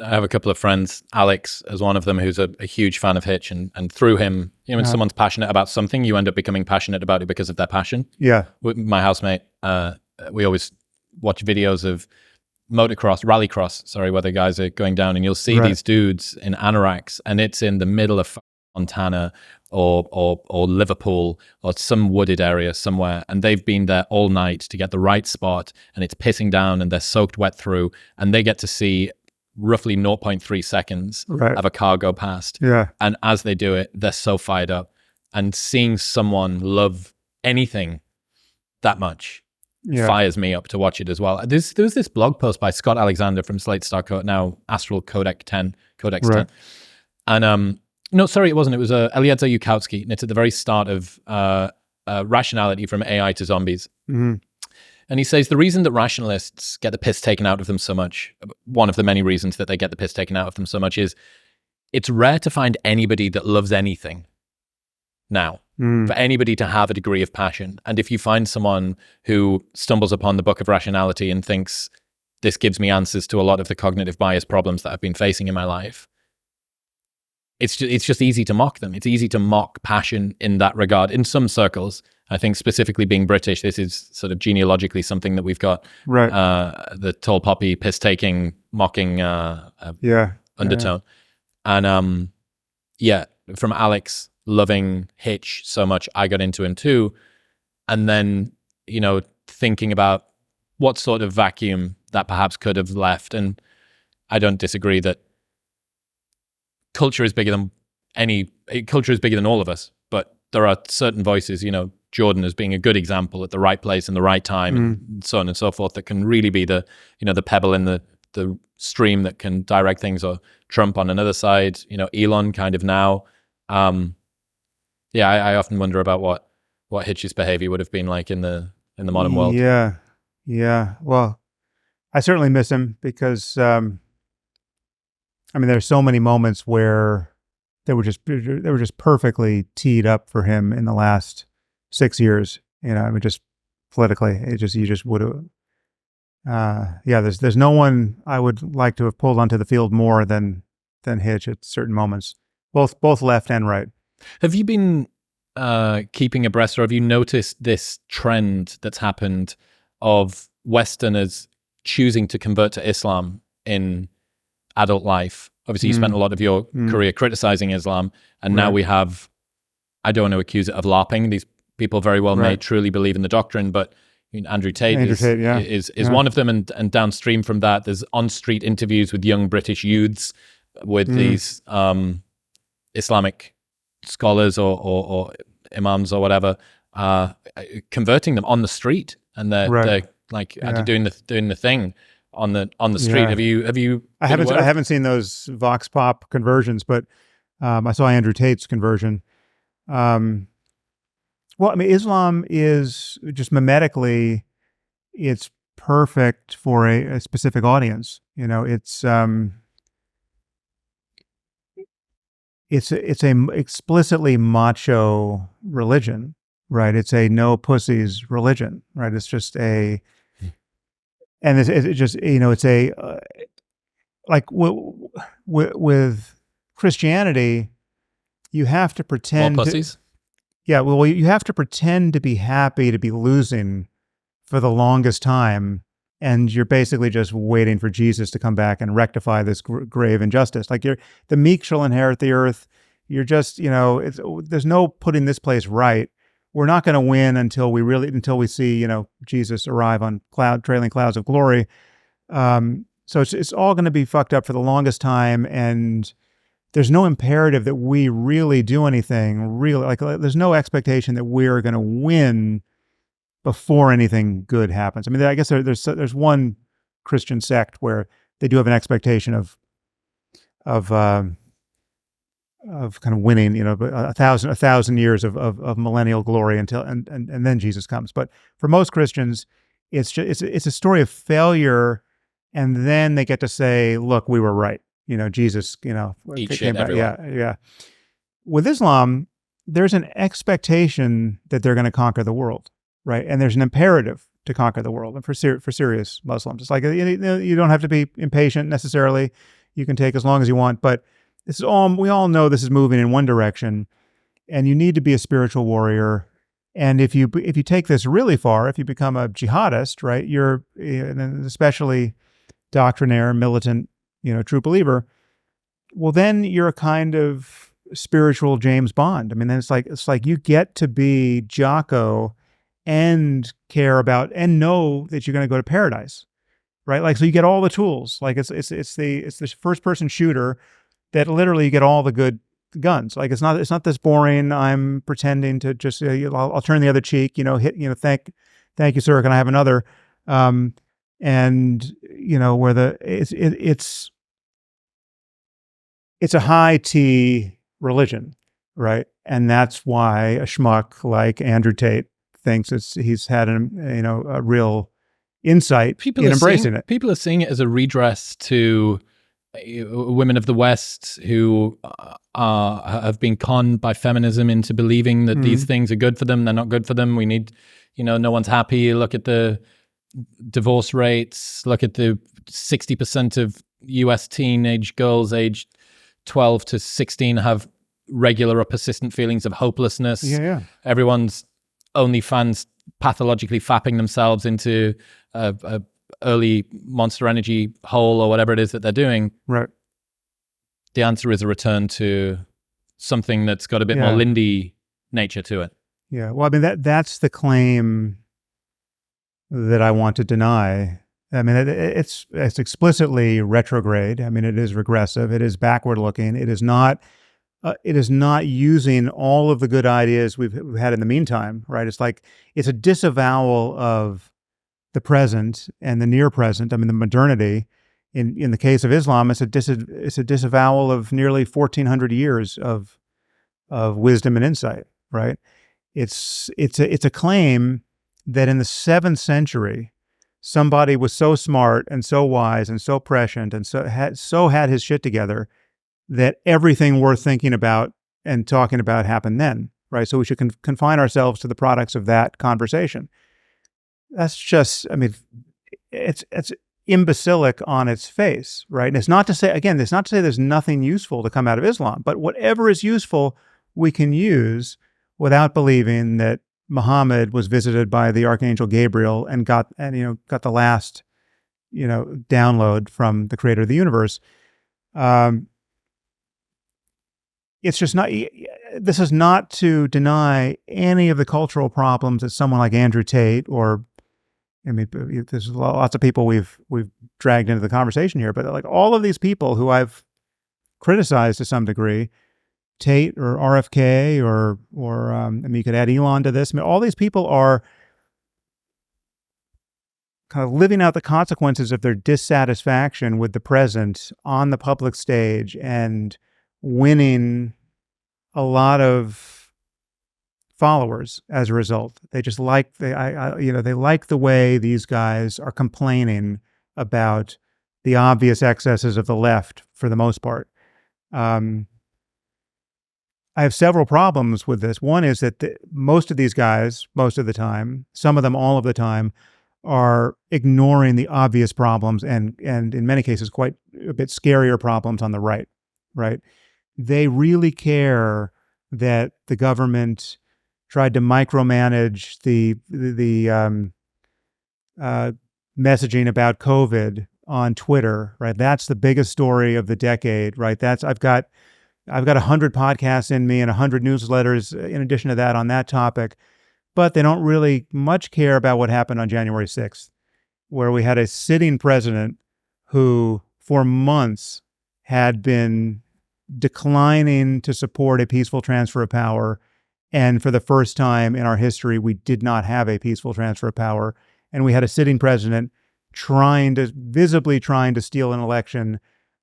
I have a couple of friends, Alex as one of them, who's a huge fan of Hitch, and through him, you know, when someone's passionate about something, you end up becoming passionate about it because of their passion. Yeah. With my housemate, we always watch videos of rallycross, where the guys are going down, and you'll see these dudes in anoraks, and it's in the middle of Montana or Liverpool or some wooded area somewhere, and they've been there all night to get the right spot, and it's pissing down, and they're soaked wet through, and they get to see roughly 0.3 seconds of a car go past. Yeah. And as they do it, they're so fired up. And seeing someone love anything that much fires me up to watch it as well. There was this blog post by Scott Alexander from Slate Star Code, now Astral Codex 10. And no, sorry, it wasn't. It was Eliezer Yudkowsky, and it's at the very start of Rationality from AI to Zombies. Mm-hmm. And he says the reason that rationalists get the piss taken out of them so much, one of the many reasons that they get the piss taken out of them so much, is it's rare to find anybody that loves anything now, for anybody to have a degree of passion. And if you find someone who stumbles upon the Book of Rationality and thinks, this gives me answers to a lot of the cognitive bias problems that I've been facing in my life, it's just easy to mock them. It's easy to mock passion in that regard. In some circles, I think specifically being British, this is sort of genealogically something that we've got. Right. The tall poppy, piss-taking, mocking undertone. And from Alex loving Hitch so much, I got into him too. And then, you know, thinking about what sort of vacuum that perhaps could have left. And I don't disagree that culture is bigger than all of us, but there are certain voices, you know, Jordan as being a good example at the right place and the right time and so on and so forth, that can really be the pebble in the stream that can direct things, or Trump on another side, you know, Elon kind of now. I often wonder about what Hitch's behavior would have been like in the modern world. Yeah. Well, I certainly miss him because, I mean, there's so many moments where that were just perfectly teed up for him in the last 6 years. I mean, just politically, you just would have. There's no one I would like to have pulled onto the field more than Hitch at certain moments, both left and right. Have you been keeping abreast, or have you noticed this trend that's happened of Westerners choosing to convert to Islam in adult life? Obviously, you spent a lot of your career criticizing Islam, and now we have, I don't want to accuse it of LARPing. These people very well may truly believe in the doctrine, but Andrew Tate is one of them, and downstream from that, there's on-street interviews with young British youths with these Islamic scholars or imams or whatever, converting them on the street, and they're like doing the thing on the street. Yeah. Have you? I haven't seen those Vox Pop conversions, but I saw Andrew Tate's conversion. Well, I mean, Islam is just mimetically, it's perfect for a specific audience. It's a explicitly macho religion, right? It's a no pussies religion, right? It's just and it's just it's a like with Christianity, you have to pretend. More pussies. Yeah, well, you have to pretend to be happy to be losing for the longest time, and you're basically just waiting for Jesus to come back and rectify this grave injustice. Like the meek shall inherit the earth. You're just, there's no putting this place right. We're not going to win until we see, Jesus arrive on trailing clouds of glory. So it's all going to be fucked up for the longest time, and there's no imperative that we really do anything. Really, there's no expectation that we're going to win before anything good happens. I mean, I guess there's one Christian sect where they do have an expectation of kind of winning, a thousand years of millennial glory until and then Jesus comes. But for most Christians, it's a story of failure, and then they get to say, "Look, we were right." Jesus, eat shit everywhere. Yeah. With Islam, there's an expectation that they're going to conquer the world, right? And there's an imperative to conquer the world. And for serious Muslims, it's like you don't have to be impatient necessarily. You can take as long as you want, but we all know this is moving in one direction, and you need to be a spiritual warrior. And if you take this really far, if you become a jihadist, right, you're especially doctrinaire, militant, true believer, well, then you're a kind of spiritual James Bond. I mean, then it's like you get to be Jocko and care about and know that you're going to go to paradise, right? Like, so you get all the tools. Like it's the first person shooter that literally you get all the good guns. Like it's not this boring. I'm pretending to just I'll turn the other cheek. Thank you, sir. Can I have another? And where it's a high T religion, right? And that's why a schmuck like Andrew Tate thinks he's had a real insight in embracing it. People are seeing it as a redress to women of the West who have been conned by feminism into believing that these things are good for them. They're not good for them. We need, no one's happy. Look at the divorce rates. Look at the 60% of U.S. teenage girls aged 12 to 16 have regular or persistent feelings of hopelessness. Yeah. Everyone's OnlyFans pathologically fapping themselves into a early Monster Energy hole or whatever it is that they're doing. Right. The answer is a return to something that's got a bit more Lindy nature to it. Yeah. Well, I mean, that's the claim that I want to deny. I mean, it's explicitly retrograde. I mean, it is regressive. It is backward looking. It is not using all of the good ideas we've had in the meantime, right? It's like it's a disavowal of the present and the near present. I mean, the modernity. In the case of Islam, it's a disavowal of nearly 1,400 years of wisdom and insight, right? It's a claim that in the 7th century, somebody was so smart and so wise and so prescient and so had his shit together that everything worth thinking about and talking about happened then, right? So we should confine ourselves to the products of that conversation. That's just, I mean, it's imbecilic on its face, right? And it's not to say, again, it's not to say there's nothing useful to come out of Islam, but whatever is useful, we can use without believing that Muhammad was visited by the Archangel Gabriel and got the last, download from the creator of the universe. It's just not, this is not to deny any of the cultural problems that someone like Andrew Tate, or, I mean, there's lots of people we've dragged into the conversation here, but like all of these people who I've criticized to some degree, Tate or RFK or I mean, you could add Elon to this. I mean, all these people are kind of living out the consequences of their dissatisfaction with the present on the public stage and winning a lot of followers as a result. They just like they like the way these guys are complaining about the obvious excesses of the left for the most part. I have several problems with this. One is that most of these guys, most of the time, some of them all of the time, are ignoring the obvious problems and in many cases quite a bit scarier problems on the right, right? They really care that the government tried to micromanage the messaging about COVID on Twitter, right? That's the biggest story of the decade, right? I've got 100 podcasts in me and 100 newsletters in addition to that on that topic, but they don't really much care about what happened on January 6th, where we had a sitting president who for months had been declining to support a peaceful transfer of power. And for the first time in our history, we did not have a peaceful transfer of power. And we had a sitting president visibly trying to steal an election,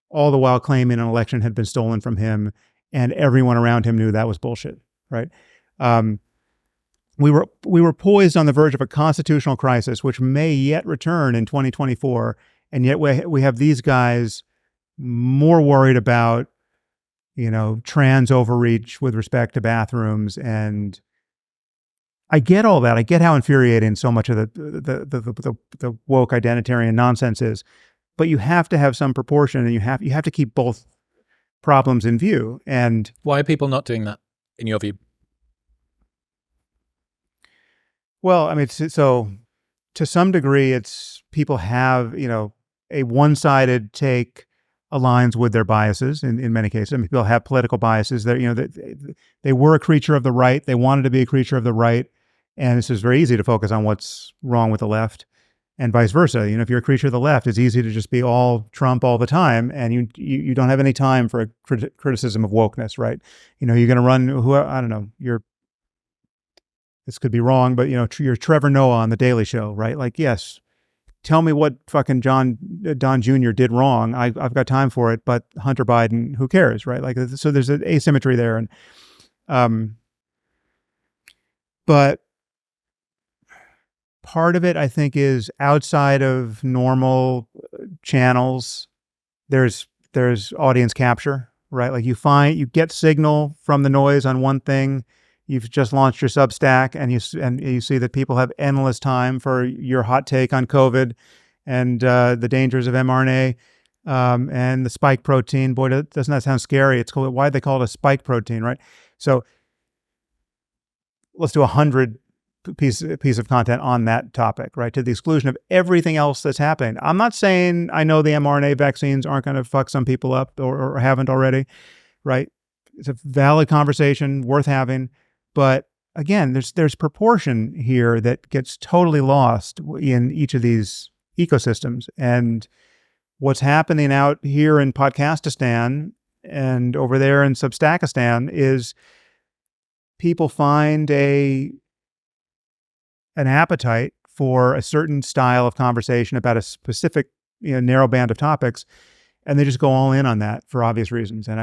all the while claiming an election had been stolen from him. And everyone around him knew that was bullshit, right? We were poised on the verge of a constitutional crisis, which may yet return in 2024. And yet we have these guys more worried about, trans overreach with respect to bathrooms. And I get all that. I get how infuriating so much of the woke identitarian nonsense is, but you have to have some proportion, and you have to keep both problems in view. And why are people not doing that, in your view? Well, I mean, so to some degree, it's people have, a one-sided take aligns with their biases in many cases. I mean, people have political biases. They were a creature of the right. They wanted to be a creature of the right. And it's just very easy to focus on what's wrong with the left and vice versa. If you're a creature of the left, it's easy to just be all Trump all the time. And you don't have any time for a criticism of wokeness, right? You're going to run, I don't know, this could be wrong, but you're Trevor Noah on The Daily Show, right? Like, yes, tell me what fucking Don Jr. did wrong. I've got time for it, but Hunter Biden, who cares, right? Like, so there's an asymmetry there, and but part of it, I think, is outside of normal channels. There's audience capture, right? Like you get signal from the noise on one thing. You've just launched your Substack, and you see that people have endless time for your hot take on COVID and the dangers of mRNA and the spike protein. Boy, doesn't that sound scary? It's called, why they call it a spike protein, right? So let's do 100 piece of content on that topic, right? To the exclusion of everything else that's happening. I'm not saying I know the mRNA vaccines aren't going to fuck some people up or haven't already, right? It's a valid conversation worth having. But again, there's proportion here that gets totally lost in each of these ecosystems. And what's happening out here in Podcastistan and over there in Substackistan is people find an appetite for a certain style of conversation about a specific narrow band of topics, and they just go all in on that for obvious reasons. And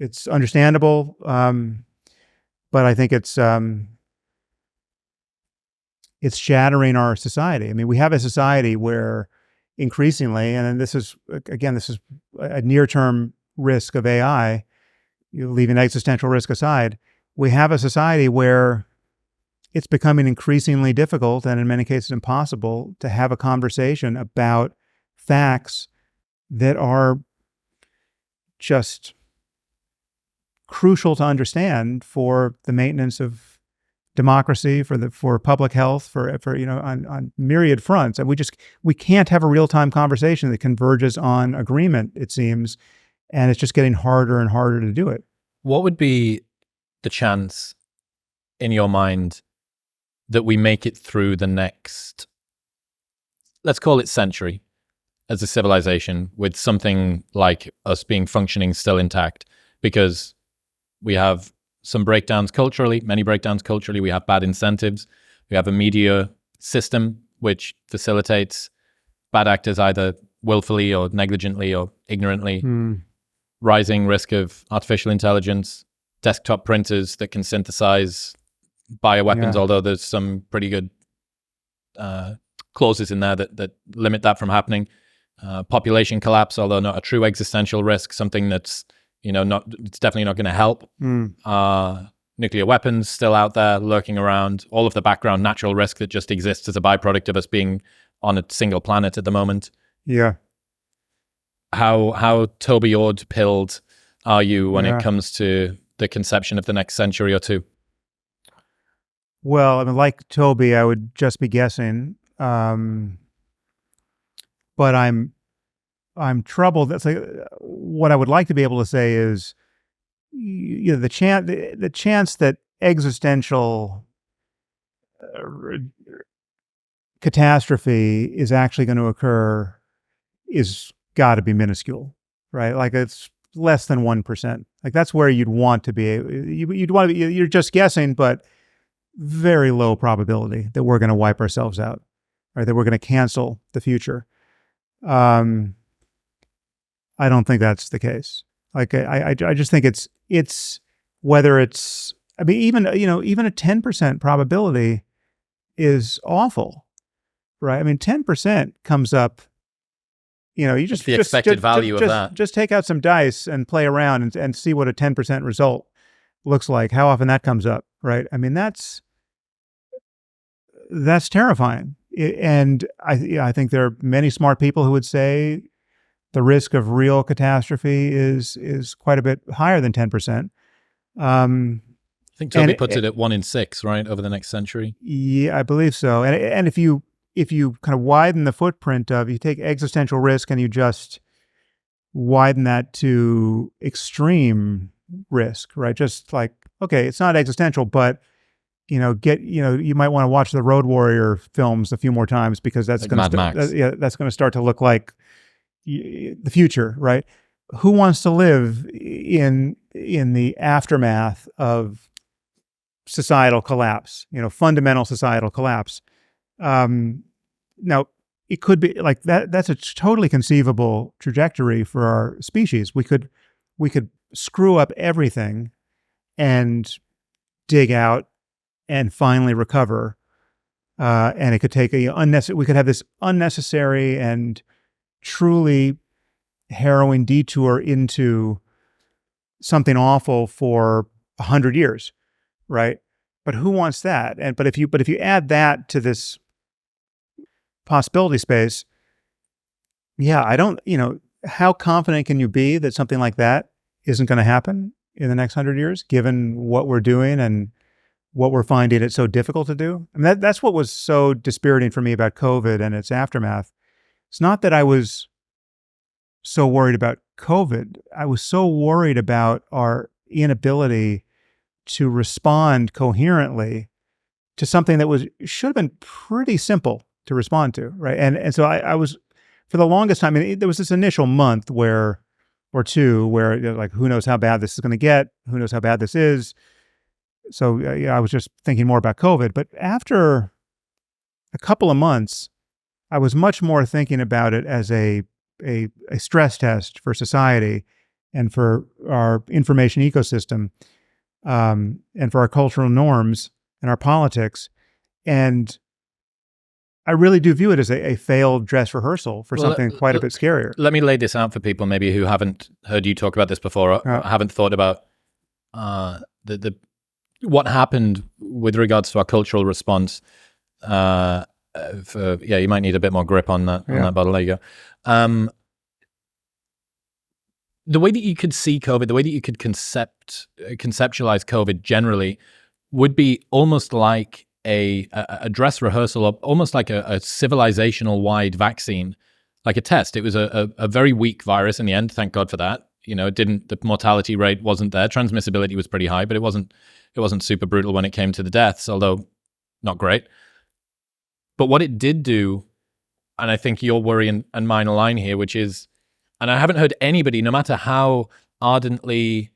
it's understandable. But I think it's shattering our society. I mean, we have a society where increasingly, and this is a near-term risk of AI, leaving existential risk aside, we have a society where it's becoming increasingly difficult and in many cases impossible to have a conversation about facts that are just crucial to understand for the maintenance of democracy, for public health, for on myriad fronts. And we can't have a real-time conversation that converges on agreement, it seems, and it's just getting harder and harder to do it. What would be the chance in your mind that we make it through the next, let's call it century, as a civilization with something like us being functioning still intact? Because we have some breakdowns culturally, many breakdowns culturally. We have bad incentives. We have a media system which facilitates bad actors either willfully or negligently or ignorantly. Rising risk of artificial intelligence, desktop printers that can synthesize bioweapons, although there's some pretty good clauses in there that limit that from happening. Population collapse, although not a true existential risk, something that's it's definitely not going to help. Nuclear weapons still out there lurking around. All of the background natural risk that just exists as a byproduct of us being on a single planet at the moment. Yeah. How Toby Ord pilled are you when it comes to the conception of the next century or two? Well, I mean, like Toby, I would just be guessing, but I'm troubled. That's like what I would like to be able to say is, the chance that existential catastrophe is actually going to occur is got to be minuscule, right? Like it's less than 1%. Like that's where you'd want to be. You'd want to be. You're just guessing, but very low probability that we're going to wipe ourselves out, right? That we're going to cancel the future. I don't think that's the case. Like I just think it's whether it's, I mean, even a 10% probability is awful, right? I mean, 10% comes up. You just the expected value of that. Just take out some dice and play around and see what a 10% result looks like. How often that comes up, right? I mean, that's terrifying. And I think there are many smart people who would say the risk of real catastrophe is quite a bit higher than 10%. I think Toby puts it at 1 in 6, right, over the next century. Yeah, I believe so. And if you kind of widen the footprint of, you take existential risk and you just widen that to extreme risk, right? Just like, okay, it's not existential, but you might want to watch the Road Warrior films a few more times because that's like going to that's going to start to look like the future, right? Who wants to live in the aftermath of societal collapse, fundamental societal collapse? Now, it could be like that. That's a totally conceivable trajectory for our species. We could screw up everything and dig out and finally recover. And it could take we could have this unnecessary and truly harrowing detour into something awful for 100 years, right? But who wants that? But if you add that to this possibility space, I don't, how confident can you be that something like that isn't going to happen in the next 100 years, given what we're doing and what we're finding it so difficult to do? I mean, that's what was so dispiriting for me about COVID and its aftermath. It's not that I was so worried about COVID. I was so worried about our inability to respond coherently to something that should have been pretty simple to respond to, right? And so I was, for the longest time, there was this initial month or two where like, who knows how bad this is going to get? Who knows how bad this is? So I was just thinking more about COVID. But after a couple of months, I was much more thinking about it as a stress test for society and for our information ecosystem, and for our cultural norms and our politics. And I really do view it as a failed dress rehearsle for something quite a bit scarier. Let me lay this out for people maybe who haven't heard you talk about this before, or haven't thought about the what happened with regards to our cultural response. You might need a bit more grip on that bottle. There you go. The way that you could see COVID, the way that you could conceptualize COVID generally, would be almost like a dress rehearsal, or almost like a civilizational wide vaccine, like a test. It was a very weak virus in the end. Thank God for that. The mortality rate wasn't there. Transmissibility was pretty high, but it wasn't super brutal when it came to the deaths, although not great. But what it did do, and I think your worry and mine align here, which is, and I haven't heard anybody, no matter how ardently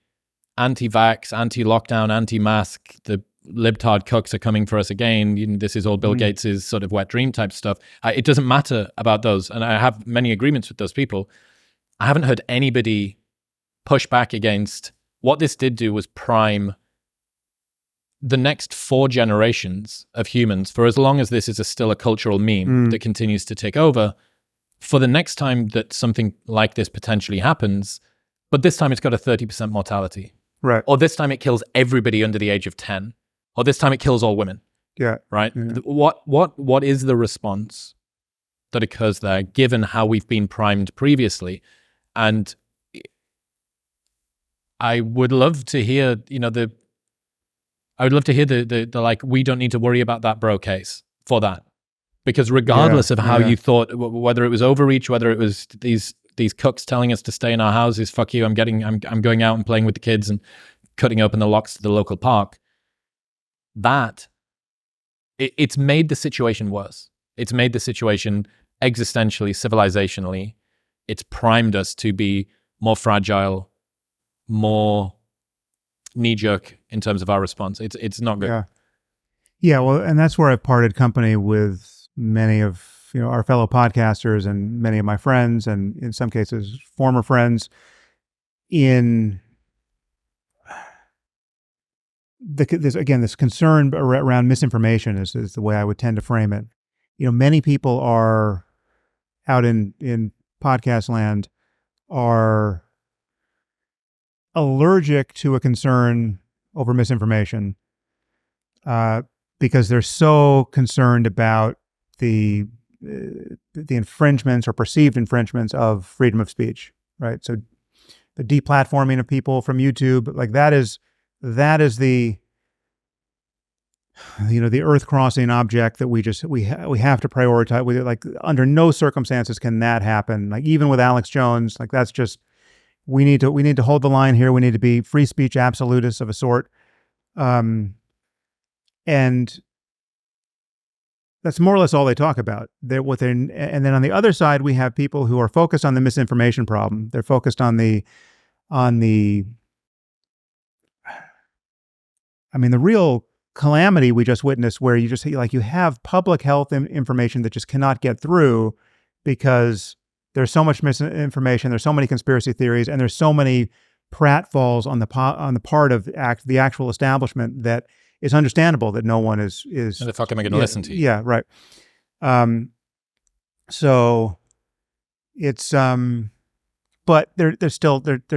anti-vax, anti-lockdown, anti-mask, the libtard cucks are coming for us again. This is all Bill Gates's sort of wet dream type stuff. It doesn't matter about those. And I have many agreements with those people. I haven't heard anybody push back against what this did do was prime the next 4 generations of humans, for as long as this is still a cultural meme that continues to take over, for the next time that something like this potentially happens, but this time it's got a 30% mortality. Right. Or this time it kills everybody under the age of 10. Or this time it kills all women. Yeah. Right? Yeah. What is the response that occurs there, given how we've been primed previously? And I would love to hear, the like, we don't need to worry about that bro case for that. Because regardless of how you thought, whether it was overreach, whether it was these cooks telling us to stay in our houses, fuck you, I'm going out and playing with the kids and cutting open the locks to the local park. It's made the situation worse. It's made the situation existentially, civilizationally. It's primed us to be more fragile, more knee-jerk in terms of our response. It's not good. Yeah, well, and that's where I've parted company with many of our fellow podcasters and many of my friends, and in some cases former friends, in this concern around misinformation is the way I would tend to frame it. Many people are out in podcast land are allergic to a concern over misinformation because they're so concerned about the infringements or perceived infringements of freedom of speech, right? So the deplatforming of people from YouTube, like that is the the earth crossing object that we have to prioritize. Under no circumstances can that happen. Like even with Alex Jones, like that's just we need to hold the line here. We need to be free speech absolutists of a sort, and that's more or less all they talk about. And then on the other side, we have people who are focused on the misinformation problem. They're focused on the real calamity we just witnessed, where you have public health information that just cannot get through because there's so much misinformation, there's so many conspiracy theories, and there's so many pratfalls on the part of the actual establishment that it's understandable that no one is. How the fuck am I going to listen to you? Yeah, right. So it's but they're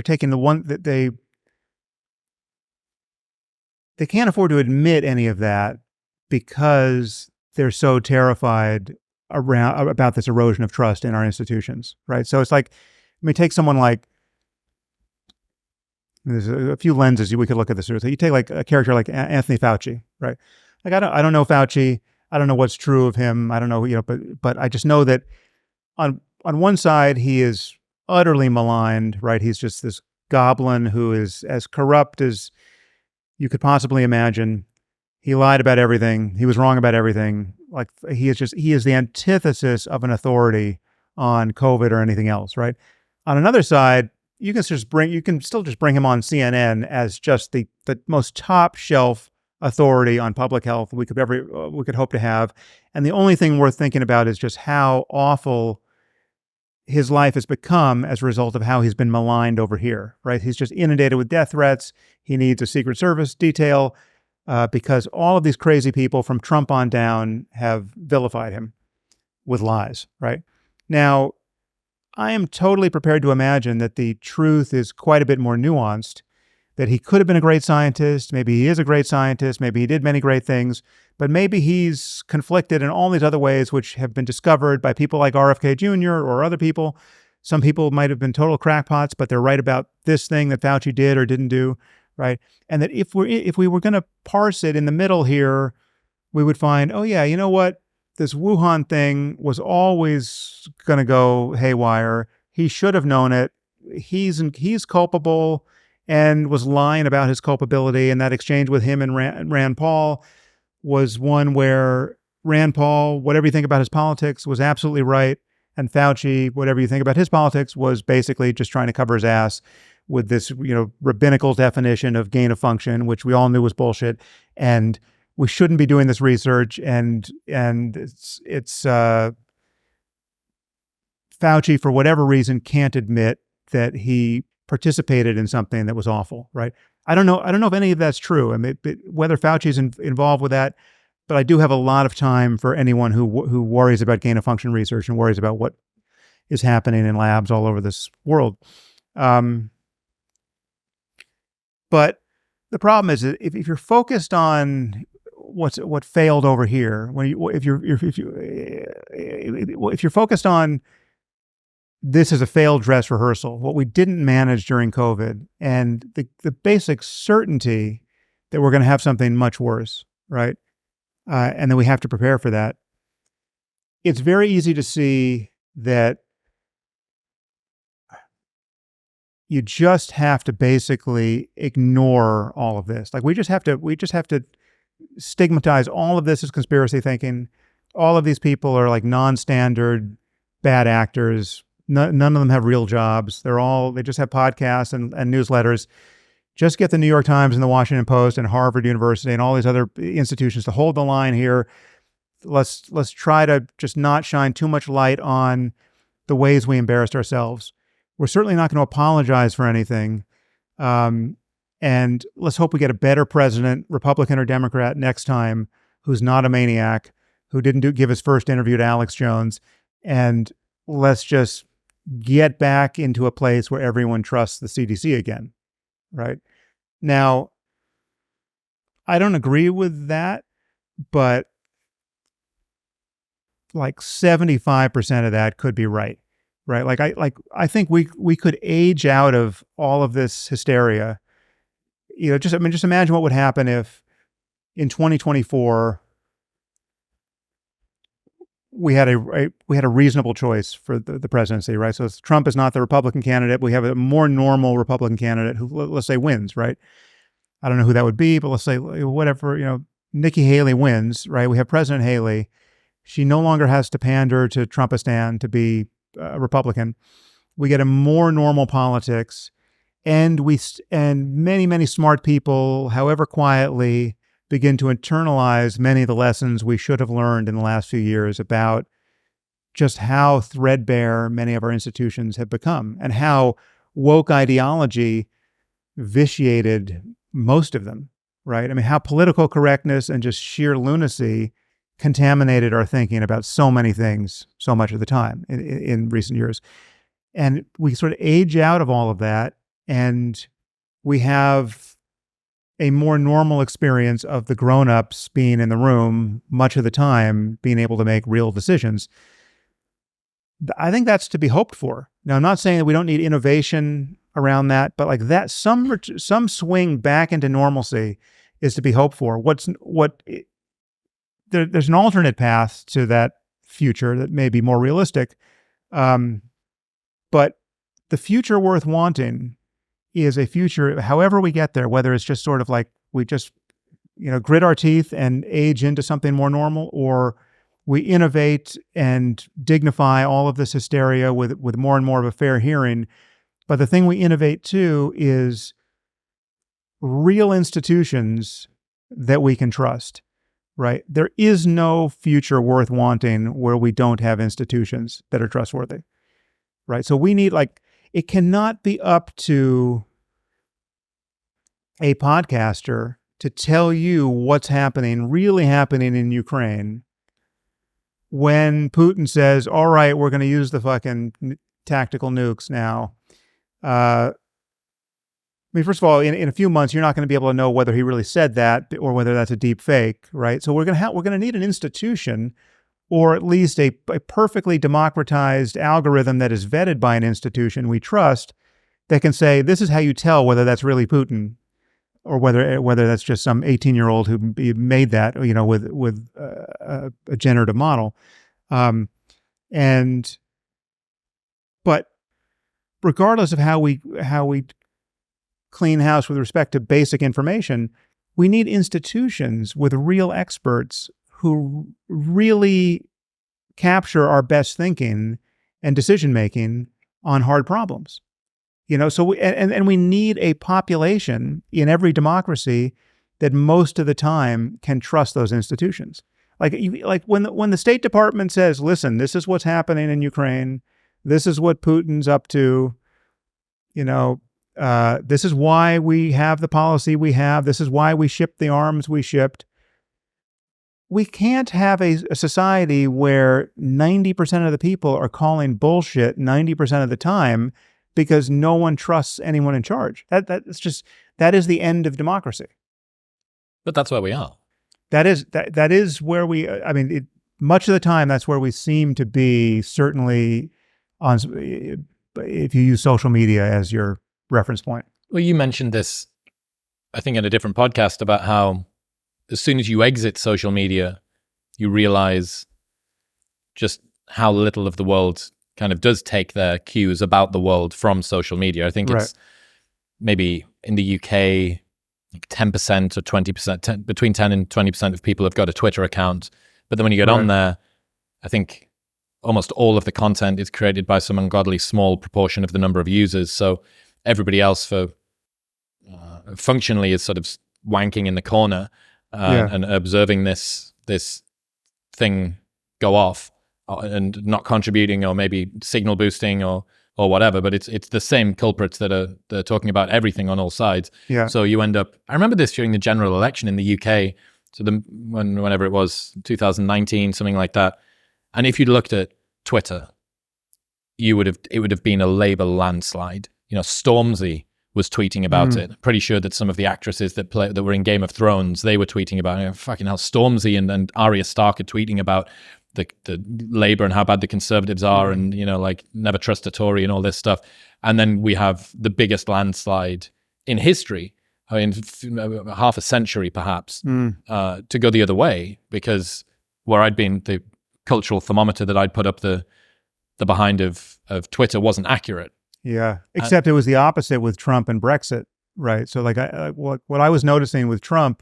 taking the one that they can't afford to admit any of that because they're so terrified about this erosion of trust in our institutions, right? So it's like, take someone like, there's a few lenses we could look at this through. So you take like a character like Anthony Fauci, right? Like I don't know Fauci. I don't know what's true of him. I don't know, but I just know that on one side he is utterly maligned, right? He's just this goblin who is as corrupt as you could possibly imagine. He lied about everything. He was wrong about everything. Like he is the antithesis of an authority on COVID or anything else, right? On another side, you can still just bring him on CNN as just the most top shelf authority on public health we could hope to have, and the only thing worth thinking about is just how awful his life has become as a result of how he's been maligned over here, right? He's just inundated with death threats. He needs a Secret Service detail because all of these crazy people from Trump on down have vilified him. with lies, right? Now, I am totally prepared to imagine that the truth is quite a bit more nuanced, that he could have been a great scientist, maybe he is a great scientist, maybe he did many great things, but maybe he's conflicted in all these other ways which have been discovered by people like RFK Jr. or other people. Some people might have been total crackpots, but they're right about this thing that Fauci did or didn't do, right? And that if we were going to parse it in the middle here, we would find, oh yeah, you know what? This Wuhan thing was always going to go haywire. He should have known it. He's culpable and was lying about his culpability. And that exchange with him and Rand Paul was one where Rand Paul, whatever you think about his politics, was absolutely right. And Fauci, whatever you think about his politics, was basically just trying to cover his ass with this, rabbinical definition of gain of function, which we all knew was bullshit. And we shouldn't be doing this research. And it's Fauci, for whatever reason, can't admit that he participated in something that was awful, right? I don't know if any of that's true. I mean, whether Fauci's involved with that, but I do have a lot of time for anyone who worries about gain of function research and worries about what is happening in labs all over this world. But the problem is that if you're focused on what failed over here, if you're focused on this is a failed dress rehearsal, what we didn't manage during COVID, and the basic certainty that we're going to have something much worse, right? And then we have to prepare for that. It's very easy to see that you just have to basically ignore all of this. Like we just have to stigmatize all of this as conspiracy thinking. All of these people are like non-standard bad actors. None of them have real jobs. They just have podcasts and newsletters. Just get the New York Times and the Washington Post and Harvard University and all these other institutions to hold the line here. Let's try to just not shine too much light on the ways we embarrassed ourselves. We're certainly not going to apologize for anything. And let's hope we get a better president, Republican or Democrat, next time, who's not a maniac, who didn't give his first interview to Alex Jones. And let's just get back into a place where everyone trusts the CDC again, right? Now, I don't agree with that, but like 75% of that could be right. Right. I think we could age out of all of this hysteria. Just imagine what would happen if in 2024 we had a reasonable choice for the presidency, right? So Trump is not the Republican candidate. We have a more normal Republican candidate who, let's say, wins, right? I don't know who that would be, but let's say whatever, Nikki Haley wins, right? We have President Haley. She no longer has to pander to Trumpistan to be a Republican. We get a more normal politics, and many smart people, however quietly, begin to internalize many of the lessons we should have learned in the last few years about just how threadbare many of our institutions have become and how woke ideology vitiated most of them, right? I mean, how political correctness and just sheer lunacy contaminated our thinking about so many things so much of the time in recent years. And we sort of age out of all of that, and we have a more normal experience of the grown-ups being in the room much of the time, being able to make real decisions. I think that's to be hoped for. Now, I'm not saying that we don't need innovation around that, but like that, some swing back into normalcy is to be hoped for. There's an alternate path to that future that may be more realistic. But the future worth wanting is a future, however we get there, whether it's just sort of like we just, grit our teeth and age into something more normal, or we innovate and dignify all of this hysteria with more and more of a fair hearing. But the thing we innovate too is real institutions that we can trust. Right? There is no future worth wanting where we don't have institutions that are trustworthy. Right? So we need, it cannot be up to a podcaster to tell you what's really happening in Ukraine when Putin says, all right, we're going to use the fucking tactical nukes now. I mean, first of all, in a few months, you're not going to be able to know whether he really said that or whether that's a deep fake, right? So we're going to need an institution, or at least a perfectly democratized algorithm that is vetted by an institution we trust, that can say, this is how you tell whether that's really Putin or whether that's just some 18-year-old who made that, with a generative model. But regardless of how we clean house with respect to basic information, we need institutions with real experts who really capture our best thinking and decision making on hard problems. So we need a population in every democracy that most of the time can trust those institutions. Like when the State Department says, listen, this is what's happening in Ukraine, this is what Putin's up to, this is why we have the policy we have, this is why we shipped the arms we shipped. We can't have a society where 90% of the people are calling bullshit 90% of the time because no one trusts anyone in charge. That is the end of democracy. But that's where we are. That is where we. I mean, much of the time, that's where we seem to be. Certainly, if you use social media as your reference point. Well, you mentioned this, I think, in a different podcast about how as soon as you exit social media, you realize just how little of the world kind of does take their cues about the world from social media. I think it's maybe in the UK, like 10% or 20%, between 10 and 20% of people have got a Twitter account. But then when you get on there, I think almost all of the content is created by some ungodly small proportion of the number of users. So everybody else functionally is sort of wanking in the corner and observing this thing go off. And not contributing, or maybe signal boosting, or whatever, but it's the same culprits that they're talking about everything on all sides. Yeah. So you end up. I remember this during the general election in the UK. So whenever it was, 2019, something like that. And if you'd looked at Twitter, it would have been a Labour landslide. Stormzy was tweeting about it. Pretty sure that some of the actresses that were in Game of Thrones, they were tweeting about it. Fucking hell, Stormzy and Arya Stark are tweeting about the Labour and how bad the Conservatives are, and like never trust a Tory and all this stuff. And then we have the biggest landslide in history, in half a century perhaps, to go the other way, because where I'd been, the cultural thermometer that I'd put up the behind of Twitter wasn't accurate. Yeah, except it was the opposite with Trump and Brexit, right? So like what I was noticing with Trump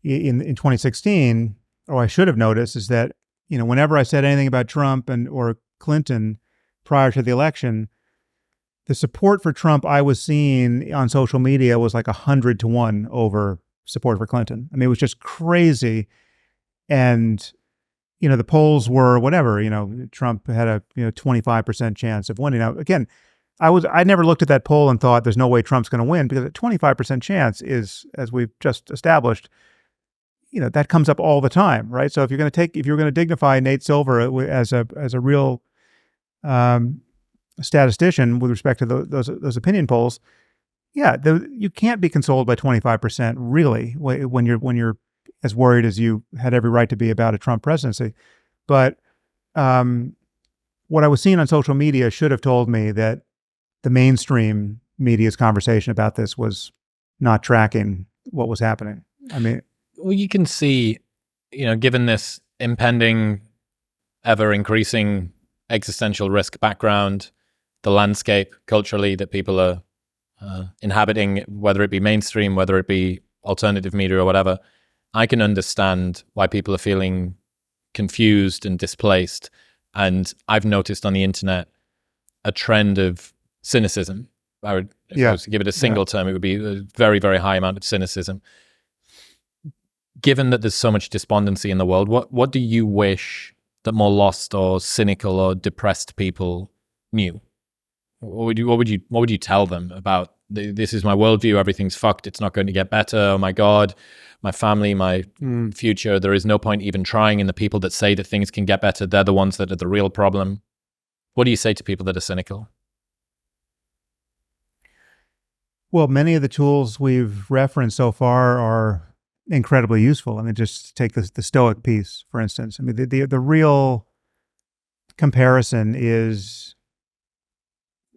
in 2016, or I should have noticed, is that whenever I said anything about Trump or Clinton prior to the election, the support for Trump I was seeing on social media was like 100-1 over support for Clinton. I mean, it was just crazy. And, the polls were whatever, Trump had a 25% chance of winning. Now, again, I never looked at that poll and thought there's no way Trump's going to win, because a 25% chance is, as we've just established, that comes up all the time, right? So if you're going to dignify Nate Silver as a real statistician with respect to those opinion polls, you can't be consoled by 25% really when you're as worried as you had every right to be about a Trump presidency. But what I was seeing on social media should have told me that the mainstream media's conversation about this was not tracking what was happening. I mean, well, you can see, given this impending, ever increasing existential risk background, the landscape culturally that people are inhabiting, whether it be mainstream, whether it be alternative media or whatever, I can understand why people are feeling confused and displaced. And I've noticed on the internet a trend of cynicism. If I was to give it a single term, it would be a very, very high amount of cynicism. Given that there's so much despondency in the world, what do you wish that more lost or cynical or depressed people knew? What would you tell them about this is my worldview, everything's fucked, it's not going to get better, oh my God, my family, my future, there is no point even trying, and the people that say that things can get better, they're the ones that are the real problem. What do you say to people that are cynical? Well, many of the tools we've referenced so far are incredibly useful. I mean, just take the Stoic piece, for instance. I mean, the real comparison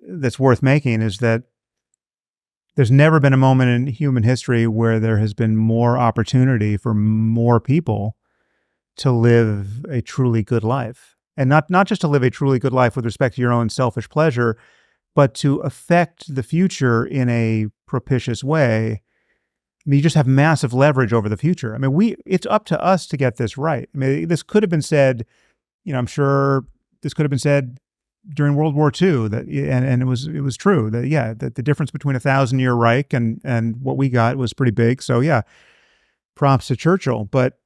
that's worth making is that there's never been a moment in human history where there has been more opportunity for more people to live a truly good life. And not just to live a truly good life with respect to your own selfish pleasure, but to affect the future in a propitious way. I mean, you just have massive leverage over the future. I mean, it's up to us to get this right. I mean, this could have been said, I'm sure this could have been said during World War II, and it was true that the difference between 1,000-year Reich and what we got was pretty big. So yeah, props to Churchill. But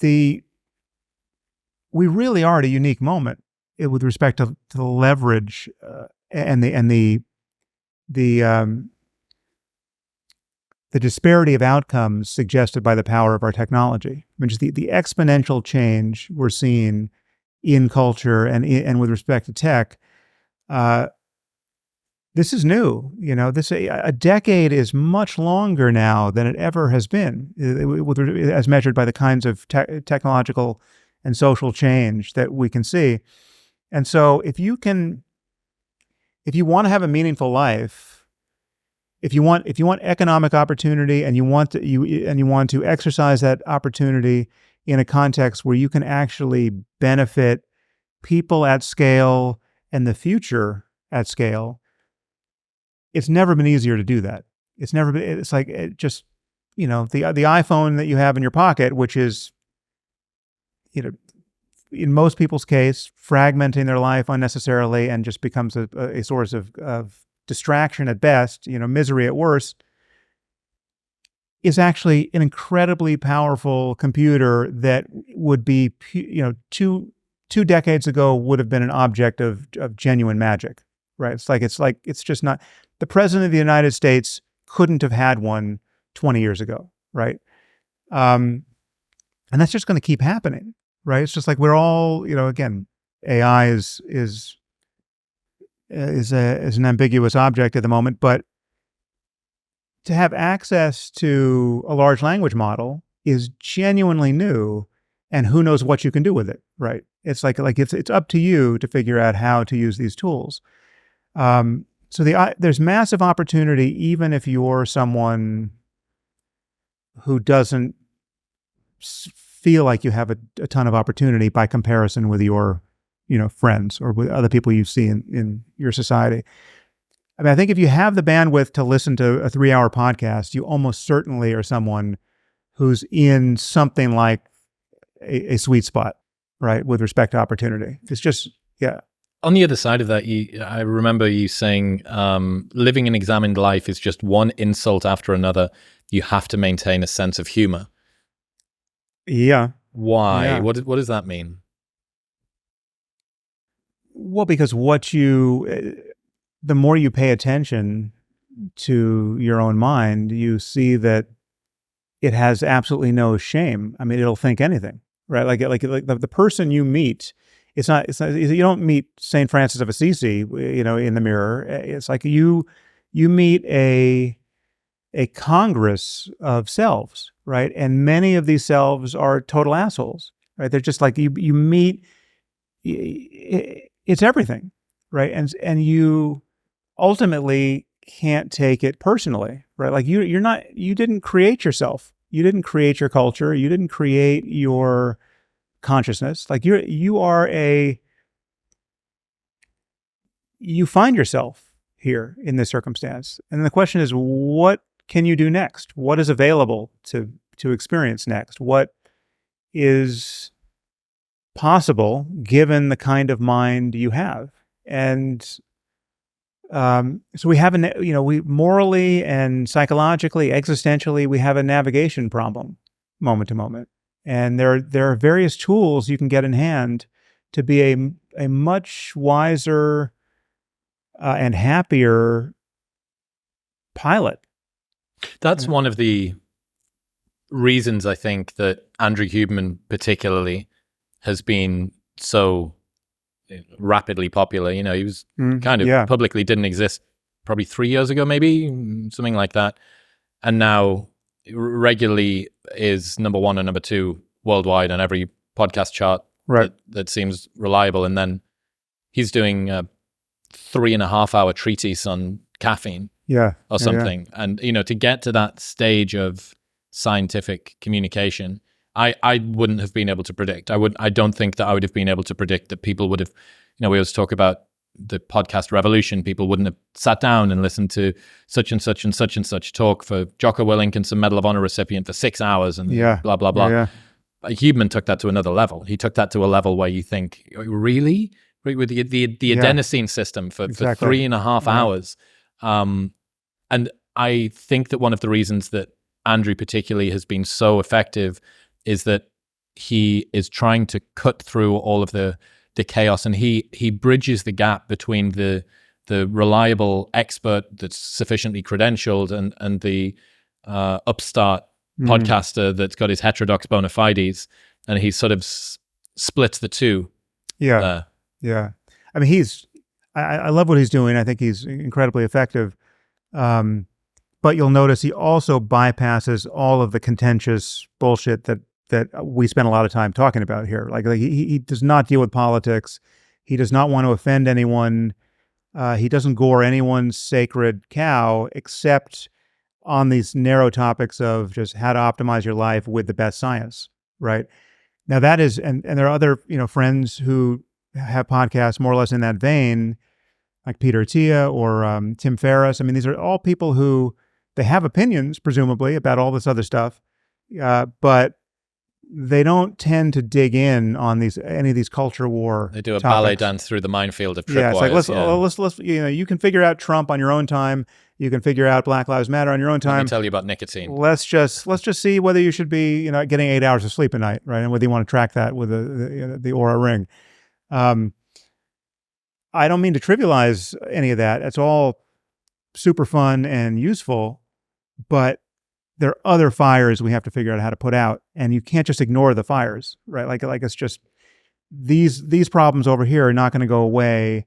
we really are at a unique moment with respect to the leverage and the disparity of outcomes suggested by the power of our technology. I mean, just the exponential change we're seeing in culture and with respect to tech. This is new. A decade is much longer now than it ever has been, as measured by the kinds of technological and social change that we can see. And so, if you want to have a meaningful life, if you want economic opportunity, and you want to exercise that opportunity in a context where you can actually benefit people at scale and the future at scale, it's never been easier to do that. It's like the iPhone that you have in your pocket, which is, in most people's case, fragmenting their life unnecessarily and just becomes a source of distraction at best, misery at worst, is actually an incredibly powerful computer that would be, two decades ago would have been an object of genuine magic, right? It's just not. The president of the United States couldn't have had one 20 years ago, right? And that's just going to keep happening, right? It's just like we're all, again, AI is an ambiguous object at the moment, but to have access to a large language model is genuinely new, and who knows what you can do with it, right? It's like it's up to you to figure out how to use these tools. So there's massive opportunity, even if you're someone who doesn't feel like you have a ton of opportunity by comparison with your, friends or with other people you see in your society. I mean, I think if you have the bandwidth to listen to a 3-hour podcast, you almost certainly are someone who's in something like a sweet spot, right, with respect to opportunity. It's just, yeah. On the other side of that, I remember you saying living an examined life is just one insult after another. You have to maintain a sense of humor. Yeah. Why? Yeah. What does that mean? Well, because the more you pay attention to your own mind, you see that it has absolutely no shame. I mean, it'll think anything, right? Like the person you meet, it's not, you don't meet St. Francis of Assisi, in the mirror. It's like you meet a congress of selves, right? And many of these selves are total assholes, right? They're just like, you meet, it's everything, right? And you ultimately can't take it personally, right? Like you didn't create yourself. You didn't create your culture. You didn't create your consciousness. Like you find yourself here in this circumstance. And the question is, what can you do next? What is available to experience next? What is possible given the kind of mind you have? And so we have we morally and psychologically, existentially, we have a navigation problem moment to moment. And there are various tools you can get in hand to be a much wiser and happier pilot. That's one of the reasons I think that Andrew Huberman particularly has been so rapidly popular. You know, he was kind of publicly didn't exist probably 3 years ago, maybe something like that. And now regularly is number one and number two worldwide on every podcast chart that seems reliable. And then he's doing a 3.5 hour treatise on caffeine or something. And, you know, to get to that stage of scientific communication, I wouldn't have been able to predict. I don't think that I would have been able to predict that people would have, you know, we always talk about the podcast revolution. People wouldn't have sat down and listened to such and such and such and such talk for Jocko Willink, some Medal of Honor recipient, for 6 hours and blah, blah, blah. Huberman took that to another level. He took that to a level where you think, really? With the adenosine system for 3.5 hours. And I think that one of the reasons that Andrew particularly has been so effective is that he is trying to cut through all of the chaos, and he bridges the gap between the reliable expert that's sufficiently credentialed and the upstart podcaster that's got his heterodox bona fides, and he sort of splits the two. Yeah. I mean, I love what he's doing. I think he's incredibly effective. But you'll notice he also bypasses all of the contentious bullshit that we spend a lot of time talking about here. Like he does not deal with politics. He does not want to offend anyone. He doesn't gore anyone's sacred cow, except on these narrow topics of just how to optimize your life with the best science, right? Now that is, and there are other, you know, friends who have podcasts more or less in that vein, like Peter Attia or Tim Ferriss. I mean, these are all people who, they have opinions, presumably, about all this other stuff, but they don't tend to dig in on any of these culture war. They do a topics. Ballet dance through the minefield of tripwires. It's like let's you know, you can figure out Trump on your own time. You can figure out Black Lives Matter on your own time. Let me tell you about nicotine. Let's just see whether you should be, you know, getting 8 hours of sleep a night, right? And whether you want to track that with the Oura Ring. I don't mean to trivialize any of that. It's all super fun and useful, but there are other fires we have to figure out how to put out, and you can't just ignore the fires, right? Like it's just these problems over here are not going to go away,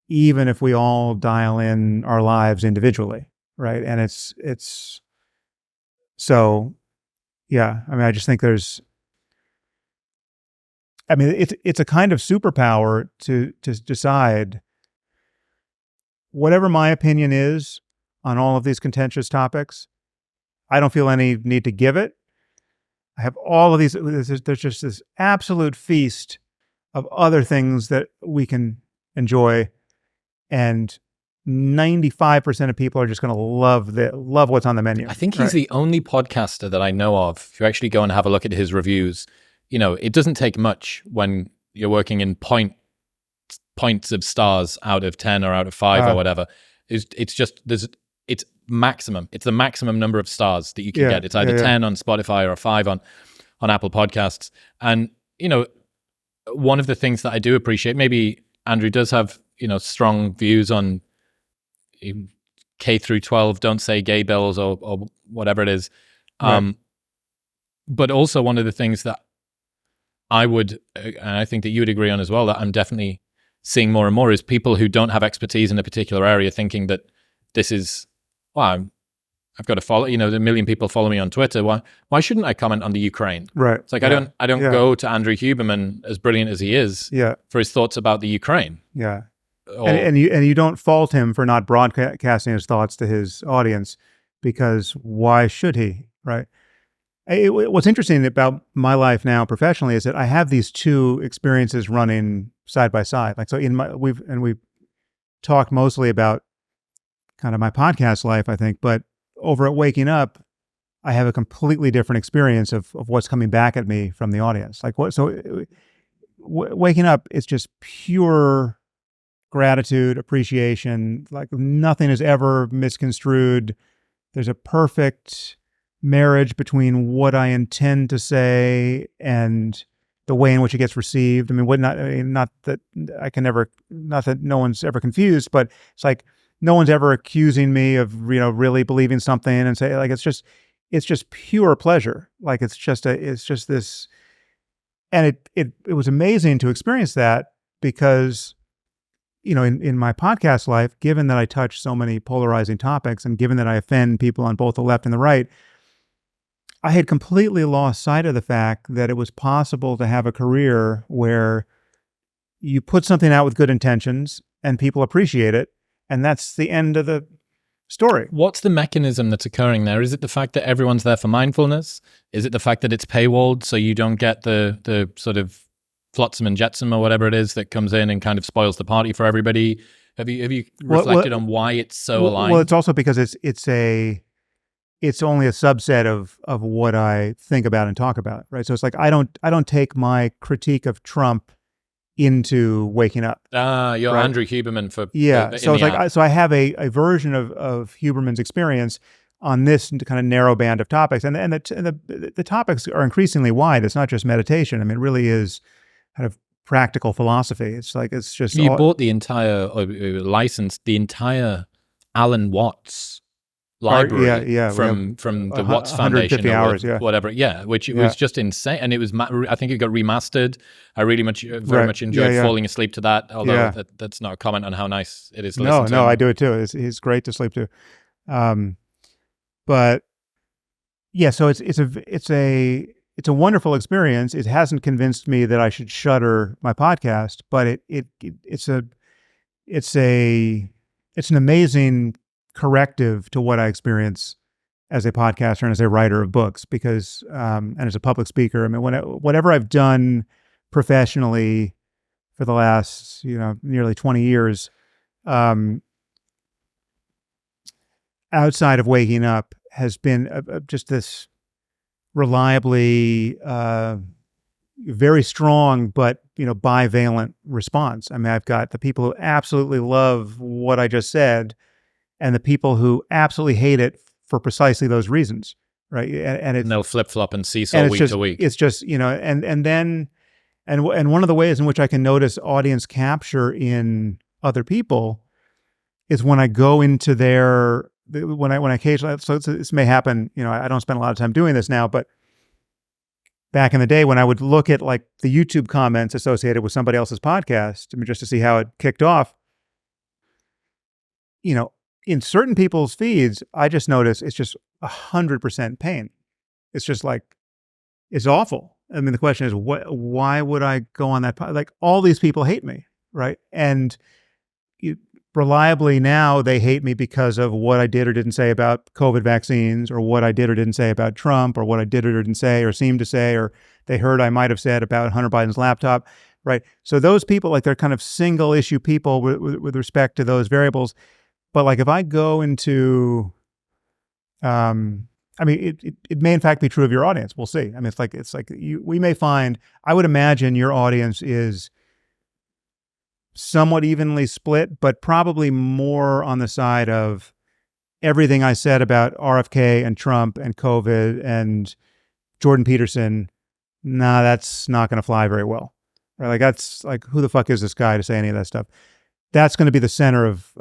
even if we all dial in our lives individually, right? And it's so, yeah. I mean, I just think it's a kind of superpower to decide whatever my opinion is on all of these contentious topics. I don't feel any need to give it. I have all of these, there's just this absolute feast of other things that we can enjoy. And 95% of people are just going to love what's on the menu. I think he's the only podcaster that I know of. If you actually go and have a look at his reviews, you know, it doesn't take much when you're working in points of stars out of 10 or out of 5 or whatever. It's just, it's maximum. It's the maximum number of stars that you can get. It's either 10 on Spotify or 5 on Apple Podcasts. And, you know, one of the things that I do appreciate, maybe Andrew does have, you know, strong views on K through 12, don't say gay bills or whatever it is. But also one of the things that I would, and I think that you would agree on as well, that I'm definitely seeing more and more is people who don't have expertise in a particular area thinking that this is, well, I've got to follow, you know, 1 million people follow me on Twitter. Why shouldn't I comment on the Ukraine? Right. It's like, I don't go to Andrew Huberman, as brilliant as he is, for his thoughts about the Ukraine. Yeah. And you don't fault him for not broadcasting his thoughts to his audience, because why should he, right? What's interesting about my life now professionally is that I have these two experiences running side by side. Like, so we've talked mostly about kind of my podcast life, I think, but over at Waking Up, I have a completely different experience of what's coming back at me from the audience. Like Waking Up, it's just pure gratitude, appreciation. Like nothing is ever misconstrued. There's a perfect marriage between what I intend to say and the way in which it gets received. I mean, not that no one's ever confused, but it's like no one's ever accusing me of, really believing something and say like, it's just pure pleasure. Like it's just this, and it was amazing to experience that because, in my podcast life, given that I touch so many polarizing topics and given that I offend people on both the left and the right, I had completely lost sight of the fact that it was possible to have a career where you put something out with good intentions and people appreciate it, and that's the end of the story. What's the mechanism that's occurring there? Is it the fact that everyone's there for mindfulness? Is it the fact that it's paywalled so you don't get the sort of flotsam and jetsam or whatever it is that comes in and kind of spoils the party for everybody? Have you reflected on why it's so aligned? Well, it's also because it's only a subset of what I think about and talk about, right? So it's like I don't take my critique of Trump into Waking Up. You're right? Andrew Huberman for so it's like so I have a version of Huberman's experience on this kind of narrow band of topics, and the topics are increasingly wide. It's not just meditation. I mean, it really is kind of practical philosophy. It's just you bought the entire or licensed the entire Alan Watts library from the Watts Foundation or hours, whatever, which was just insane, and it was I think it got remastered. I really very much enjoyed falling asleep to that, although that's not a comment on how nice it is to listen to. No, I do it too. He's great to sleep to. But yeah, so it's a wonderful experience. It hasn't convinced me that I should shutter my podcast, but it's an amazing corrective to what I experience as a podcaster and as a writer of books, because and as a public speaker. I mean, whatever I've done professionally for the last nearly 20 years, outside of Waking Up, has been just this reliably very strong but bivalent response. I mean, I've got the people who absolutely love what I just said, and the people who absolutely hate it for precisely those reasons, right? And they'll flip flop and seesaw week to week. It's just and one of the ways in which I can notice audience capture in other people is when I go into when I occasionally, so this may happen, I don't spend a lot of time doing this now, but back in the day when I would look at like the YouTube comments associated with somebody else's podcast, I mean, just to see how it kicked off, in certain people's feeds, I just notice it's just 100% pain. It's just like, it's awful. I mean, the question is, why would I go on that? Like, all these people hate me, right? And reliably now they hate me because of what I did or didn't say about COVID vaccines, or what I did or didn't say about Trump, or what I did or didn't say or seemed to say, or they heard I might have said about Hunter Biden's laptop, right? So those people, like, they're kind of single issue people with respect to those variables. But like, if I go into, I mean, it may in fact be true of your audience. We'll see. I mean, it's like we may find, I would imagine your audience is somewhat evenly split, but probably more on the side of everything I said about RFK and Trump and COVID and Jordan Peterson. Nah, that's not going to fly very well. Right? Like, that's like, who the fuck is this guy to say any of that stuff? That's going to be the center of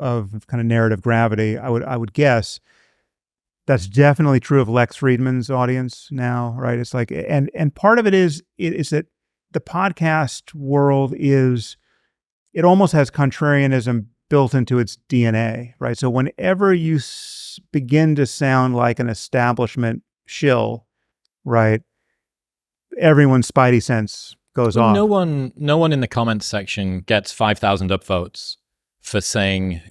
kind of narrative gravity. I would guess. That's definitely true of Lex Friedman's audience now, right? It's like, and part of it is that the podcast world it almost has contrarianism built into its DNA, right? So whenever you begin to sound like an establishment shill, right, everyone's spidey sense goes off. No one in the comments section gets 5,000 upvotes for saying,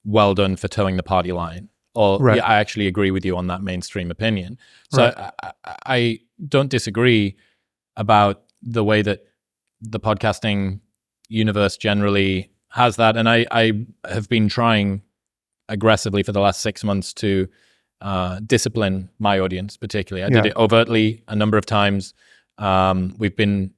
well done for towing the party line. Or, right. Yeah, I actually agree with you on that mainstream opinion. So right. I don't disagree about the way that the podcasting universe generally has that. And I have been trying aggressively for the last 6 months to discipline my audience, particularly. I did it overtly a number of times. We've been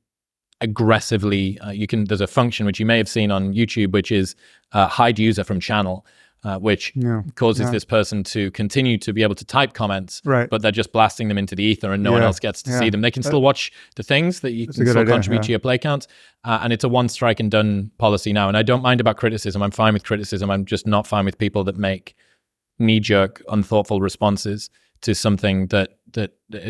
aggressively, there's a function which you may have seen on YouTube, which is hide user from channel. which causes this person to continue to be able to type comments, but they're just blasting them into the ether and no one else gets to see them. They can still watch the things that you can still contribute to your play count. And it's a one strike and done policy now. And I don't mind about criticism. I'm fine with criticism. I'm just not fine with people that make knee-jerk, unthoughtful responses to something that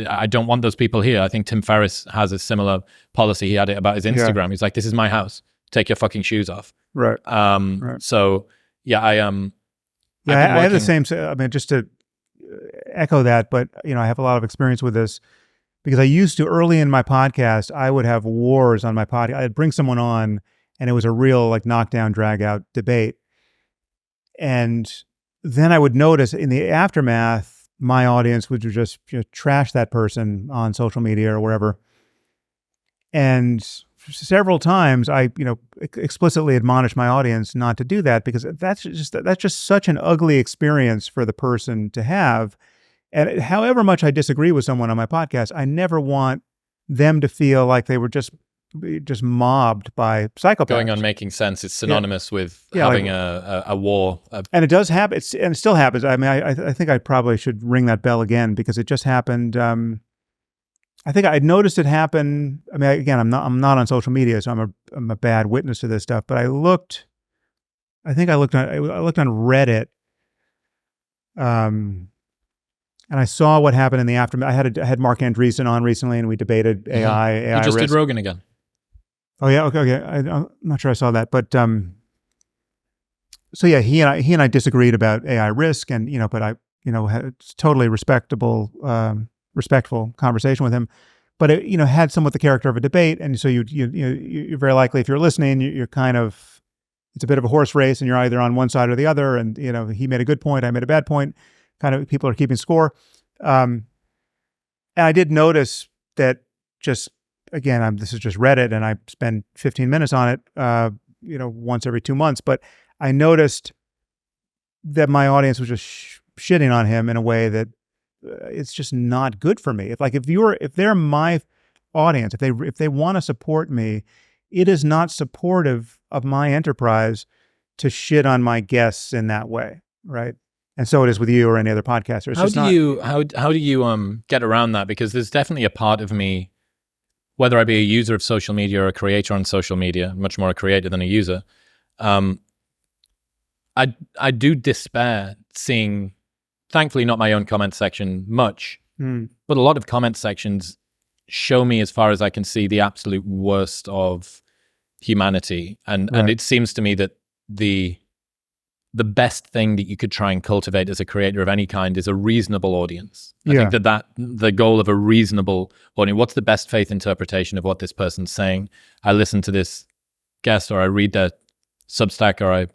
I don't want those people here. I think Tim Ferriss has a similar policy. He had it about his Instagram. He's like, this is my house. Take your fucking shoes off. Right. So yeah, I have the same, I mean, just to echo that, but I have a lot of experience with this because I used to, early in my podcast, I would have wars on my podcast. I'd bring someone on and it was a real like knockdown, drag out debate. And then I would notice in the aftermath, my audience would just trash that person on social media or wherever. And several times I, explicitly admonish my audience not to do that because that's just such an ugly experience for the person to have. And however much I disagree with someone on my podcast, I never want them to feel like they were just mobbed by psychopaths. Going on making sense. It's synonymous with having a war. And it does happen. And it still happens. I mean, I think I probably should ring that bell again because it just happened. I think I'd noticed it happen. I mean, again, I'm not on social media, so I'm a bad witness to this stuff. But I looked on Reddit, and I saw what happened in the aftermath. I had Mark Andreessen on recently, and we debated AI. He just risk. did Rogan again. Oh yeah, okay. I'm not sure I saw that, but so yeah, he and I disagreed about AI risk, and but I had totally respectful conversation with him, but it had somewhat the character of a debate, and so you're very likely, if you're listening, you're kind of, it's a bit of a horse race, and you're either on one side or the other, and he made a good point, I made a bad point, kind of people are keeping score, and I did notice that just. Again, this is just Reddit, and I spend 15 minutes on it, once every 2 months. But I noticed that my audience was just shitting on him in a way that it's just not good for me. If they're my audience, if they want to support me, it is not supportive of my enterprise to shit on my guests in that way, right? And so it is with you or any other podcaster. How do you get around that? Because there's definitely a part of me, whether I be a user of social media or a creator on social media, much more a creator than a user, I do despair seeing, thankfully not my own comment section much, but a lot of comment sections show me, as far as I can see, the absolute worst of humanity. And it seems to me that the best thing that you could try and cultivate as a creator of any kind is a reasonable audience. I think that the goal of a reasonable audience, what's the best faith interpretation of what this person's saying? I listen to this guest, or I read their Substack, or I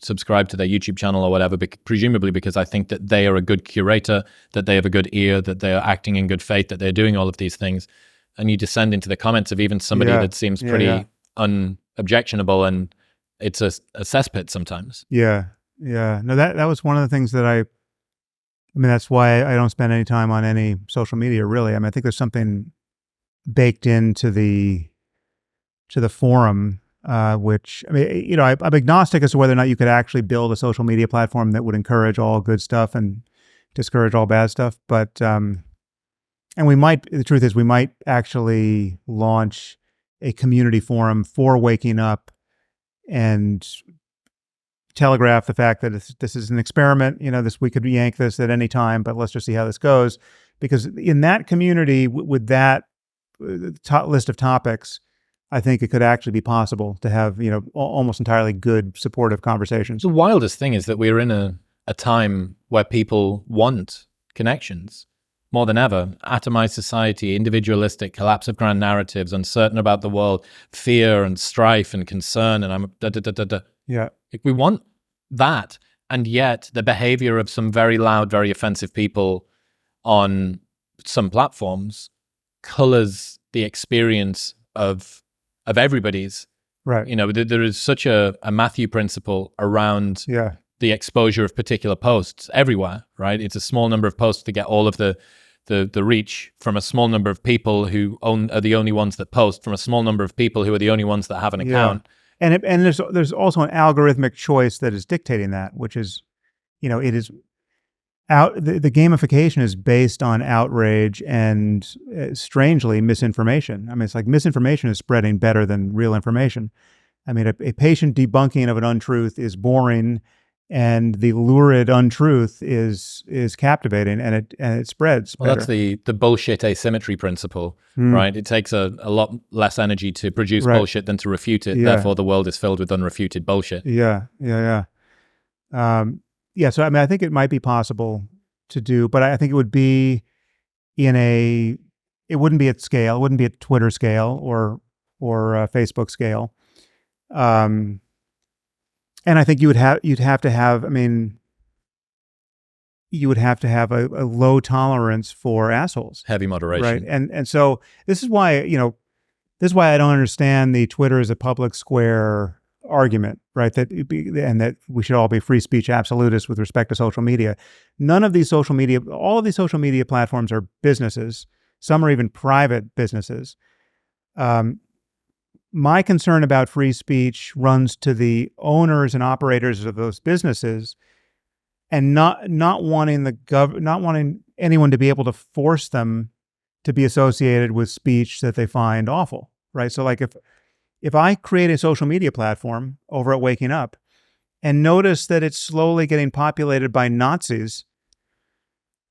subscribe to their YouTube channel or whatever, presumably because I think that they are a good curator, that they have a good ear, that they are acting in good faith, that they're doing all of these things. And you descend into the comments of even somebody that seems pretty unobjectionable, and it's a cesspit sometimes. Yeah. No, that was one of the things that I mean, that's why I don't spend any time on any social media, really. I mean, I think there's something baked into the forum, which, I mean, I'm agnostic as to whether or not you could actually build a social media platform that would encourage all good stuff and discourage all bad stuff. But, and the truth is we might actually launch a community forum for waking up and telegraph the fact that this is an experiment. We could yank this at any time, but let's just see how this goes. Because in that community, with that list of topics, I think it could actually be possible to have almost entirely good, supportive conversations. The wildest thing is that we're in a time where people want connections more than ever. Atomized society, individualistic, collapse of grand narratives, uncertain about the world, fear and strife and concern, and Yeah. We want that, and yet the behavior of some very loud, very offensive people on some platforms colors the experience of everybody's. Right. There is such a Matthew principle around the exposure of particular posts everywhere, right? It's a small number of posts to get all of the reach from a small number of people who are the only ones that post, from a small number of people who are the only ones that have an account. And there's also an algorithmic choice that is dictating that, which is it is out. The gamification is based on outrage and strangely misinformation. I mean, it's like misinformation is spreading better than real information. I mean, a patient debunking of an untruth is boring, and the lurid untruth is captivating, and it spreads Well, better. that's the bullshit asymmetry principle, right? It takes a lot less energy to produce bullshit than to refute it. Yeah. Therefore, the world is filled with unrefuted bullshit. Yeah. So I mean, I think it might be possible to do, but I think it would be it wouldn't be at scale. It wouldn't be at Twitter scale or Facebook scale. And I think you'd have to have a low tolerance for assholes. Heavy moderation. Right. And so this is why, I don't understand the Twitter is a public square argument, right? And that we should all be free speech absolutists with respect to social media. All of these social media platforms are businesses. Some are even private businesses. My concern about free speech runs to the owners and operators of those businesses, and not wanting anyone to be able to force them to be associated with speech that they find awful, right? So like if I create a social media platform over at Waking Up and notice that it's slowly getting populated by Nazis,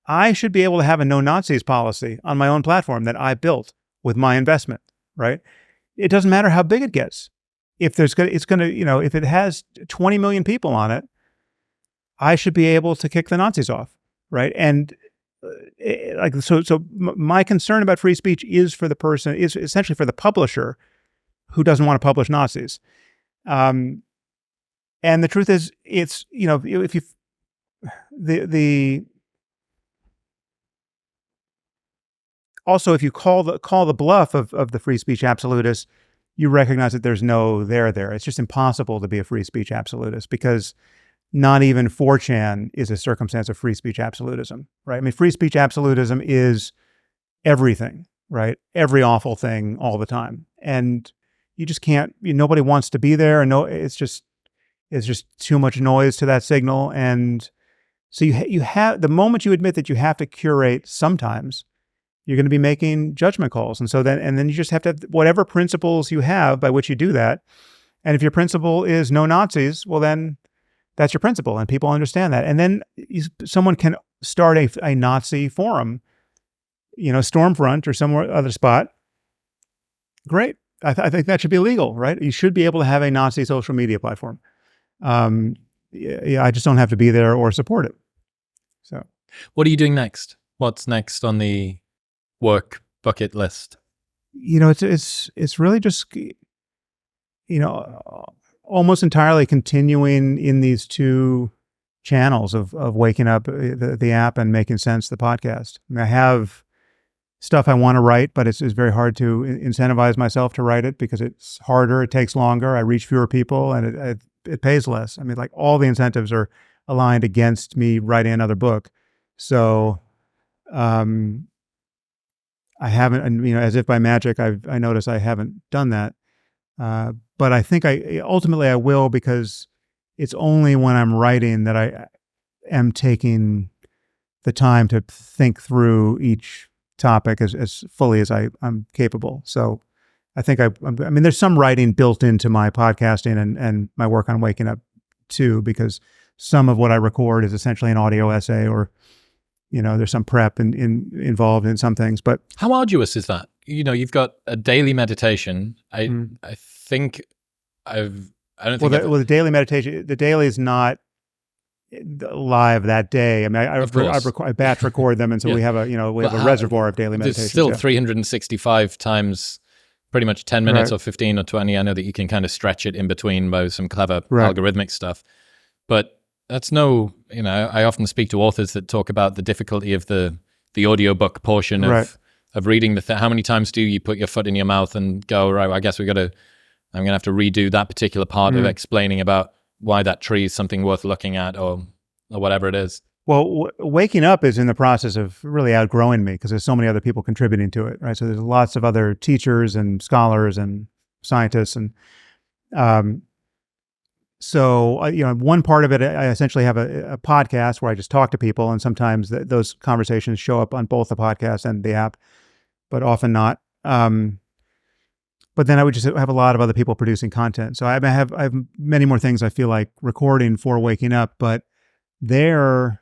I should be able to have a no Nazis policy on my own platform that I built with my investment, right? It doesn't matter how big it gets. If if it has 20 million people on it, I should be able to kick the Nazis off, right? And my concern about free speech is essentially for the publisher who doesn't want to publish Nazis. And the truth is, if you also, if you call the bluff of the free speech absolutists, you recognize that there's no there there. It's just impossible to be a free speech absolutist because not even 4chan is a circumstance of free speech absolutism, right? I mean, free speech absolutism is everything, right? Every awful thing all the time. And you just can't, nobody wants to be there. And it's just too much noise to that signal. And so you have, the moment you admit that you have to curate sometimes, you're going to be making judgment calls. And then you just have to have whatever principles you have by which you do that. And if your principle is no Nazis, well, then that's your principle and people understand that. And then someone can start a Nazi forum, Stormfront or somewhere other spot. Great. I think that should be legal, right? You should be able to have a Nazi social media platform. I just don't have to be there or support it. So what are you doing next? What's next on the work bucket list? It's really just, almost entirely continuing in these two channels of Waking Up, the app, and Making Sense, the podcast. I have stuff I want to write, but it's very hard to incentivize myself to write it because it's harder, it takes longer, I reach fewer people, and it pays less. I mean, like all the incentives are aligned against me writing another book. So I haven't, and as if by magic, I notice I haven't done that. But I think ultimately I will, because it's only when I'm writing that I am taking the time to think through each topic as fully as I'm capable. So I think there's some writing built into my podcasting and my work on Waking Up too, because some of what I record is essentially an audio essay, or there's some prep involved in some things. But how arduous is that? You've got a daily meditation. I think the daily meditation, the daily is not live that day. I mean, I batch record them, and so we have a reservoir of daily meditation. There's still 365 times, pretty much 10 minutes or 15 or 20. I know that you can kind of stretch it in between by some clever algorithmic stuff, but that's I often speak to authors that talk about the difficulty of the audiobook portion of reading how many times do you put your foot in your mouth and go, right, I guess I'm going to have to redo that particular part of explaining about why that tree is something worth looking at, or whatever it is. Well, Waking Up is in the process of really outgrowing me because there's so many other people contributing to it, right? So there's lots of other teachers and scholars and scientists, and So, one part of it, I essentially have a podcast where I just talk to people, and sometimes those conversations show up on both the podcast and the app, but often not. But then I would just have a lot of other people producing content. So I have many more things I feel like recording for Waking Up, but there's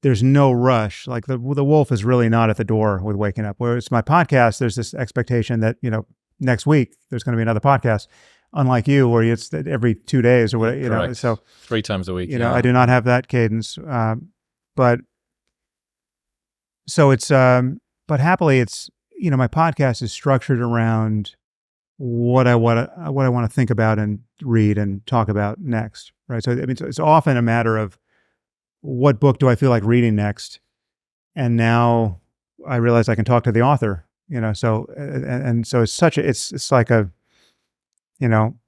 no rush. Like the wolf is really not at the door with Waking Up. Whereas my podcast, there's this expectation that, next week there's going to be another podcast. Unlike you, where it's every 2 days or whatever, Correct. So 3 times a week. I do not have that cadence. But so it's, but happily it's, my podcast is structured around what I want to think about and read and talk about next, right? So it's often a matter of what book do I feel like reading next, and now I realize I can talk to the author, So and so it's like a, I'm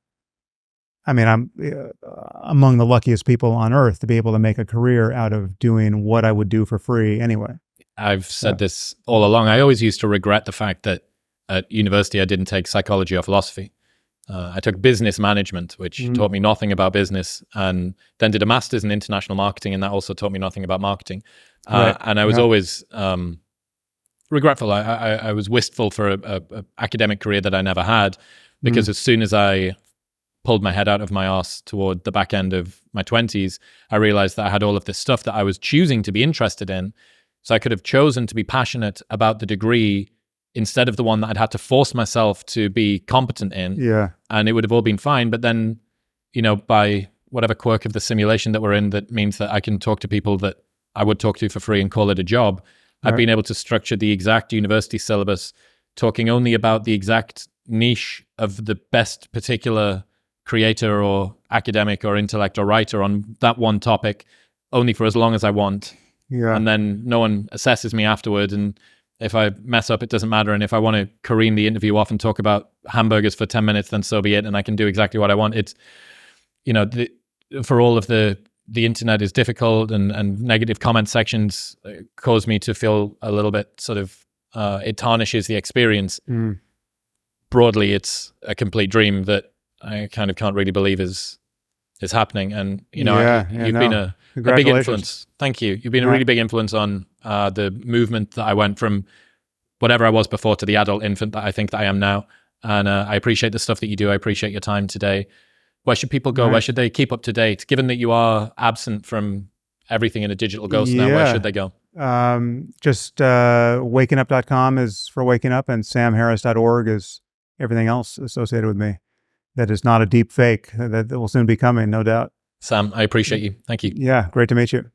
among the luckiest people on earth to be able to make a career out of doing what I would do for free anyway. I've said this all along. I always used to regret the fact that at university I didn't take psychology or philosophy. I took business management, which taught me nothing about business, and then did a master's in international marketing, and that also taught me nothing about marketing. Right. And I was always regretful. I was wistful for a academic career that I never had, because as soon as I pulled my head out of my arse toward the back end of my 20s, I realized that I had all of this stuff that I was choosing to be interested in. So I could have chosen to be passionate about the degree instead of the one that I'd had to force myself to be competent in. Yeah. And it would have all been fine. But then, by whatever quirk of the simulation that we're in, that means that I can talk to people that I would talk to for free and call it a job. I've been able to structure the exact university syllabus, talking only about the exact niche of the best particular creator or academic or intellect or writer on that one topic, only for as long as I want. Yeah. And then no one assesses me afterward. And if I mess up, it doesn't matter. And if I want to careen the interview off and talk about hamburgers for 10 minutes, then so be it. And I can do exactly what I want. It's, for all of the internet is difficult, and negative comment sections cause me to feel a little bit sort of, it tarnishes the experience. Broadly, it's a complete dream that I kind of can't really believe is happening. And, you've been a big influence. Thank you. You've been a really big influence on the movement that I went from whatever I was before to the adult infant that I think that I am now. And I appreciate the stuff that you do. I appreciate your time today. Where should people go? Where should they keep up to date? Given that you are absent from everything in a digital ghost now, where should they go? Just wakingup.com is for waking up, and samharris.org is everything else associated with me. That is not a deep fake. That will soon be coming, no doubt. Sam, I appreciate you. Thank you. Yeah, great to meet you.